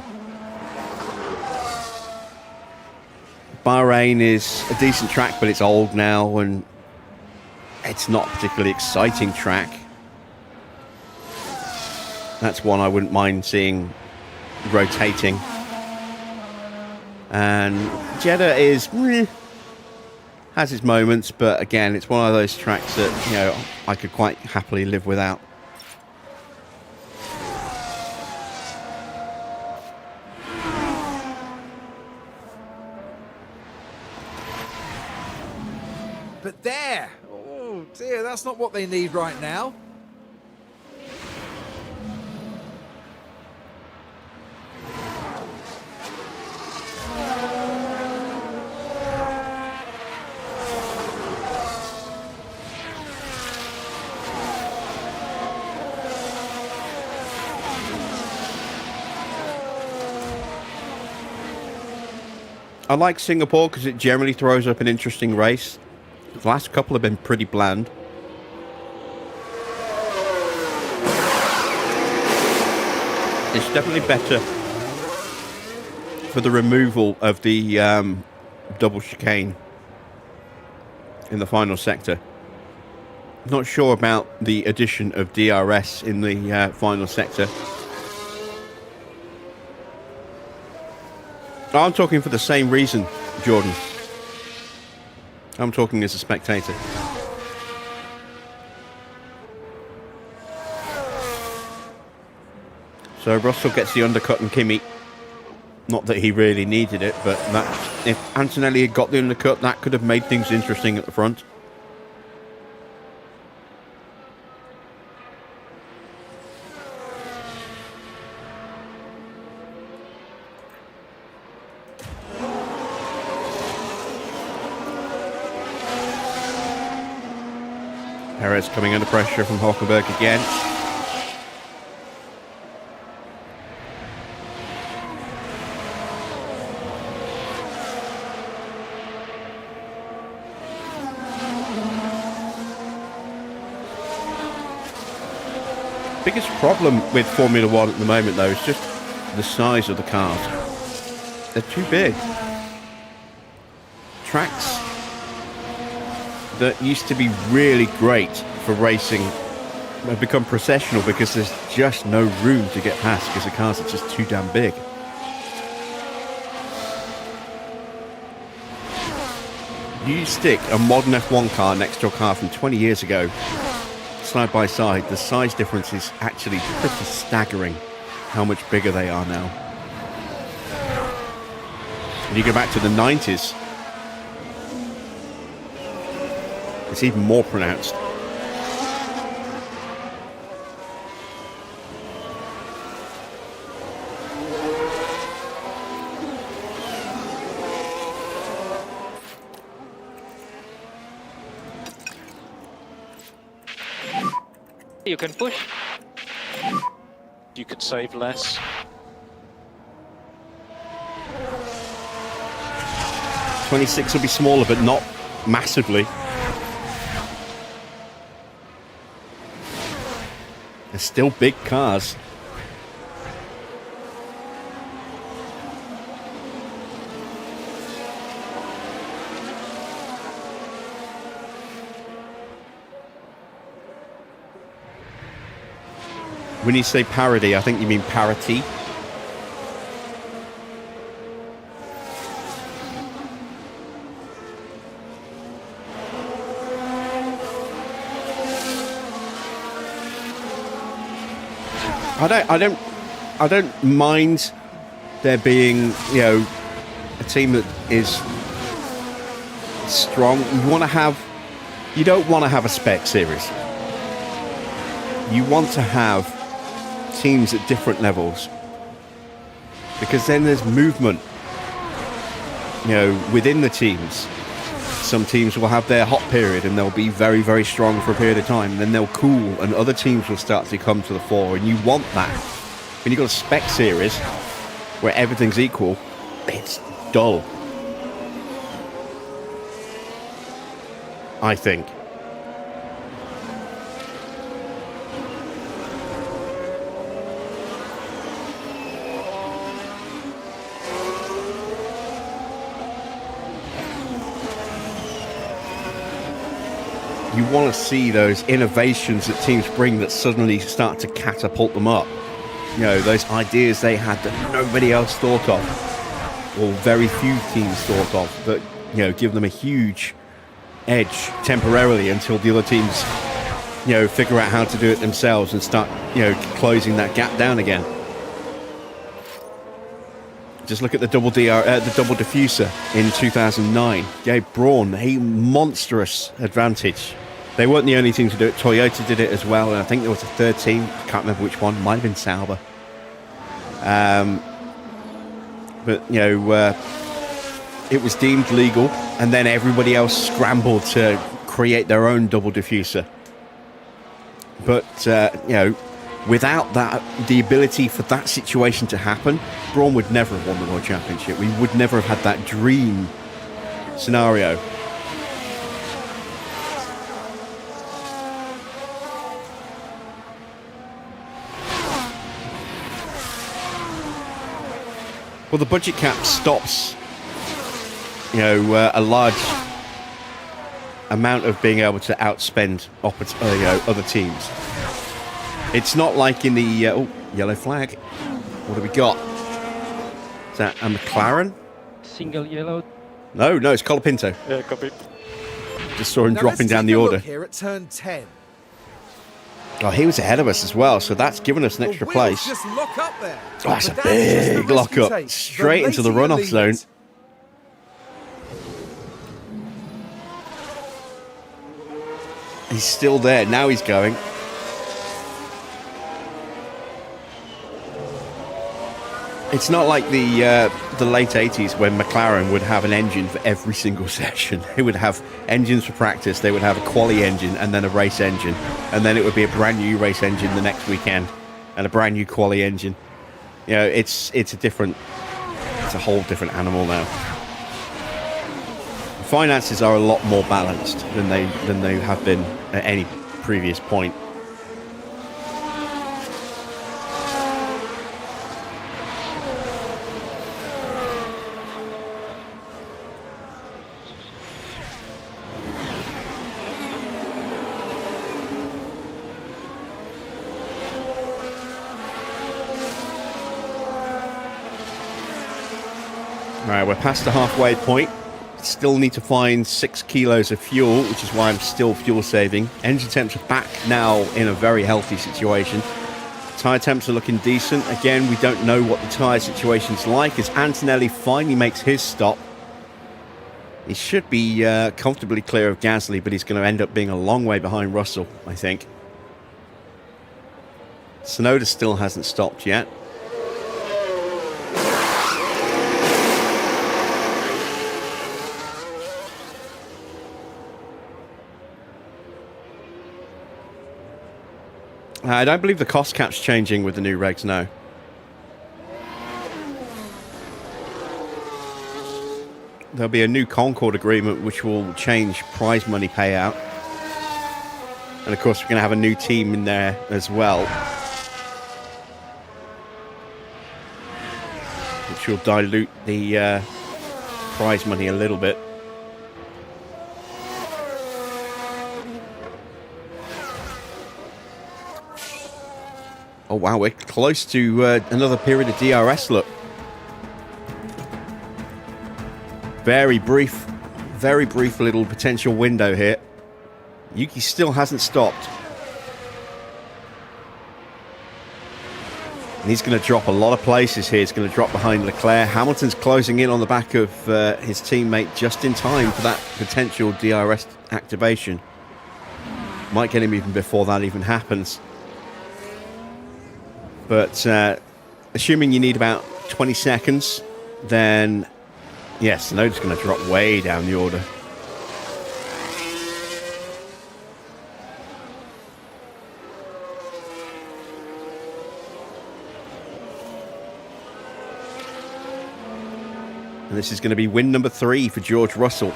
Bahrain is a decent track, but it's old now, and it's not a particularly exciting track. That's one I wouldn't mind seeing rotating. And Jeddah is has its moments, but again, it's one of those tracks that, you know, I could quite happily live without. But there! Oh dear, that's not what they need right now. I like Singapore because it generally throws up an interesting race. The last couple have been pretty bland. It's definitely better for the removal of the double chicane in the final sector. Not sure about the addition of DRS in the final sector. I'm talking for the same reason, Jordan. I'm talking as a spectator. So Russell gets the undercut and Kimi. Not that he really needed it, but that, if Antonelli had got the undercut, that could have made things interesting at the front. Perez coming under pressure from Hülkenberg again. Biggest problem with Formula One at the moment, though, is just the size of the cars. They're too big. Tracks that used to be really great for racing have become processional because there's just no room to get past because the cars are just too damn big. You stick a modern F1 car next to a car from 20 years ago, side by side, the size difference is actually pretty staggering how much bigger they are now. And you go back to the 90s, it's even more pronounced. You can push. You can save less. '26 will be smaller, but not massively. They're still big cars. When you say parody, I think you mean parity. I don't I don't mind there being, you know, a team that is strong. You don't want to have a spec series. You want to have teams at different levels, because then there's movement, you know, within the teams. Some teams will have their hot period and they'll be very, very strong for a period of time, and then they'll cool and other teams will start to come to the fore, and you want that. When you've got a spec series where everything's equal, it's dull, I think. You want to see those innovations that teams bring that suddenly start to catapult them up. You know, those ideas they had that nobody else thought of, or very few teams thought of, that, you know, give them a huge edge temporarily until the other teams, you know, figure out how to do it themselves and start, you know, closing that gap down again. Just look at the double diffuser in 2009. Gave Braun a monstrous advantage. They weren't the only team to do it. Toyota did it as well, and I think there was a third team. I can't remember which one. Might have been Sauber. But, you know, it was deemed legal, and then everybody else scrambled to create their own double diffuser. But, you know, without that, the ability for that situation to happen, Braun would never have won the World Championship. We would never have had that dream scenario. Well, the budget cap stops, you know, a large amount of being able to outspend other teams. It's not like in the yellow flag. What do we got? Is that a McLaren? Single yellow. No, it's Colapinto. Yeah, copy. Just saw him Now dropping let's down take the a order. look here at turn 10. Oh, he was ahead of us as well, so that's given us an extra The wheels place. just lock up there. Oh, that's a But that is just the big risk lock you up. take. Straight into the later you runoff leave zone. it. He's still there. Now he's going. It's not like the late 80s when McLaren would have an engine for every single session. They would have engines for practice, they would have a quali engine and then a race engine, and then it would be a brand new race engine the next weekend and a brand new quali engine. You know, it's a whole different animal now. Finances are a lot more balanced than they have been at any previous point. Alright, we're past the halfway point. Still need to find 6 kilos of fuel, which is why I'm still fuel saving. Engine temps are back now in a very healthy situation. Tyre temps are looking decent. Again, we don't know what the tyre situation's like as Antonelli finally makes his stop. He should be comfortably clear of Gasly, but he's going to end up being a long way behind Russell, I think. Tsunoda still hasn't stopped yet. I don't believe the cost cap's changing with the new regs, no. There'll be a new Concord agreement which will change prize money payout. And of course we're going to have a new team in there as well, which will dilute the prize money a little bit. Oh wow, we're close to another period of DRS, look. Very brief little potential window here. Yuki still hasn't stopped. And he's going to drop a lot of places here. He's going to drop behind Leclerc. Hamilton's closing in on the back of his teammate just in time for that potential DRS activation. Might get him even before that even happens. But assuming you need about 20 seconds, then yes, Tsunoda's going to drop way down the order. And this is going to be win number 3 for George Russell.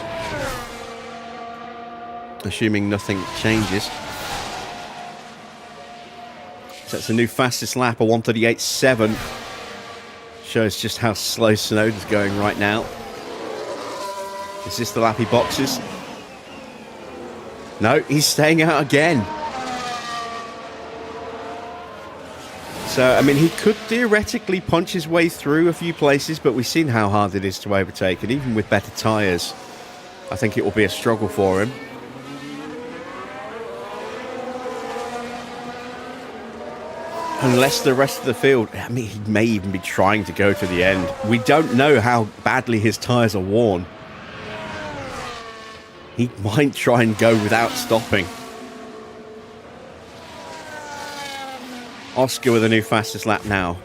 Assuming nothing changes. So that's a new fastest lap, a 1:38.7. Shows just how slow Tsunoda's going right now. Is this the lap he boxes? No, he's staying out again. So, I mean, he could theoretically punch his way through a few places, but we've seen how hard it is to overtake. And even with better tyres, I think it will be a struggle for him. Unless the rest of the field, I mean, he may even be trying to go to the end. We don't know how badly his tyres are worn. He might try and go without stopping. Oscar with a new fastest lap now.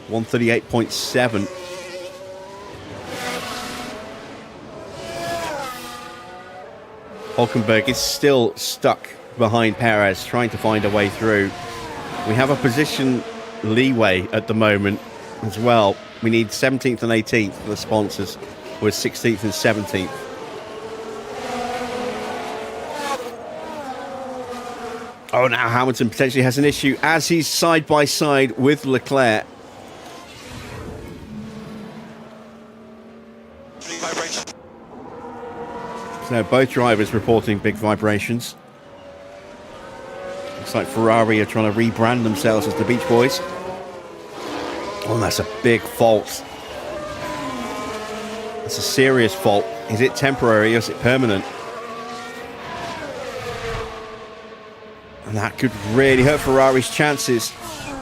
1:38.7. Hulkenberg is still stuck behind Perez, trying to find a way through. We have a position leeway at the moment as well. We need 17th and 18th for the sponsors. We're 16th and 17th. Oh, now Hamilton potentially has an issue as he's side by side with Leclerc. So both drivers reporting big vibrations. Looks like Ferrari are trying to rebrand themselves as the Beach Boys. Oh, that's a big fault. That's a serious fault. Is it temporary or is it permanent? And that could really hurt Ferrari's chances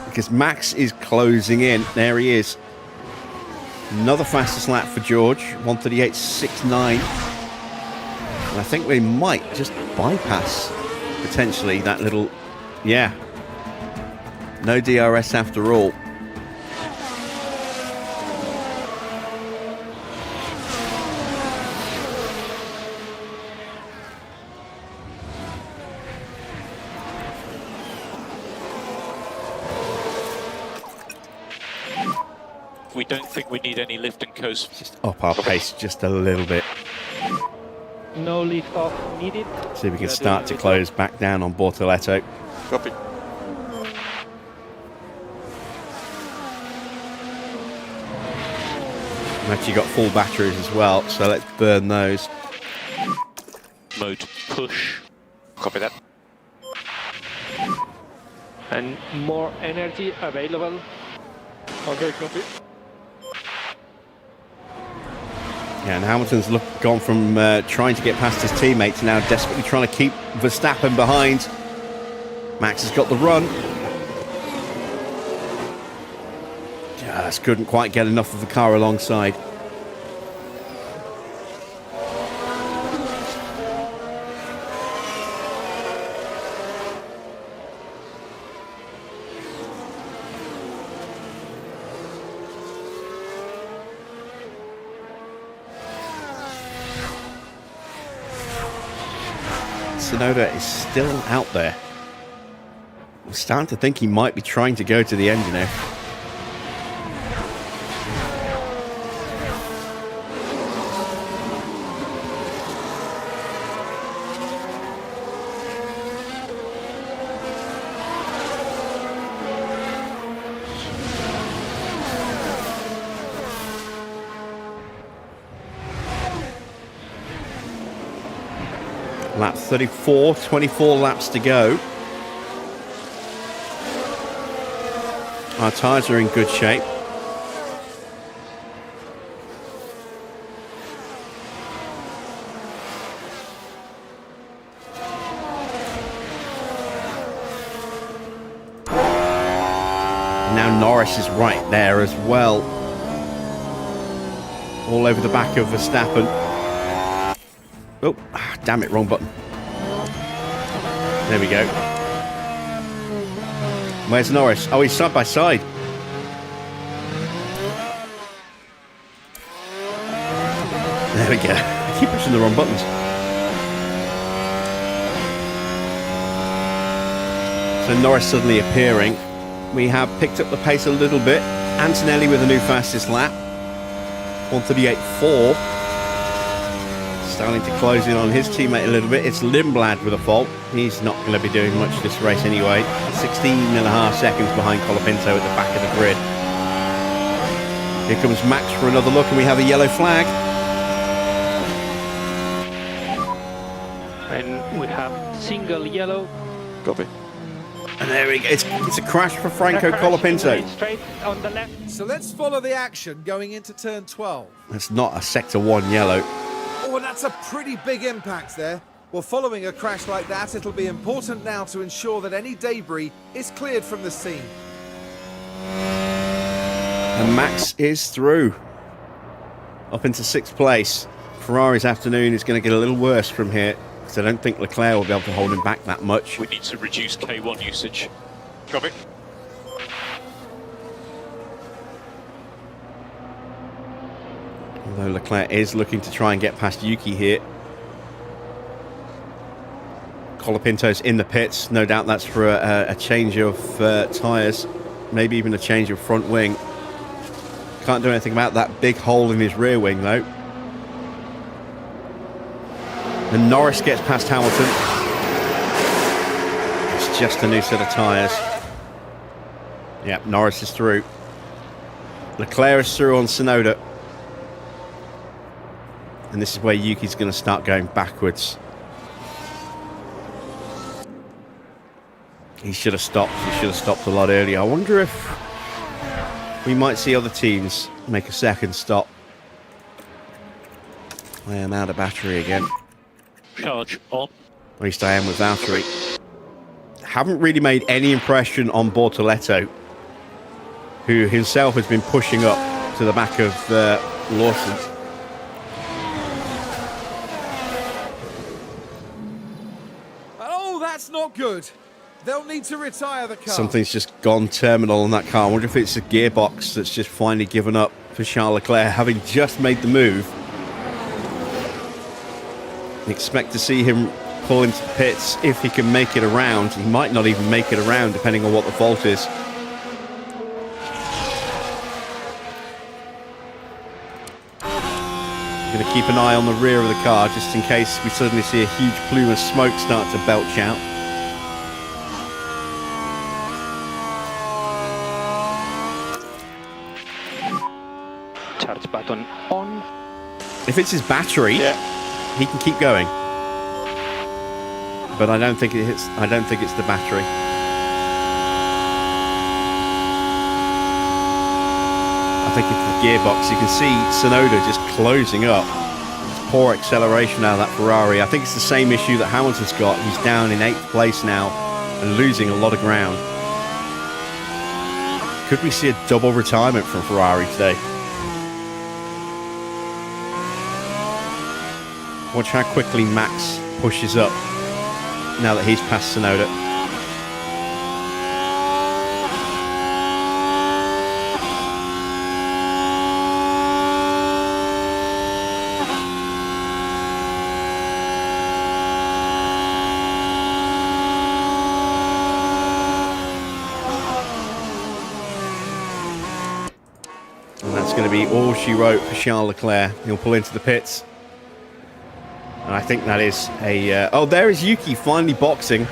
because Max is closing in. There he is. Another fastest lap for George, 1:38.69. And I think we might just bypass potentially that little, yeah. No DRS after all. We don't think we need any lift and coast. Just up our pace just a little bit. No lift off needed. See if we can start to close back down on Bortoletto. Copy. We've actually got full batteries as well, so let's burn those. Mode push. Copy that. And more energy available. Okay, copy. Yeah, and Hamilton's gone from trying to get past his teammate to now desperately trying to keep Verstappen behind. Max has got the run. Just couldn't quite get enough of the car alongside. Tsunoda is still out there. I'm starting to think he might be trying to go to the end, you know. Lap 34, 24 laps to go. Our tyres are in good shape. And now Norris is right there as well. All over the back of Verstappen. Oh, damn it, wrong button. There we go. Where's Norris? Oh, he's side by side. There we go. I keep pushing the wrong buttons. So Norris suddenly appearing. We have picked up the pace a little bit. Antonelli with the new fastest lap. 1:38.4. Starting to close in on his teammate a little bit. It's Lindblad with a fault. He's not going to be doing much this race anyway. 16.5 seconds behind Colapinto at the back of the grid. Here comes Max for another look, and we have a yellow flag. And we have single yellow. Copy. And there we go. It's a crash for Franco Colapinto. Straight on the left. So let's follow the action going into turn 12. That's not a sector 1 yellow. Oh, and that's a pretty big impact there. Well, following a crash like that, it'll be important now to ensure that any debris is cleared from the scene. And Max is through. Up into 6th place. Ferrari's afternoon is going to get a little worse from here, because I don't think Leclerc will be able to hold him back that much. We need to reduce K1 usage. Copy. Although Leclerc is looking to try and get past Yuki here. Colapinto's in the pits. No doubt that's for a change of tyres. Maybe even a change of front wing. Can't do anything about that big hole in his rear wing though. And Norris gets past Hamilton. It's just a new set of tyres. Yep, Norris is through. Leclerc is through on Tsunoda. And this is where Yuki's going to start going backwards. He should have stopped. He should have stopped a lot earlier. I wonder if we might see other teams make a second stop. I am out of battery again. Charge on. At least I am with Valtteri. Haven't really made any impression on Bortoletto, who himself has been pushing up to the back of Lawson. Oh, that's not good. They'll need to retire the car. Something's just gone terminal on that car. I wonder if it's a gearbox that's just finally given up for Charles Leclerc, having just made the move. Expect to see him pull into the pits if he can make it around. He might not even make it around, depending on what the fault is. I'm going to keep an eye on the rear of the car, just in case we suddenly see a huge plume of smoke start to belch out. Charge button on. If it's his battery, he can keep going. But I don't think it's the battery. I think it's the gearbox. You can see Tsunoda just closing up. Poor acceleration out of that Ferrari. I think it's the same issue that Hamilton's got. He's down in 8th place now and losing a lot of ground. Could we see a double retirement from Ferrari today? Watch how quickly Max pushes up now that he's past Tsunoda. And that's going to be all she wrote for Charles Leclerc. He'll pull into the pits. And I think that is a... oh, there is Yuki finally boxing.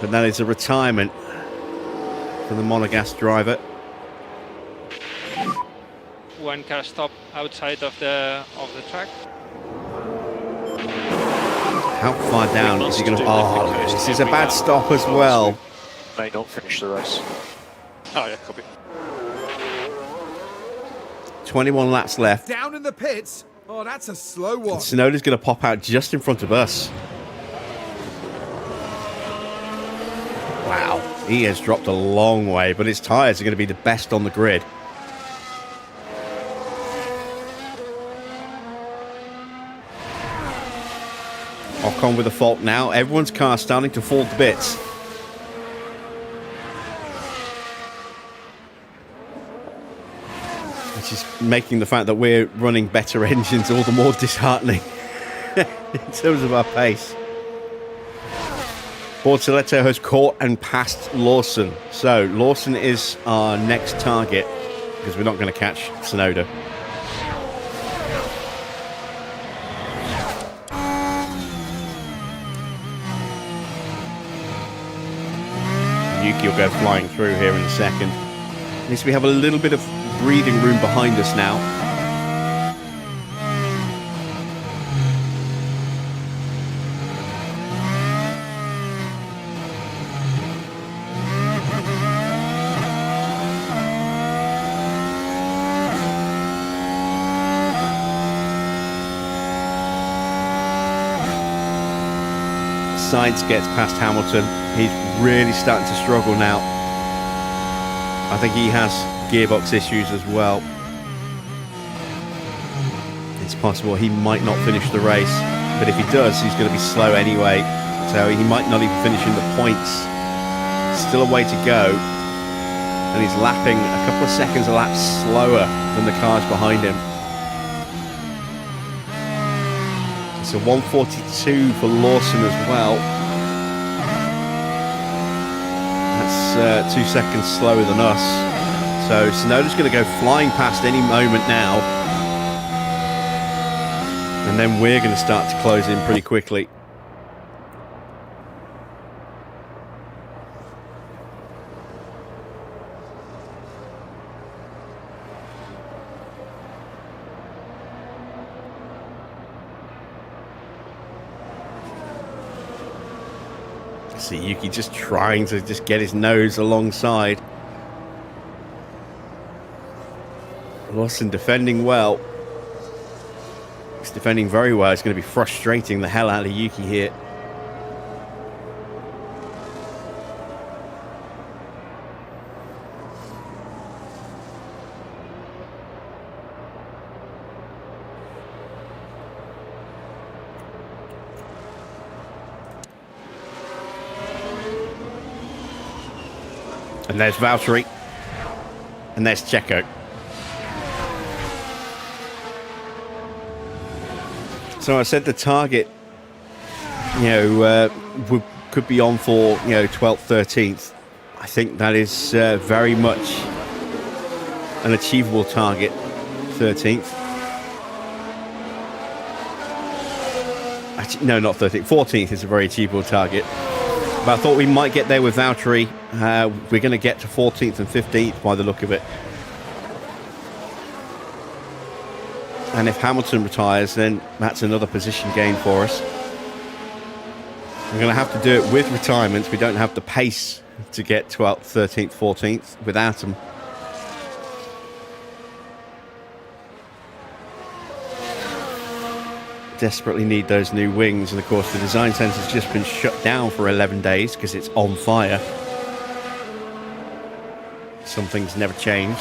But that is a retirement for the Monegasque driver. One car stop outside of the track. How far down is he going to... Oh, this is a bad stop as well. May not finish the race. Oh, yeah, copy. 21 laps left. Down in the pits. Oh, that's a slow one. Tsunoda's going to pop out just in front of us. Wow, he has dropped a long way, but his tyres are going to be the best on the grid. Ocon with a fault now. Everyone's car starting to fall to bits. Which is making the fact that we're running better engines all the more disheartening in terms of our pace. Bortoletto has caught and passed Lawson. So Lawson is our next target because we're not going to catch Tsunoda. Yuki will go flying through here in a second. At least we have a little bit of breathing room behind us now. Sainz gets past Hamilton. He's really starting to struggle now. I think he has gearbox issues as well. It's possible he might not finish the race, but if he does, he's going to be slow anyway, so he might not even finish in the points. Still a way to go, and he's lapping a couple of seconds a lap slower than the cars behind him. It's a 142 for Lawson as well. That's 2 seconds slower than us. So Tsunoda's going to go flying past any moment now. And then we're going to start to close in pretty quickly. See Yuki just trying to just get his nose alongside. Lawson defending well. He's defending very well. It's going to be frustrating the hell out of Yuki here. And there's Valtteri. And there's Checo. So I said the target, could be on for, 12th, 13th. I think that is very much an achievable target, 13th. Actually, no, not 13th. 14th is a very achievable target. But I thought we might get there with Valtteri. We're going to get to 14th and 15th by the look of it. And if Hamilton retires, then that's another position gain for us. We're going to have to do it with retirements. We don't have the pace to get 12th, 13th, 14th without them. Desperately need those new wings, and of course the design centre's just been shut down for 11 days because it's on fire. Some things never change.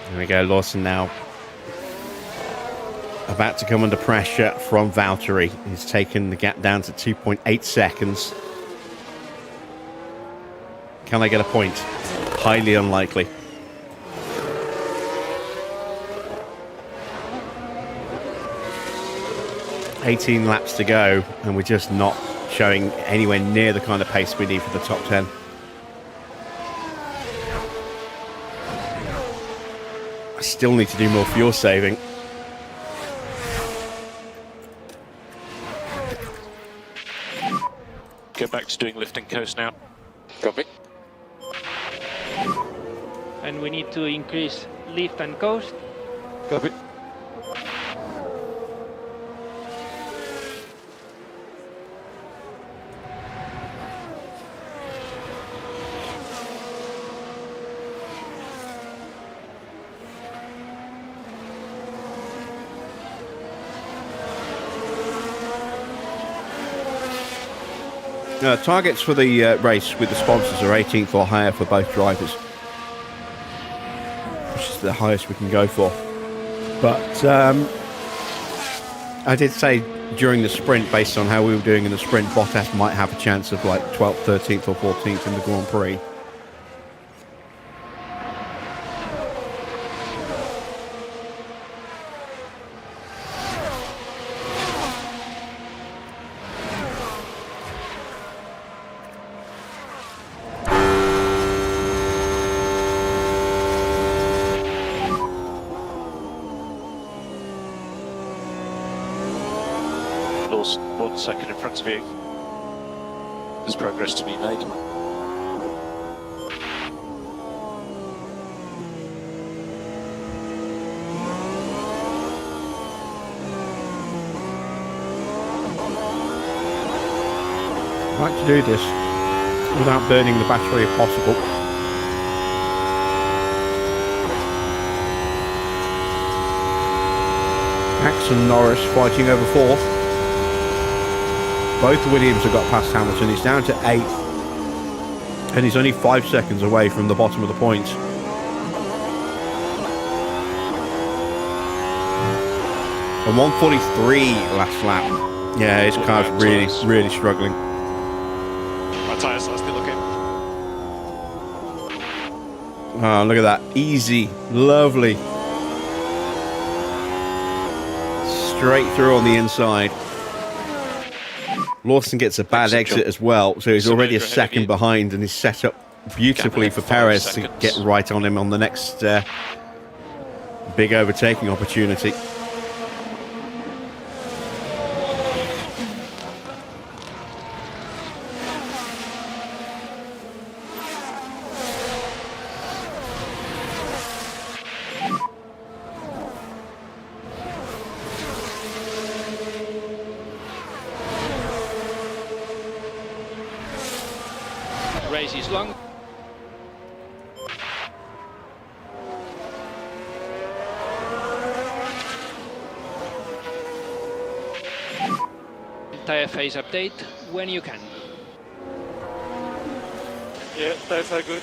There we go, Lawson now about to come under pressure from Valtteri. He's taken the gap down to 2.8 seconds. Can I get a point? Highly unlikely. $18 laps to go, and we're just not showing anywhere near the kind of pace we need for the top 10. I still need to do more fuel saving. Go back to doing lift and coast now. Copy. And we need to increase lift and coast. Copy. Targets for the race with the sponsors are 18th or higher for both drivers, which is the highest we can go for. But I did say during the sprint, based on how we were doing in the sprint, Bottas might have a chance of like 12th, 13th or 14th in the Grand Prix. Lost 1 second in front of you. There's progress to be made. I'd like to do this without burning the battery if possible. Max and Norris fighting over 4th. Both Williams have got past Hamilton. He's down to 8th. And he's only 5 seconds away from the bottom of the points. And 1:43 last lap. Yeah, his car's really struggling. My tyres are still okay. Oh, look at that. Easy. Lovely. Straight through on the inside. Lawson gets a bad exit as well, so he's already a second behind, and he's set up beautifully for Perez to get right on him on the next big overtaking opportunity. Race is long. Tire phase update when you can. Yeah, tires are good.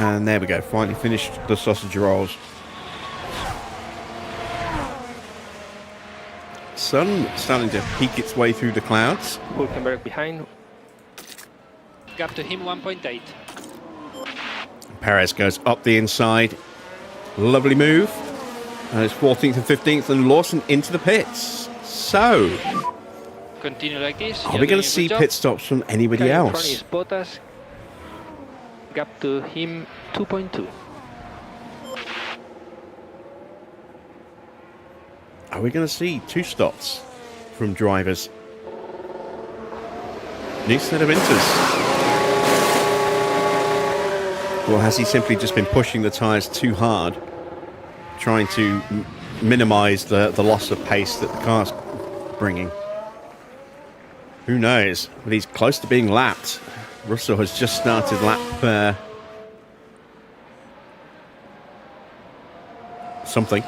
And there we go, finally finished the sausage rolls. Sun starting to peek its way through the clouds. Hulkenberg behind. Gap to him 1.8. Perez goes up the inside. Lovely move. And it's 14th and 15th, and Lawson into the pits. So, Continue like this. are we going to see pit stops from anybody else? Is Bottas. Gap to him 2.2. Are we going to see 2 stops from drivers? New set of inters. Or has he simply just been pushing the tyres too hard, trying to minimise the loss of pace that the car's bringing? Who knows? But he's close to being lapped. Russell has just started lap something.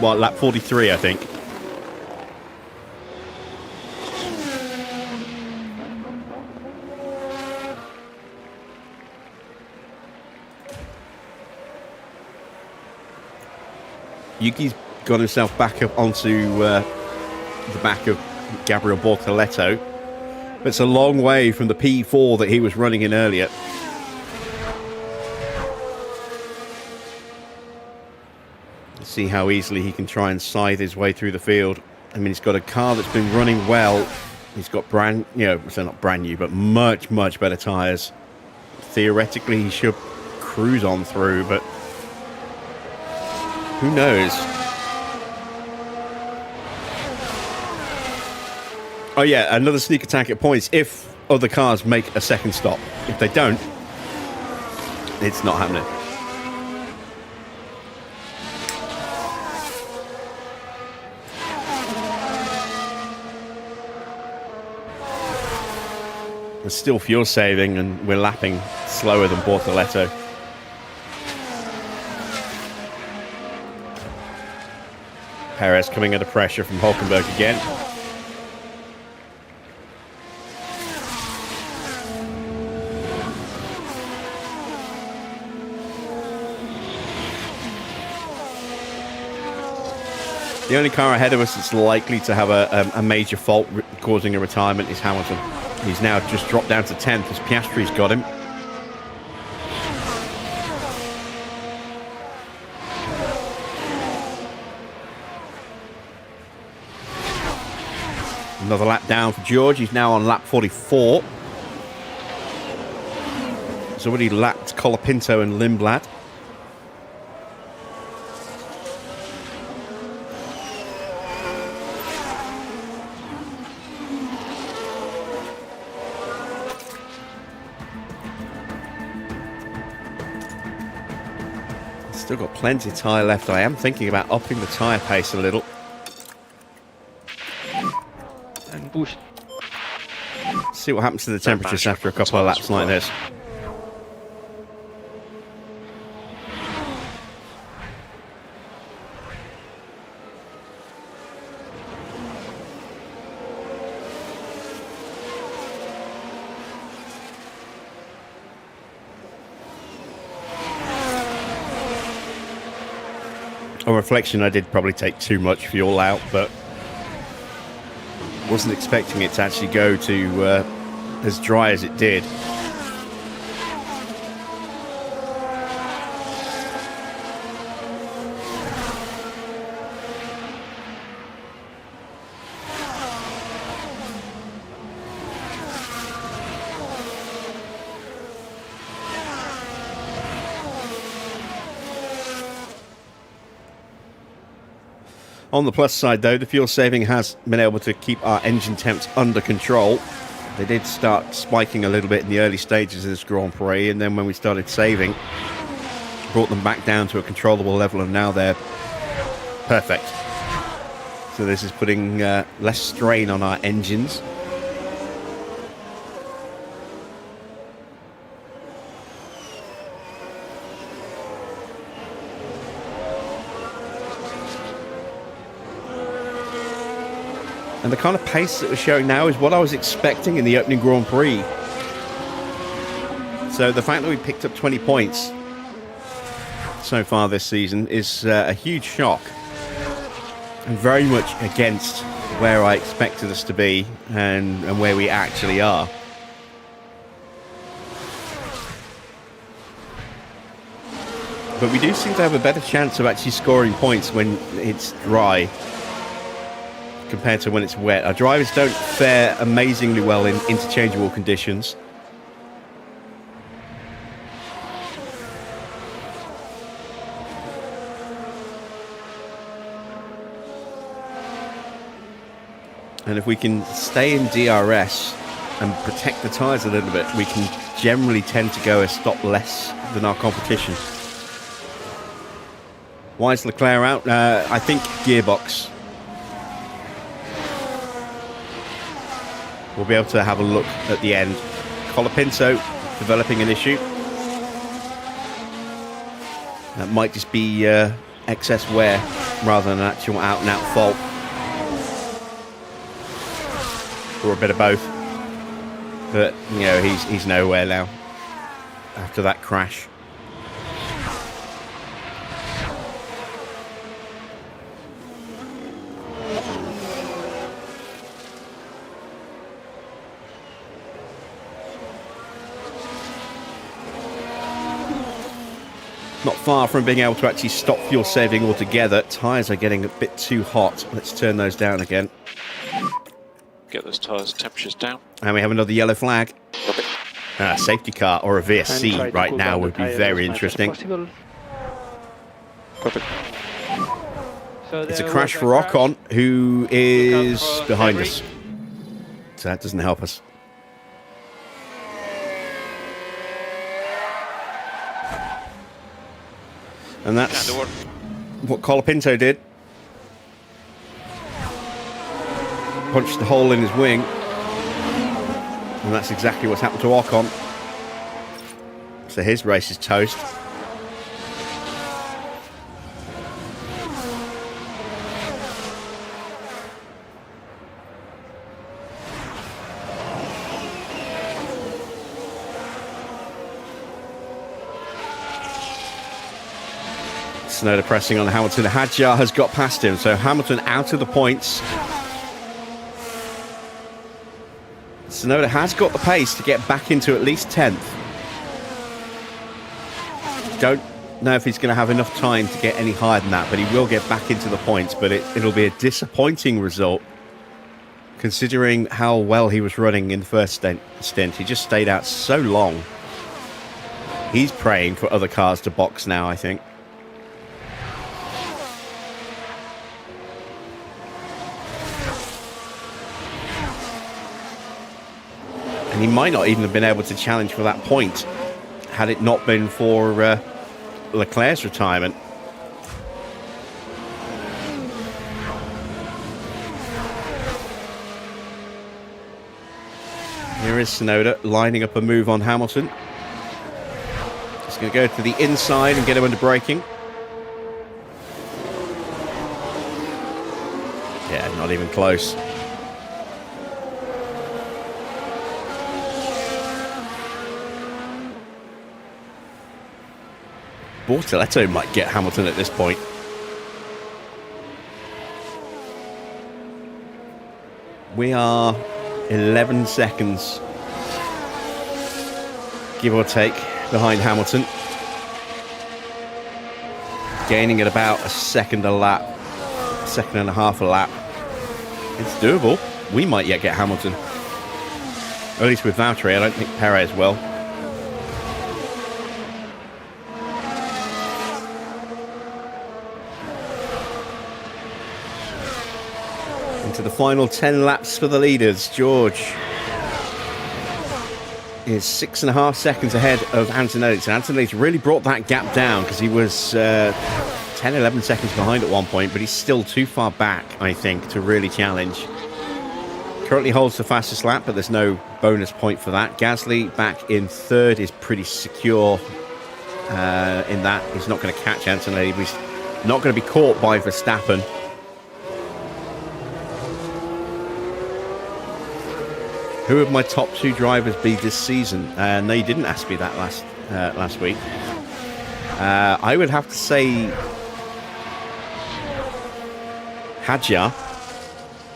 Lap 43, I think. Yuki's got himself back up onto the back of Gabriel Bortoletto. It's a long way from the P4 that he was running in earlier. Let's see how easily he can try and scythe his way through the field. I mean, he's got a car that's been running well. He's got so not brand new, but much, much better tyres. Theoretically, he should cruise on through, but who knows? Oh yeah, another sneak attack at points if other cars make a second stop. If they don't, it's not happening. We're still fuel saving and we're lapping slower than Bortoletto. Perez coming under pressure from Hulkenberg again. The only car ahead of us that's likely to have a major fault causing a retirement is Hamilton. He's now just dropped down to 10th as Piastri's got him. Another lap down for George. He's now on lap 44. He's already lapped Colapinto and Lindblad. Still got plenty of tyre left. I am thinking about upping the tyre pace a little. And push. See what happens to the temperatures after a couple of laps like this. On reflection, I did probably take too much fuel out, but wasn't expecting it to actually go to as dry as it did. On the plus side, though, the fuel saving has been able to keep our engine temps under control. They did start spiking a little bit in the early stages of this Grand Prix, and then when we started saving, brought them back down to a controllable level, and now they're perfect. So this is putting less strain on our engines. And the kind of pace that we're showing now is what I was expecting in the opening Grand Prix. So the fact that we picked up 20 points so far this season is a huge shock. And very much against where I expected us to be and where we actually are. But we do seem to have a better chance of actually scoring points when it's dry compared to when it's wet. Our drivers don't fare amazingly well in interchangeable conditions. And if we can stay in DRS and protect the tyres a little bit, we can generally tend to go a stop less than our competition. Why is Leclerc out? I think gearbox. We'll be able to have a look at the end. Colapinto developing an issue. That might just be excess wear rather than an actual out-and-out fault. Or a bit of both. But, you know, he's nowhere now after that crash. Not far from being able to actually stop fuel saving altogether. Tyres are getting a bit too hot. Let's turn those down again. Get those tyres temperatures down. And we have another yellow flag. A safety car or a VSC right now would be very interesting. So It's a crash for Ocon, who is behind us. So that doesn't help us. And that's what Colapinto did. Punched the hole in his wing. And that's exactly what's happened to Ocon. So his race is toast. Tsunoda pressing on Hamilton. Hadjar has got past him, so Hamilton out of the points. Tsunoda has got the pace to get back into at least 10th. Don't know if he's going to have enough time to get any higher than that, but he will get back into the points. But it'll be a disappointing result, considering how well he was running in the first stint. He just stayed out so long. He's praying for other cars to box now, I think. And he might not even have been able to challenge for that point had it not been for Leclerc's retirement. Here is Tsunoda lining up a move on Hamilton. Just going to go to the inside and get him under braking. Yeah, not even close. Bortoletto might get Hamilton at this point. We are 11 seconds, give or take, behind Hamilton. Gaining at about a second a lap, a second and a half a lap. It's doable. We might yet get Hamilton. At least with Valtteri. I don't think Perez will. To the final 10 laps for the leaders. George is 6.5 seconds ahead of Antonelli. So Antonelli's really brought that gap down, because he was 10-11 seconds behind at one point, but he's still too far back, I think, to really challenge. Currently holds the fastest lap, but there's no bonus point for that. Gasly back in third is pretty secure in that. He's not going to catch Antonelli, but he's not going to be caught by Verstappen. Who would my top two drivers be this season? No, you didn't ask me that last week. I would have to say Hadjar,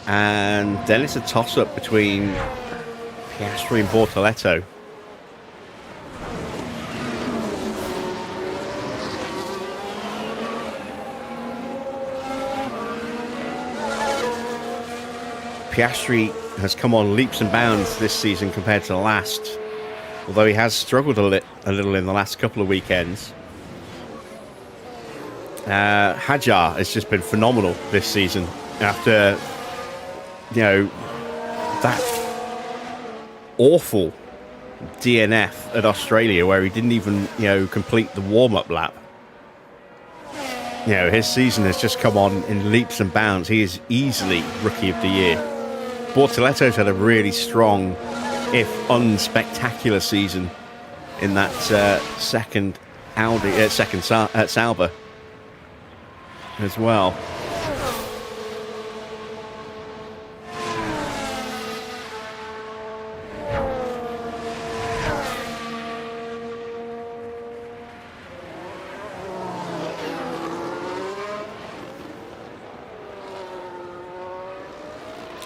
and then it's a toss-up between Piastri and Bortoletto. Piastri has come on leaps and bounds this season compared to the last, although he has struggled a little in the last couple of weekends. Hadjar has just been phenomenal this season after, that awful DNF at Australia where he didn't even, complete the warm-up lap. His season has just come on in leaps and bounds. He is easily Rookie of the Year. Bortoletto's had a really strong, if unspectacular season in that second Sauber as well.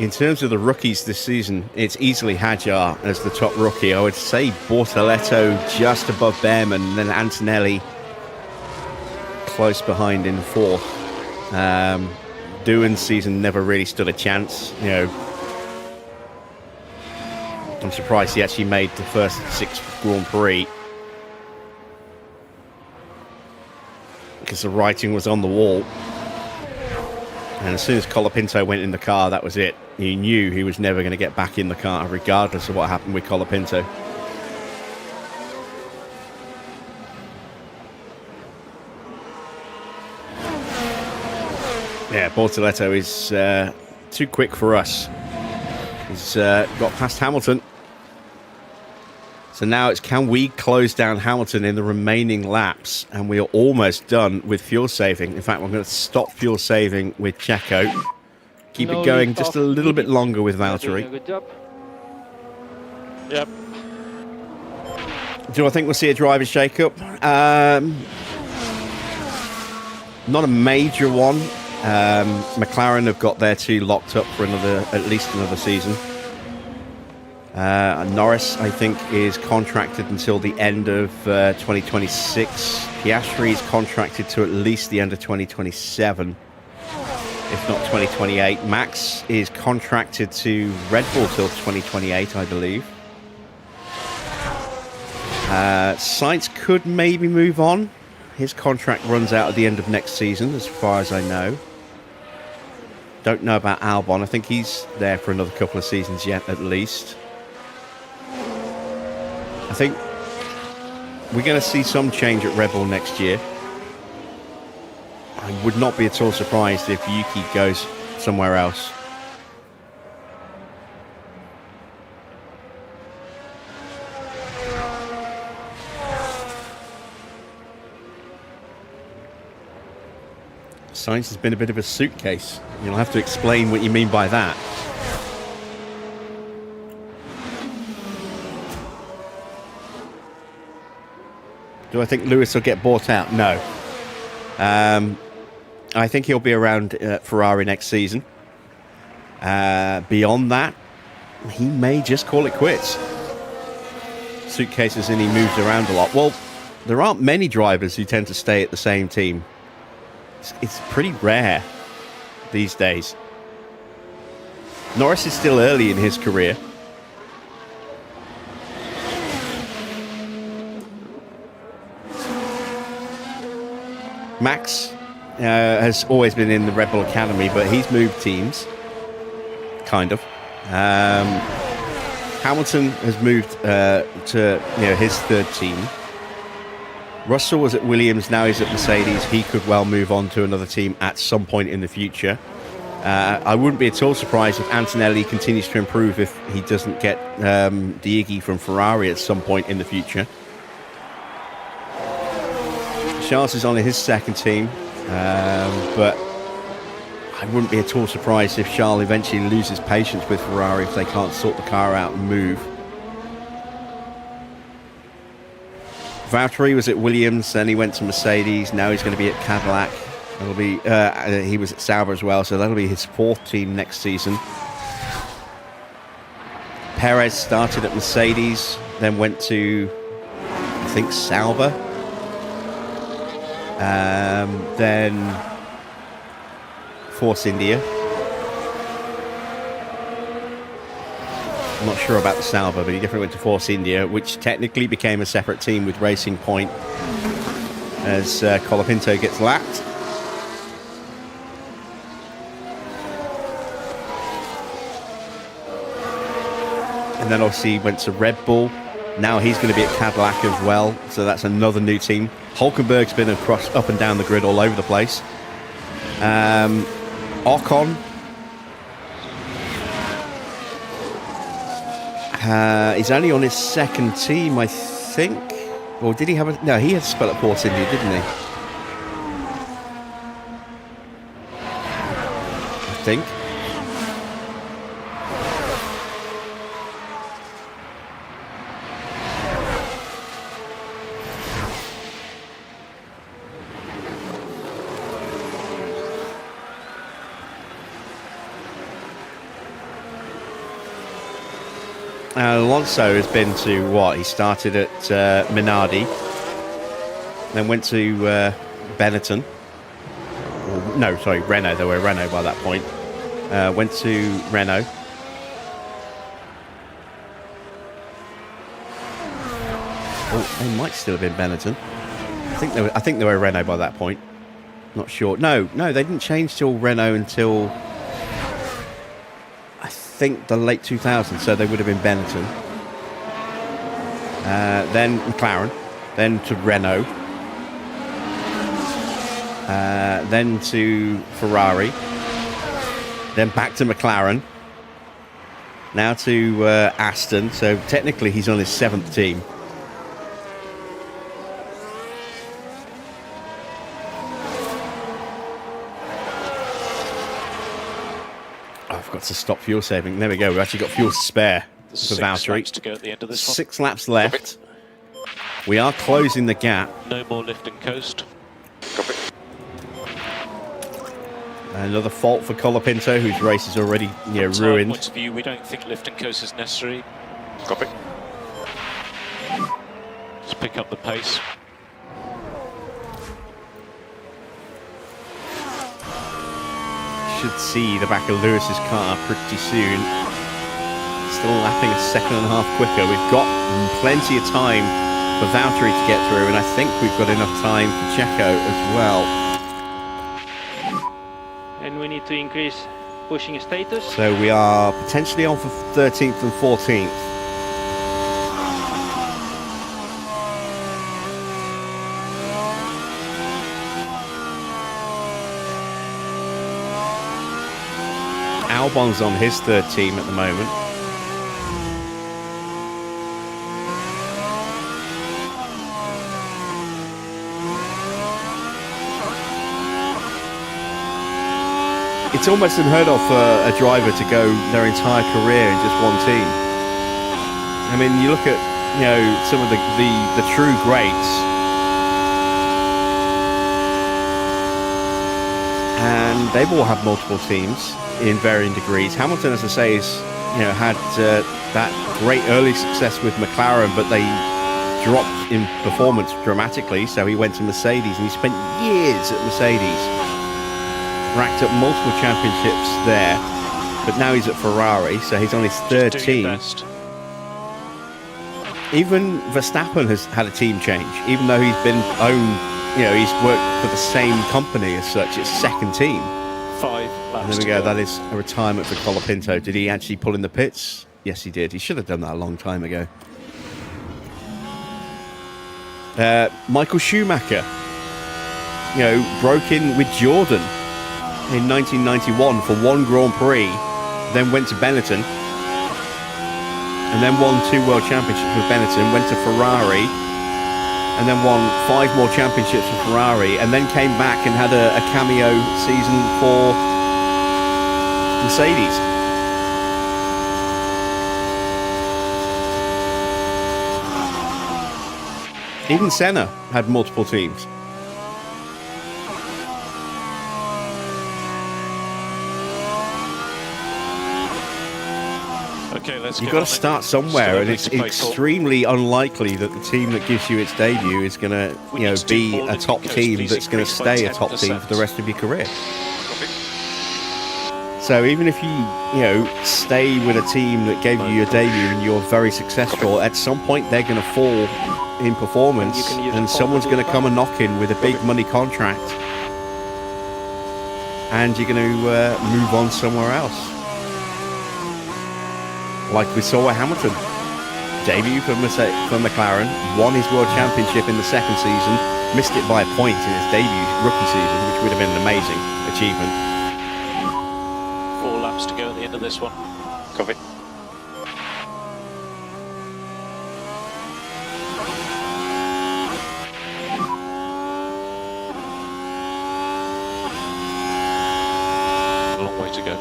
In terms of the rookies this season, it's easily Hadjar as the top rookie. I would say Bortoletto just above Behrman, and then Antonelli close behind in fourth. Doohan's season never really stood a chance. I'm surprised he actually made the first 6 Grand Prix, because the writing was on the wall. And as soon as Colapinto went in the car, that was it. You knew he was never going to get back in the car, regardless of what happened with Colapinto. Yeah, Bortoletto is too quick for us. He's got past Hamilton. So now it's, can we close down Hamilton in the remaining laps? And we are almost done with fuel saving. In fact, I'm going to stop fuel saving with Checo. Keep it going just a little bit longer with Valtteri. Good job. Yep. Do I think we'll see a driver shake-up? Not a major one. McLaren have got their two locked up for at least another season. Norris, I think, is contracted until the end of 2026. Piastri is contracted to at least the end of 2027, if not 2028. Max is contracted to Red Bull till 2028, I believe. Sainz could maybe move on. His contract runs out at the end of next season, as far as I know. Don't know about Albon. I think he's there for another couple of seasons yet, at least. I think we're going to see some change at Red Bull next year. I would not be at all surprised if Yuki goes somewhere else. Sainz has been a bit of a suitcase. You'll have to explain what you mean by that. Do I think Lewis will get bought out? No. I think he'll be around Ferrari next season. Beyond that, he may just call it quits. Suitcases, and he moves around a lot. Well, there aren't many drivers who tend to stay at the same team. It's pretty rare these days. Norris is still early in his career. Max has always been in the Red Bull Academy, but he's moved teams, kind of. Hamilton has moved to his third team. Russell was at Williams, now he's at Mercedes. He could well move on to another team at some point in the future. I wouldn't be at all surprised if Antonelli continues to improve if he doesn't get Dieghi from Ferrari at some point in the future. Charles is on his second team, but I wouldn't be at all surprised if Charles eventually loses patience with Ferrari if they can't sort the car out and move. Valtteri was at Williams, then he went to Mercedes, now he's going to be at Cadillac. That'll be, he was at Sauber as well, so that'll be his fourth team next season. Perez started at Mercedes, then went to, I think, Sauber. Then Force India. I'm not sure about the Sauber, but he definitely went to Force India, which technically became a separate team with Racing Point as Colapinto gets lapped. And then obviously he went to Red Bull. Now he's going to be at Cadillac as well, so that's another new team. Hulkenberg's been across, up and down the grid all over the place. Ocon. He's only on his second team, I think. Or did he have a... No, he had to spell at Force India, didn't he? I think. Alonso has been to what? He started at Minardi, then went to Benetton. No, sorry, Renault. They were Renault by that point. Went to Renault. Oh, they might still have been Benetton. I think they were Renault by that point. Not sure. No, they didn't change till Renault until I think the late 2000s, so they would have been Benetton. Then McLaren, then to Renault, then to Ferrari, then back to McLaren, Now to Aston. So technically he's on his 7th team. I've got to stop fuel saving. There we go. We've actually got fuel to spare for Valtteri. To go at the end of this one. 6 laps left. We are closing the gap. No more lift and coast. Another fault for Colapinto, whose race is already ruined. Point of view, we don't think lift and coast is necessary. Copy. Let's pick up the pace. Should see the back of Lewis's car pretty soon. Still lapping a 1.5 seconds quicker. We've got plenty of time for Valtteri to get through, and I think we've got enough time for Checo as well. And we need to increase pushing status. So we are potentially on for 13th and 14th. Albon's on his 3rd team at the moment. It's almost unheard of for a driver to go their entire career in just one team. I mean, you look at some of the true greats, and they've all had multiple teams in varying degrees. Hamilton, as I say, has had that great early success with McLaren, but they dropped in performance dramatically. So he went to Mercedes, and he spent years at Mercedes. Racked up multiple championships there, but now he's at Ferrari, so he's on his 3rd team. Even Verstappen has had a team change, even though he's been he's worked for the same company as such. It's 2nd team. 5 laps. And there we go. That is a retirement for Colapinto. Did he actually pull in the pits? Yes, he did. He should have done that a long time ago. Michael Schumacher, broke in with Jordan in 1991 for 1 Grand Prix, then went to Benetton, and then won 2 World Championships with Benetton, went to Ferrari, and then won 5 more championships with Ferrari, and then came back and had a cameo season for Mercedes. Even Senna had multiple teams. Okay, let's You've got to start somewhere, and it's extremely unlikely that the team that gives you its debut is going to, be a top team that's going to stay a top team for the rest of your career. So even if you stay with a team that gave you your debut and you're very successful, at some point they're going to fall in performance, and someone's going to come and knock in with a big money contract, and you're going to move on somewhere else. Like we saw at Hamilton. Debut for McLaren, won his World Championship in the 2nd season, missed it by a point in his debut rookie season, which would have been an amazing achievement. 4 laps to go at the end of this one. Copy. A long way to go.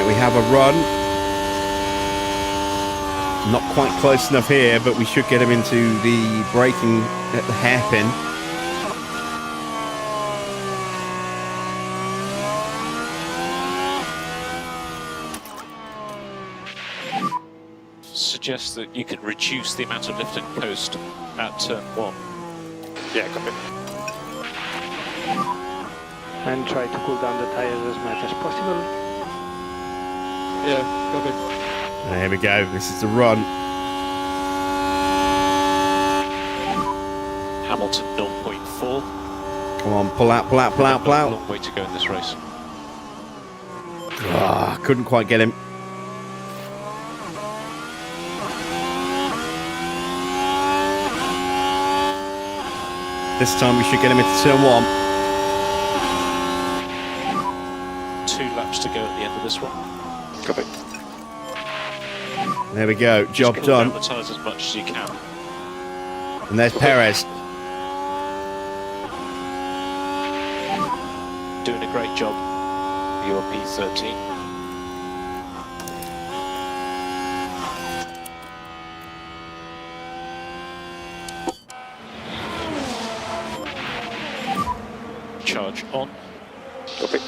We have a run. Not quite close enough here, but we should get him into the braking at the hairpin. Suggests that you can reduce the amount of lift and coast at turn 1. Yeah, copy. And try to cool down the tires as much as possible. Yeah, copy. There we go. This is the run. Hamilton 0.4. Come on, pull out, pull out, pull out, pull A out. long way to go in this race. Ah, couldn't quite get him. This time we should get him into turn 1. 2 laps to go at the end of this one. Copy. There we go, job Just done. cool down the tyres as much as you can. And there's Perez. Doing a great job. Your P13. Charge on. Copy.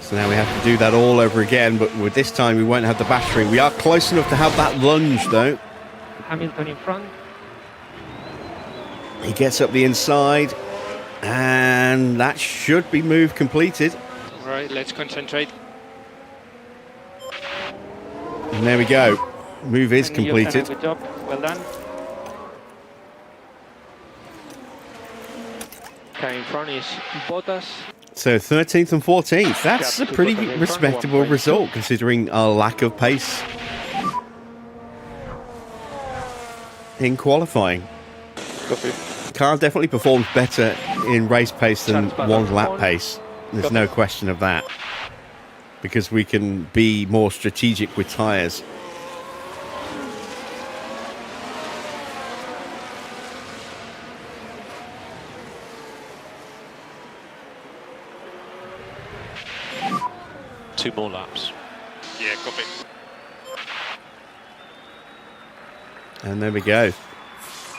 So now we have to do that all over again, but with this time we won't have the battery. We are close enough to have that lunge though. Hamilton in front. He gets up the inside, and that should be move completed. All right, let's concentrate. And there we go. Move is And you've done a completed. Good job. Well done. Car in front is Bottas. So 13th and 14th. That's a Gap to pretty Bottas in front, respectable 1.2. result considering our lack of pace in qualifying. Copy. Car definitely performs better in race pace than Chance back one on lap one. pace. There's Copy. no question of that. Because we can be more strategic with tyres. Two more laps. Yeah, copy. And there we go.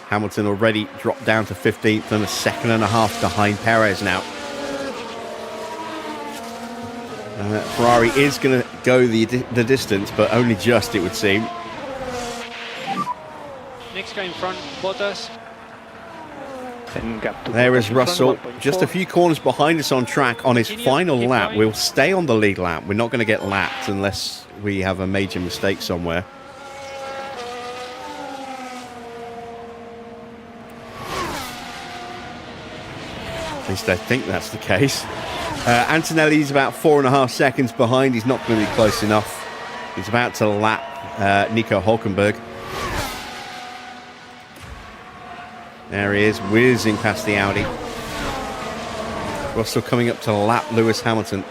Hamilton already dropped down to 15th and a second and a half behind Perez now. Ferrari is going to go the distance, but only just, it would seem. Next car in front, Bottas. And gap to There Bottas is in front, Russell, 1.4. just a few corners behind us on track on his Continue, final keep lap. going. We'll stay on the lead lap. We're not going to get lapped unless we have a major mistake somewhere. At least I think that's the case. Antonelli's about 4.5 seconds behind. He's not going to be close enough. He's about to lap Nico Hulkenberg. There he is, whizzing past the Audi. Russell coming up to lap Lewis Hamilton.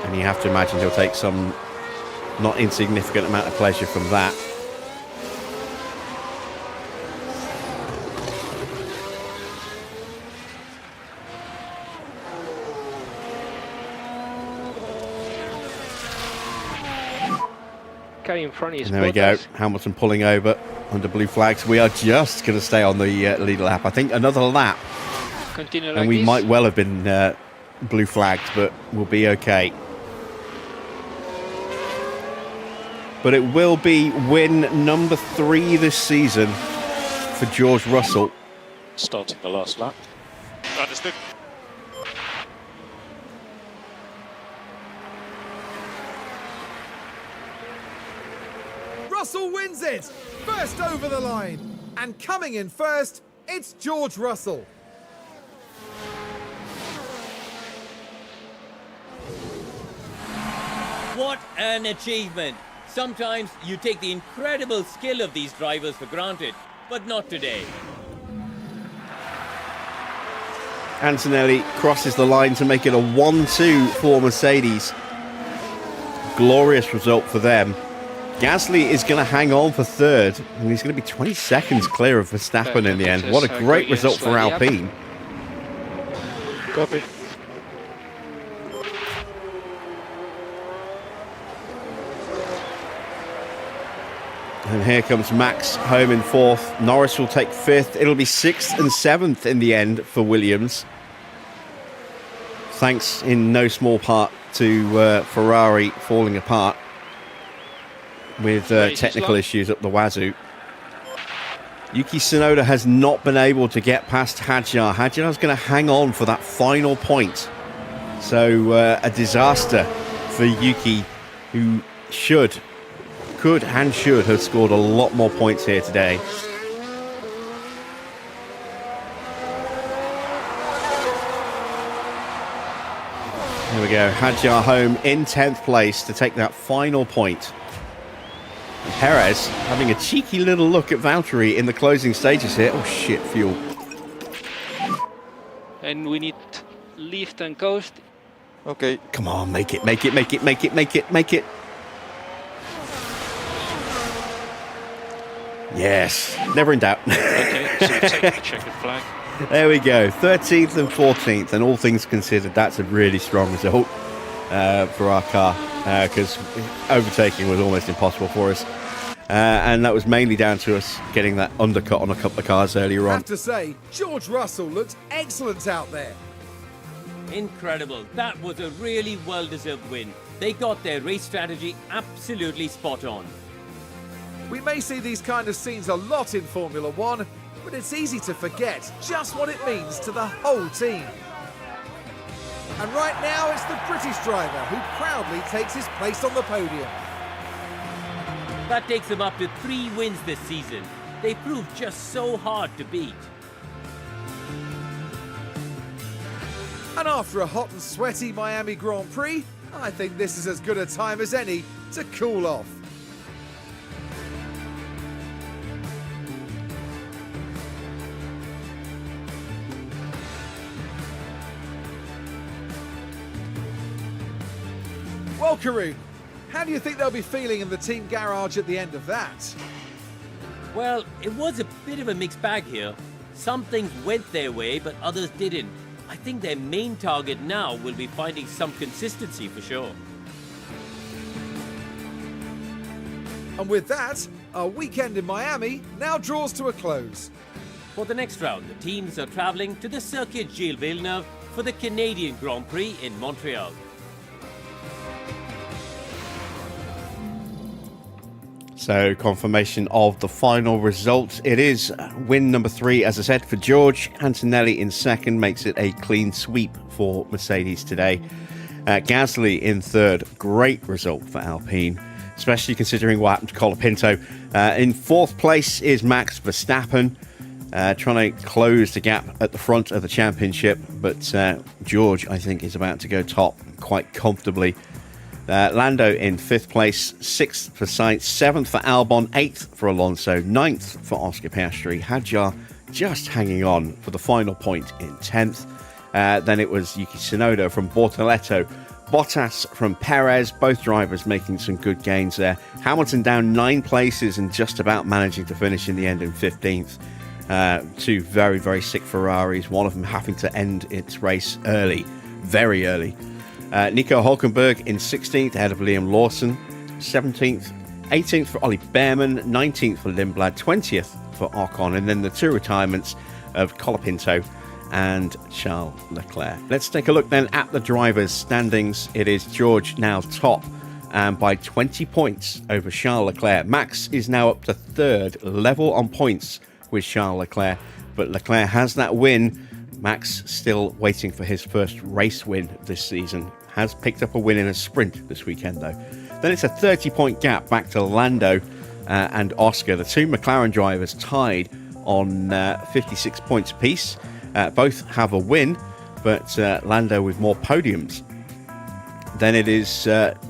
And you have to imagine he'll take some not insignificant amount of pleasure from that. Car in front is And there we go, Bottas. Hamilton pulling over under blue flags. We are just going to stay on the lead lap. I think another lap, Continue like and we this. might well have been blue flagged, but we'll be okay. But it will be win number 3 this season for George Russell. Starting the last lap. Understood. Russell wins it! First over the line. And coming in first, it's George Russell. What an achievement! Sometimes you take the incredible skill of these drivers for granted, but not today. Antonelli crosses the line to make it a 1-2 for Mercedes. Glorious result for them. Gasly is going to hang on for third, and he's going to be 20 seconds clear of Verstappen in the end. What a great result for Alpine. Copy. And here comes Max home in fourth. Norris will take fifth. It'll be 6th and 7th in the end for Williams. Thanks in no small part to Ferrari falling apart with technical issues up the wazoo. Yuki Tsunoda has not been able to get past Hadjar. Hadjar's going to hang on for that final point. So a disaster for Yuki, who could and should have scored a lot more points here today. There we go, Hadjar home in 10th place to take that final point. And Perez having a cheeky little look at Valtteri in the closing stages here. Oh shit, fuel. And we need lift and coast. Okay. Come on, make it, make it, make it, make it, make it, make it. Yes, never in doubt. Okay, so we take the checkered flag. There we go, 13th and 14th, and all things considered, that's a really strong result for our car, because overtaking was almost impossible for us. And that was mainly down to us getting that undercut on a couple of cars earlier I on. have to say, George Russell looked excellent out there. Incredible. That was a really well-deserved win. They got their race strategy absolutely spot on. We may see these kind of scenes a lot in Formula One, but it's easy to forget just what it means to the whole team. And right now, it's the British driver who proudly takes his place on the podium. That takes them up to 3 wins this season. They proved just so hard to beat. And after a hot and sweaty Miami Grand Prix, I think this is as good a time as any to cool off. Well, Karun, how do you think they'll be feeling in the team garage at the end of that? Well, it was a bit of a mixed bag here. Some things went their way, but others didn't. I think their main target now will be finding some consistency for sure. And with that, our weekend in Miami now draws to a close. For the next round, the teams are travelling to the Circuit Gilles Villeneuve for the Canadian Grand Prix in Montreal. So confirmation of the final result. It is win number 3, as I said, for George. Antonelli in second makes it a clean sweep for Mercedes today. Gasly in third. Great result for Alpine, especially considering what happened to Colapinto. In fourth place is Max Verstappen, trying to close the gap at the front of the championship. But George, I think, is about to go top quite comfortably. Lando in 5th place, 6th for Sainz, 7th for Albon, 8th for Alonso, 9th for Oscar Piastri. Hadjar just hanging on for the final point in 10th. Then it was Yuki Tsunoda from Bortoleto, Bottas from Perez, both drivers making some good gains there. Hamilton down 9 places and just about managing to finish in the end in 15th. 2 very, very sick Ferraris, one of them having to end its race early, very early. Nico Hulkenberg in 16th ahead of Liam Lawson, 17th, 18th for Ollie Behrman, 19th for Lindblad, 20th for Ocon, and then the 2 retirements of Colapinto and Charles Leclerc. Let's take a look then at the drivers' standings. It is George now top and by 20 points over Charles Leclerc. Max is now up to 3rd, level on points with Charles Leclerc, but Leclerc has that win. Max still waiting for his first race win this season. Has picked up a win in a sprint this weekend though. Then it's a 30-point gap back to Lando and Oscar. The 2 McLaren drivers tied on 56 points apiece. Both have a win, but Lando with more podiums. Then it is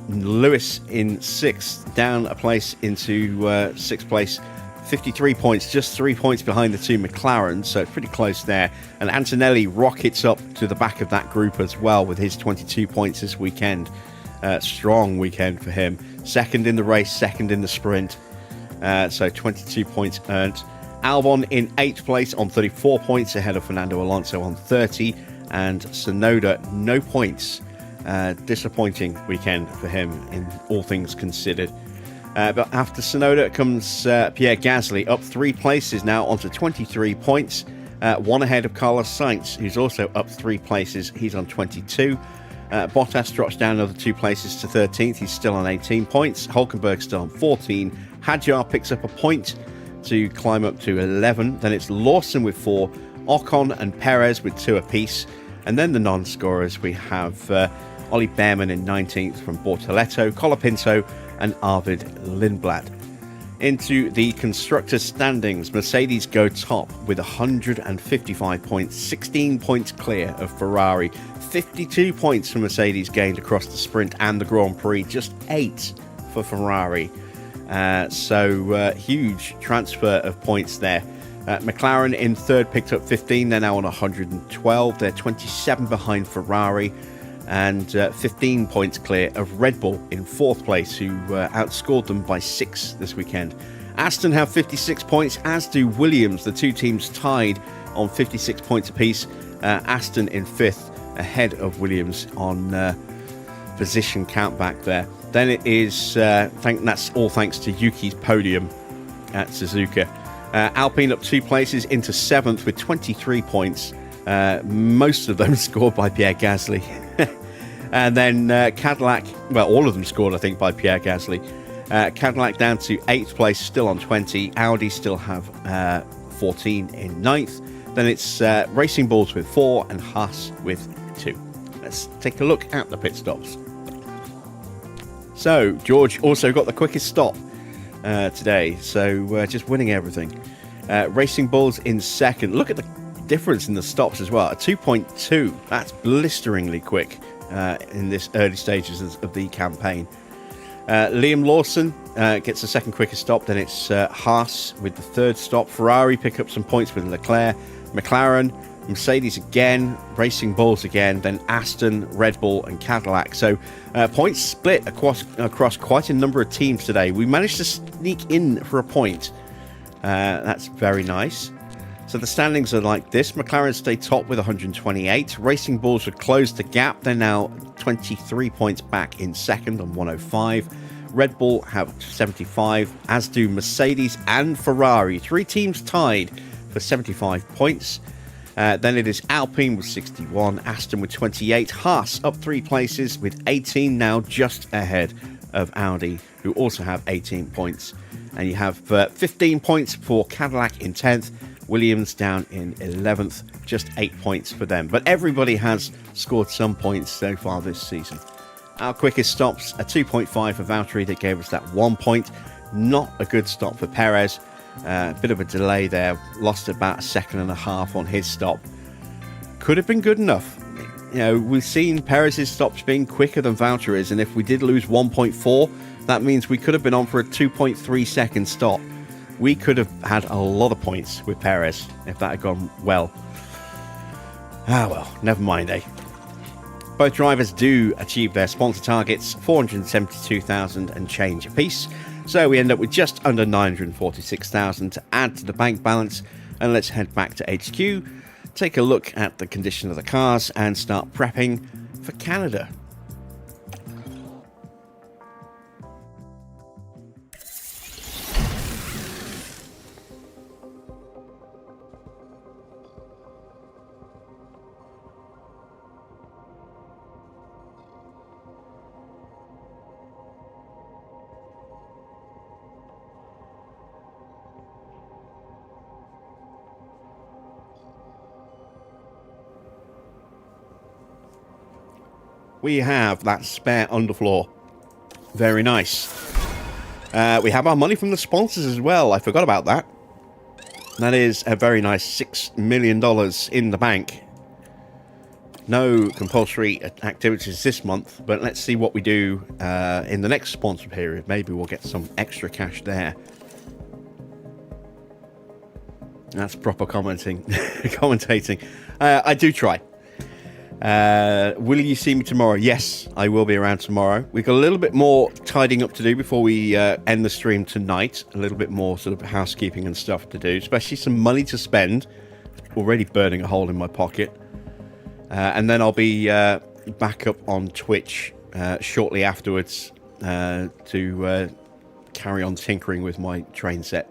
Lewis in 6th, down a place into 6th place. 53 points, just 3 points behind the 2 McLarens, so pretty close there. And Antonelli rockets up to the back of that group as well with his 22 points this weekend. Strong weekend for him. 2nd in the race, 2nd in the sprint. So 22 points earned. Albon in 8th place on 34 points ahead of Fernando Alonso on 30. And Tsunoda, no points. Disappointing weekend for him in all things considered. But after Tsunoda comes Pierre Gasly, up 3 places now onto 23 points. 1 ahead of Carlos Sainz, who's also up 3 places. He's on 22. Bottas drops down another 2 places to 13th. He's still on 18 points. Hulkenberg still on 14. Hadjar picks up a point. to climb up to 11. Then it's Lawson with 4, Ocon and Perez with 2 apiece. And then the non-scorers, we have Ollie Behrman in 19th from Bortoletto, Colapinto and Arvid Lindblad. Into the constructors' standings, Mercedes go top with 155 points, 16 points clear of Ferrari, 52 points for Mercedes gained across the sprint and the Grand Prix, just 8 for Ferrari. So huge transfer of points there. McLaren in third picked up 15, they're now on 112, they're 27 behind Ferrari, and 15 points clear of Red Bull in fourth place, who outscored them by 6 this weekend. Aston have 56 points, as do Williams. The two teams tied on 56 points apiece. Aston in fifth, ahead of Williams on position count back there. Then it is, that's all thanks to Yuki's podium at Suzuka. Alpine up 2 places into 7th with 23 points. Most of them scored by Pierre Gasly. And then Cadillac, well, all of them scored, I think, by Pierre Gasly. Cadillac down to 8th place, still on 20. Audi still have 14 in 9th. Then it's Racing Bulls with 4 and Haas with 2. Let's take a look at the pit stops. So, George also got the quickest stop today, so just winning everything. Racing Bulls in second. Look at the difference in the stops as well. A 2.2. That's blisteringly quick in this early stages of the campaign. Liam Lawson gets the second quickest stop. Then it's Haas with the third stop. Ferrari pick up some points with Leclerc. McLaren, Mercedes again, Racing Bulls again, then Aston, Red Bull and Cadillac. So points split across quite a number of teams today. We managed to sneak in for a point. That's very nice. So the standings are like this. McLaren stay top with 128. Racing Bulls have closed the gap. They're now 23 points back in second on 105. Red Bull have 75, as do Mercedes and Ferrari. 3 teams tied for 75 points. Then it is Alpine with 61, Aston with 28, Haas up 3 places with 18, now just ahead of Audi, who also have 18 points. And you have 15 points for Cadillac in 10th, Williams down in 11th, just 8 points for them. But everybody has scored some points so far this season. Our quickest stops, a 2.5 for Valtteri that gave us that 1 point. Not a good stop for Perez. A bit of a delay there, lost about 1.5 seconds on his stop. Could have been good enough. You know, we've seen Perez's stops being quicker than Valtteri's, and if we did lose 1.4, that means we could have been on for a 2.3 second stop. We could have had a lot of points with Perez if that had gone well. Ah well, never mind, eh? Both drivers do achieve their sponsor targets, 472,000 and change apiece. So we end up with just under 946,000 to add to the bank balance. And let's head back to HQ, take a look at the condition of the cars and start prepping for Canada. We have that spare underfloor. Very nice. We have our money from the sponsors as well. I forgot about that. That is a very nice $6 million in the bank. No compulsory activities this month, but let's see what we do in the next sponsor period. Maybe we'll get some extra cash there. That's proper commentating. I do try. Will you see me tomorrow? Yes, I will be around tomorrow. We've got a little bit more tidying up to do before we end the stream tonight. A little bit more sort of housekeeping and stuff to do, especially some money to spend. Already burning a hole in my pocket. And then I'll be back up on Twitch shortly afterwards to carry on tinkering with my train set.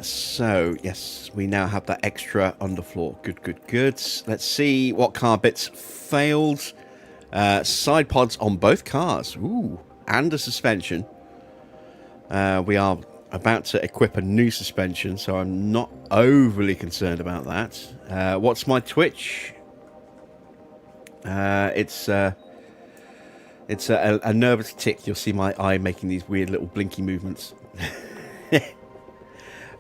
So, yes, we now have that extra underfloor. Good. Let's see what car bits failed. Side pods on both cars. Ooh, and a suspension. We are about to equip a new suspension, so I'm not overly concerned about that. What's my Twitch? It's a nervous tick. You'll see my eye making these weird little blinky movements.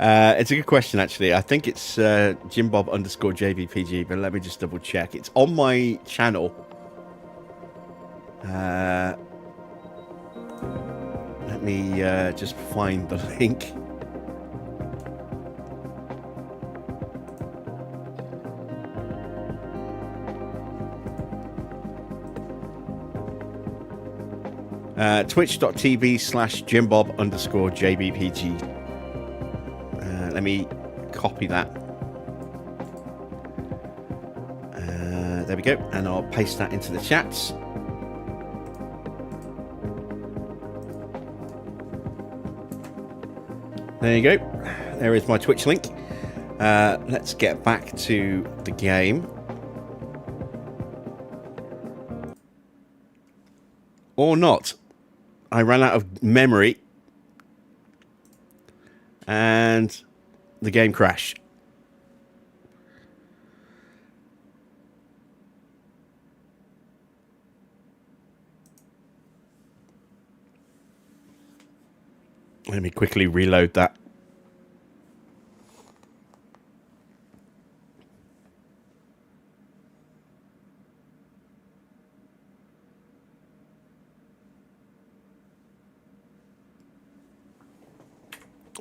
It's a good question, actually. I think it's JimBob_JBPG, but let me just double check. It's on my channel. Let me just find the link. Twitch.tv/JimBob_JBPG. Let me copy that. There we go. And I'll paste that into the chats. There you go. There is my Twitch link. Let's get back to the game. Or not. I ran out of memory. And the game crashed. Let me quickly reload that.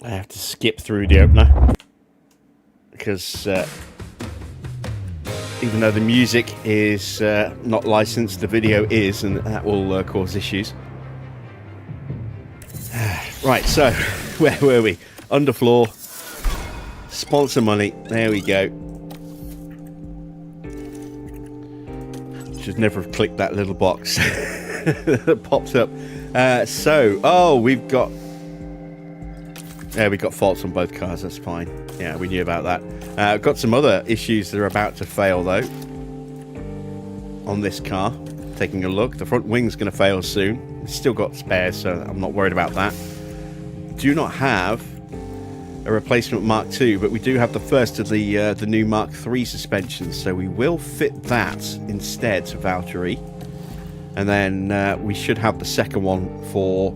I have to skip through the opener because even though the music is not licensed, the video is, and that will cause issues. Right, so where were we? Underfloor, sponsor money. There we go. Should never have clicked that little box that pops up. We've got. Yeah, we got faults on both cars. That's fine. Yeah, we knew about that. Got some other issues that are about to fail though. On this car, taking a look, the front wing's going to fail soon. It's still got spares, so I'm not worried about that. Do not have a replacement Mark II, but we do have the first of the new Mark III suspensions, so we will fit that instead to Valtteri, and then we should have the second one for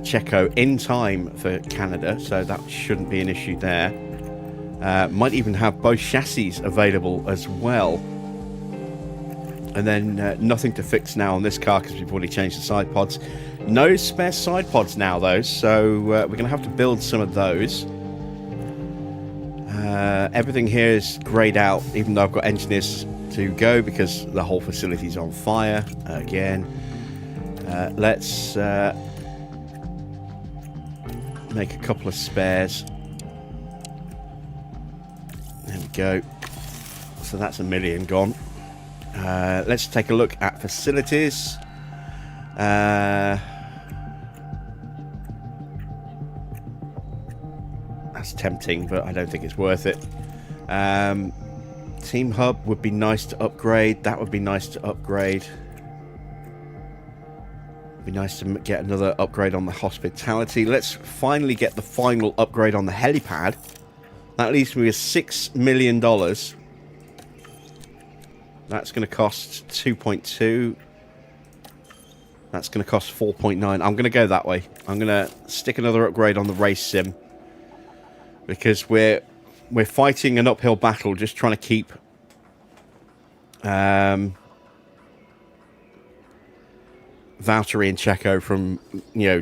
Checo in time for Canada, so that shouldn't be an issue there. Might even have both chassis available as well. And then nothing to fix now on this car because we've already changed the side pods. No spare side pods now though, so we're going to have to build some of those. Everything here is greyed out, even though I've got engineers to go because the whole facility's on fire again. Let's make a couple of spares. There we go. So that's $1 million gone. Let's take a look at facilities. That's tempting, but I don't think it's worth it. Team hub would be nice to upgrade. That would be nice to upgrade. It'd be nice to get another upgrade on the hospitality. Let's finally get the final upgrade on the helipad. That leaves me with $6 million. That's going to cost 2.2. That's going to cost 4.9. I'm going to go that way. I'm going to stick another upgrade on the race sim because we're fighting an uphill battle, just trying to keep Valtteri and Checo from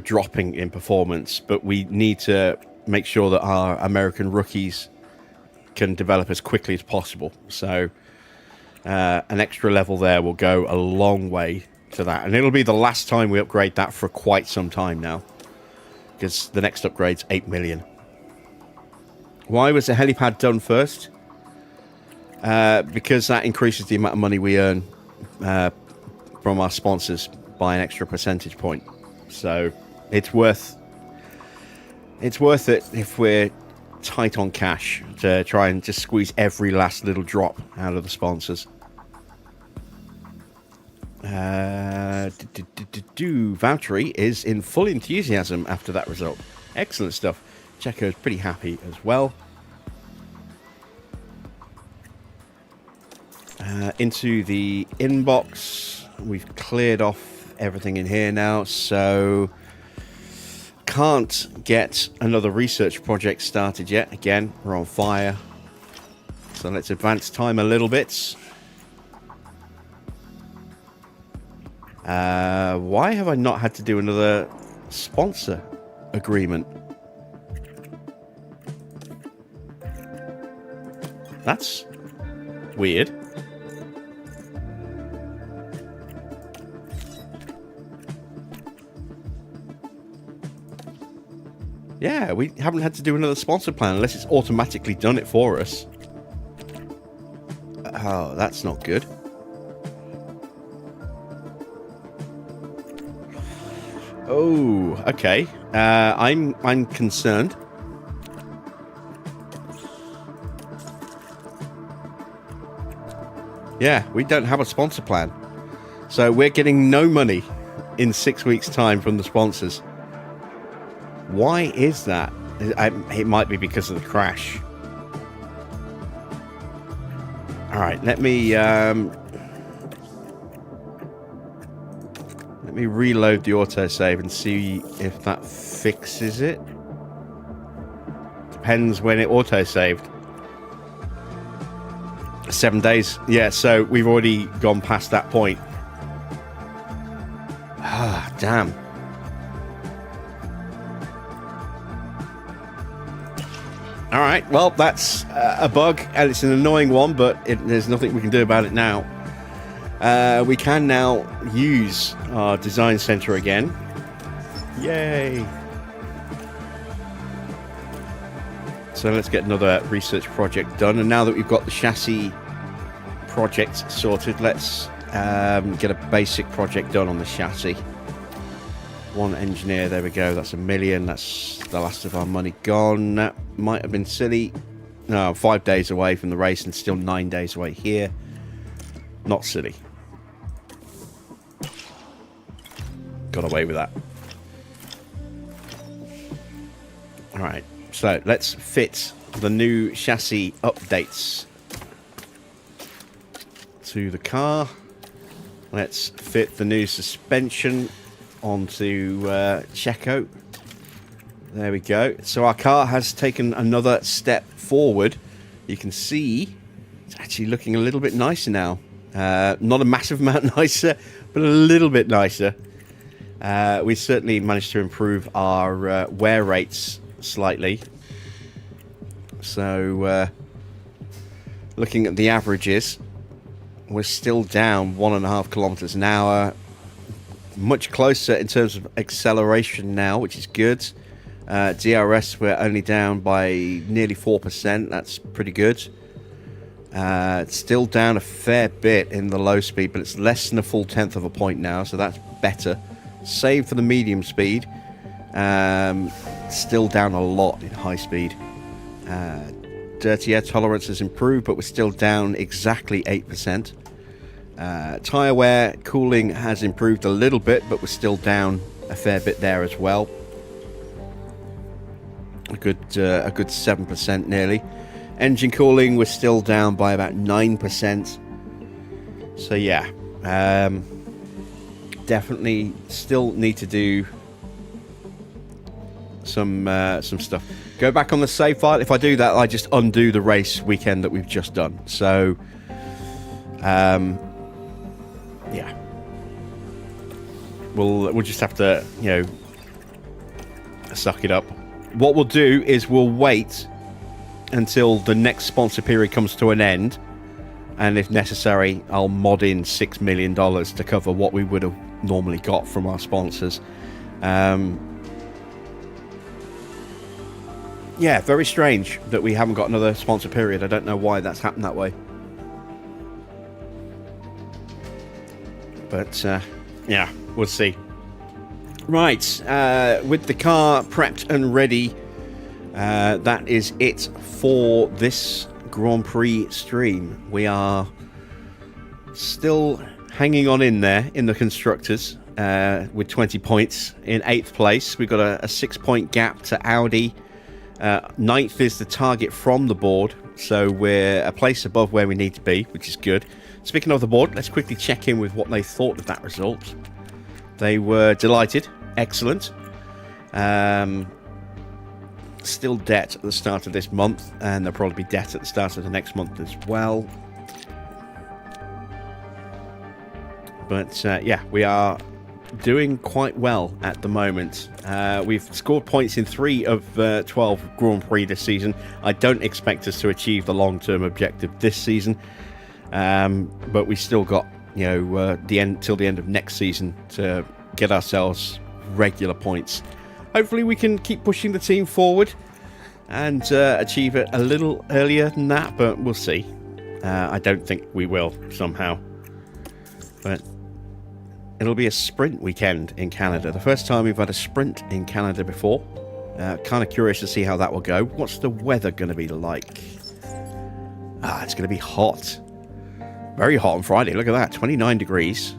dropping in performance, but we need to make sure that our American rookies can develop as quickly as possible. So an extra level there will go a long way to that, and it'll be the last time we upgrade that for quite some time now, because the next upgrade's 8 million. Why was the helipad done first? Because that increases the amount of money we earn from our sponsors by an extra percentage point. So it's worth it if we're tight on cash to try and just squeeze every last little drop out of the sponsors. Valtteri is in full enthusiasm after that result. Excellent stuff. Checo's pretty happy as well. Into the inbox. We've cleared off everything in here now, so can't get another research project started yet. Again, we're on fire. So let's advance time a little bit. Why have I not had to do another sponsor agreement? That's weird. Yeah, we haven't had to do another sponsor plan unless it's automatically done it for us. Oh, that's not good. Oh, okay. I'm concerned. Yeah, we don't have a sponsor plan. So we're getting no money in 6 weeks' time from the sponsors. Why is that? It might be because of the crash. All right, let me reload the autosave and see if that fixes it. Depends when it autosaved. 7 days. Yeah, so we've already gone past that point. Ah, damn. All right, well, that's a bug, and it's an annoying one, but there's nothing we can do about it now. We can now use our design center again. Yay! So let's get another research project done, and now that we've got the chassis project sorted, let's get a basic project done on the chassis. One engineer, there we go, that's $1 million, that's the last of our money gone. That might have been silly. No, 5 days away from the race and still 9 days away here. Not silly. Got away with that. Alright, so let's fit the new chassis updates to the car. Let's fit the new suspension onto Checo. There we go. So our car has taken another step forward. You can see it's actually looking a little bit nicer now. Not a massive amount nicer, but a little bit nicer. We certainly managed to improve our wear rates slightly. So looking at the averages, we're still down 1.5 kilometers an hour. Much closer in terms of acceleration now, which is good. DRS, we're only down by nearly 4%. That's pretty good. It's still down a fair bit in the low speed, but it's less than a full 1/10 of a point now, so that's better. Save for the medium speed. Still down a lot in high speed. Dirty air tolerance has improved, but we're still down exactly 8%. Tyre wear, cooling has improved a little bit, but we're still down a fair bit there as well. A good 7% nearly. Engine cooling, we're still down by about 9%. So yeah, definitely still need to do some stuff. Go back on the save file. If I do that, I just undo the race weekend that we've just done. So yeah, we'll just have to, suck it up. What we'll do is we'll wait until the next sponsor period comes to an end, and if necessary, I'll mod in $6 million to cover what we would have normally got from our sponsors. Yeah, very strange that we haven't got another sponsor period. I don't know why that's happened that way. But, yeah, we'll see. Right, with the car prepped and ready, that is it for this Grand Prix stream. We are still hanging on in there in the constructors. with 20 points in 8th place. We've got a 6-point gap to Audi. 9th is the target from the board, so we're a place above where we need to be, which is good. Speaking of the board, let's quickly check in with what they thought of that result. They were delighted. Excellent. Still debt at the start of this month, and there'll probably be debt at the start of the next month as well. But yeah, we are doing quite well at the moment. We've scored points in 3 of 12 Grand Prix this season. I don't expect us to achieve the long-term objective this season, but we still got, you know, the end till the end of next season to get ourselves regular points. Hopefully we can keep pushing the team forward and achieve it a little earlier than that, but we'll see. I don't think we will somehow. But it'll be a sprint weekend in Canada. The first time we've had a sprint in Canada before. Kind of curious to see how that will go. What's the weather going to be like? It's going to be hot. Very hot on Friday. Look at that, 29 degrees.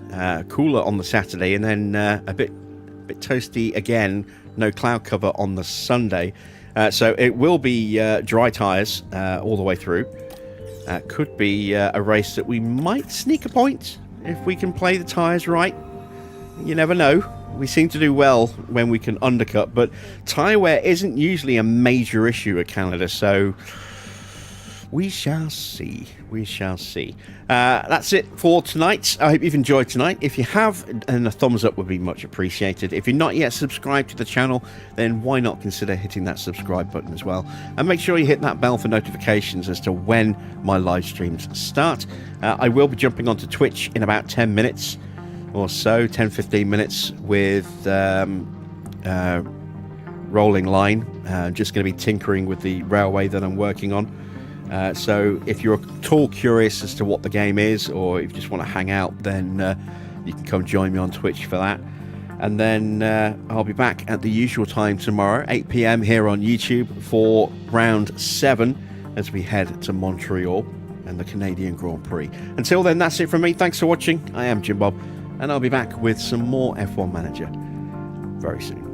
Cooler on the Saturday, and then a bit toasty again. No cloud cover on the Sunday. So it will be dry tyres all the way through. Could be a race that we might sneak a point if we can play the tyres right. You never know. We seem to do well when we can undercut, but tyre wear isn't usually a major issue at Canada, so we shall see. We shall see. That's it for tonight. I hope you've enjoyed tonight. If you have, then a thumbs up would be much appreciated. If you're not yet subscribed to the channel, then why not consider hitting that subscribe button as well? And make sure you hit that bell for notifications as to when my live streams start. I will be jumping onto Twitch in about 10 minutes or so, 10-15 minutes with rolling line. Just going to be tinkering with the railway that I'm working on. So if you're at all curious as to what the game is, or if you just want to hang out, then you can come join me on Twitch for that. And then I'll be back at the usual time tomorrow, 8 PM here on YouTube for round 7 as we head to Montreal and the Canadian Grand Prix. Until then, that's it from me. Thanks for watching. I am Jim Bob, and I'll be back with some more F1 Manager very soon.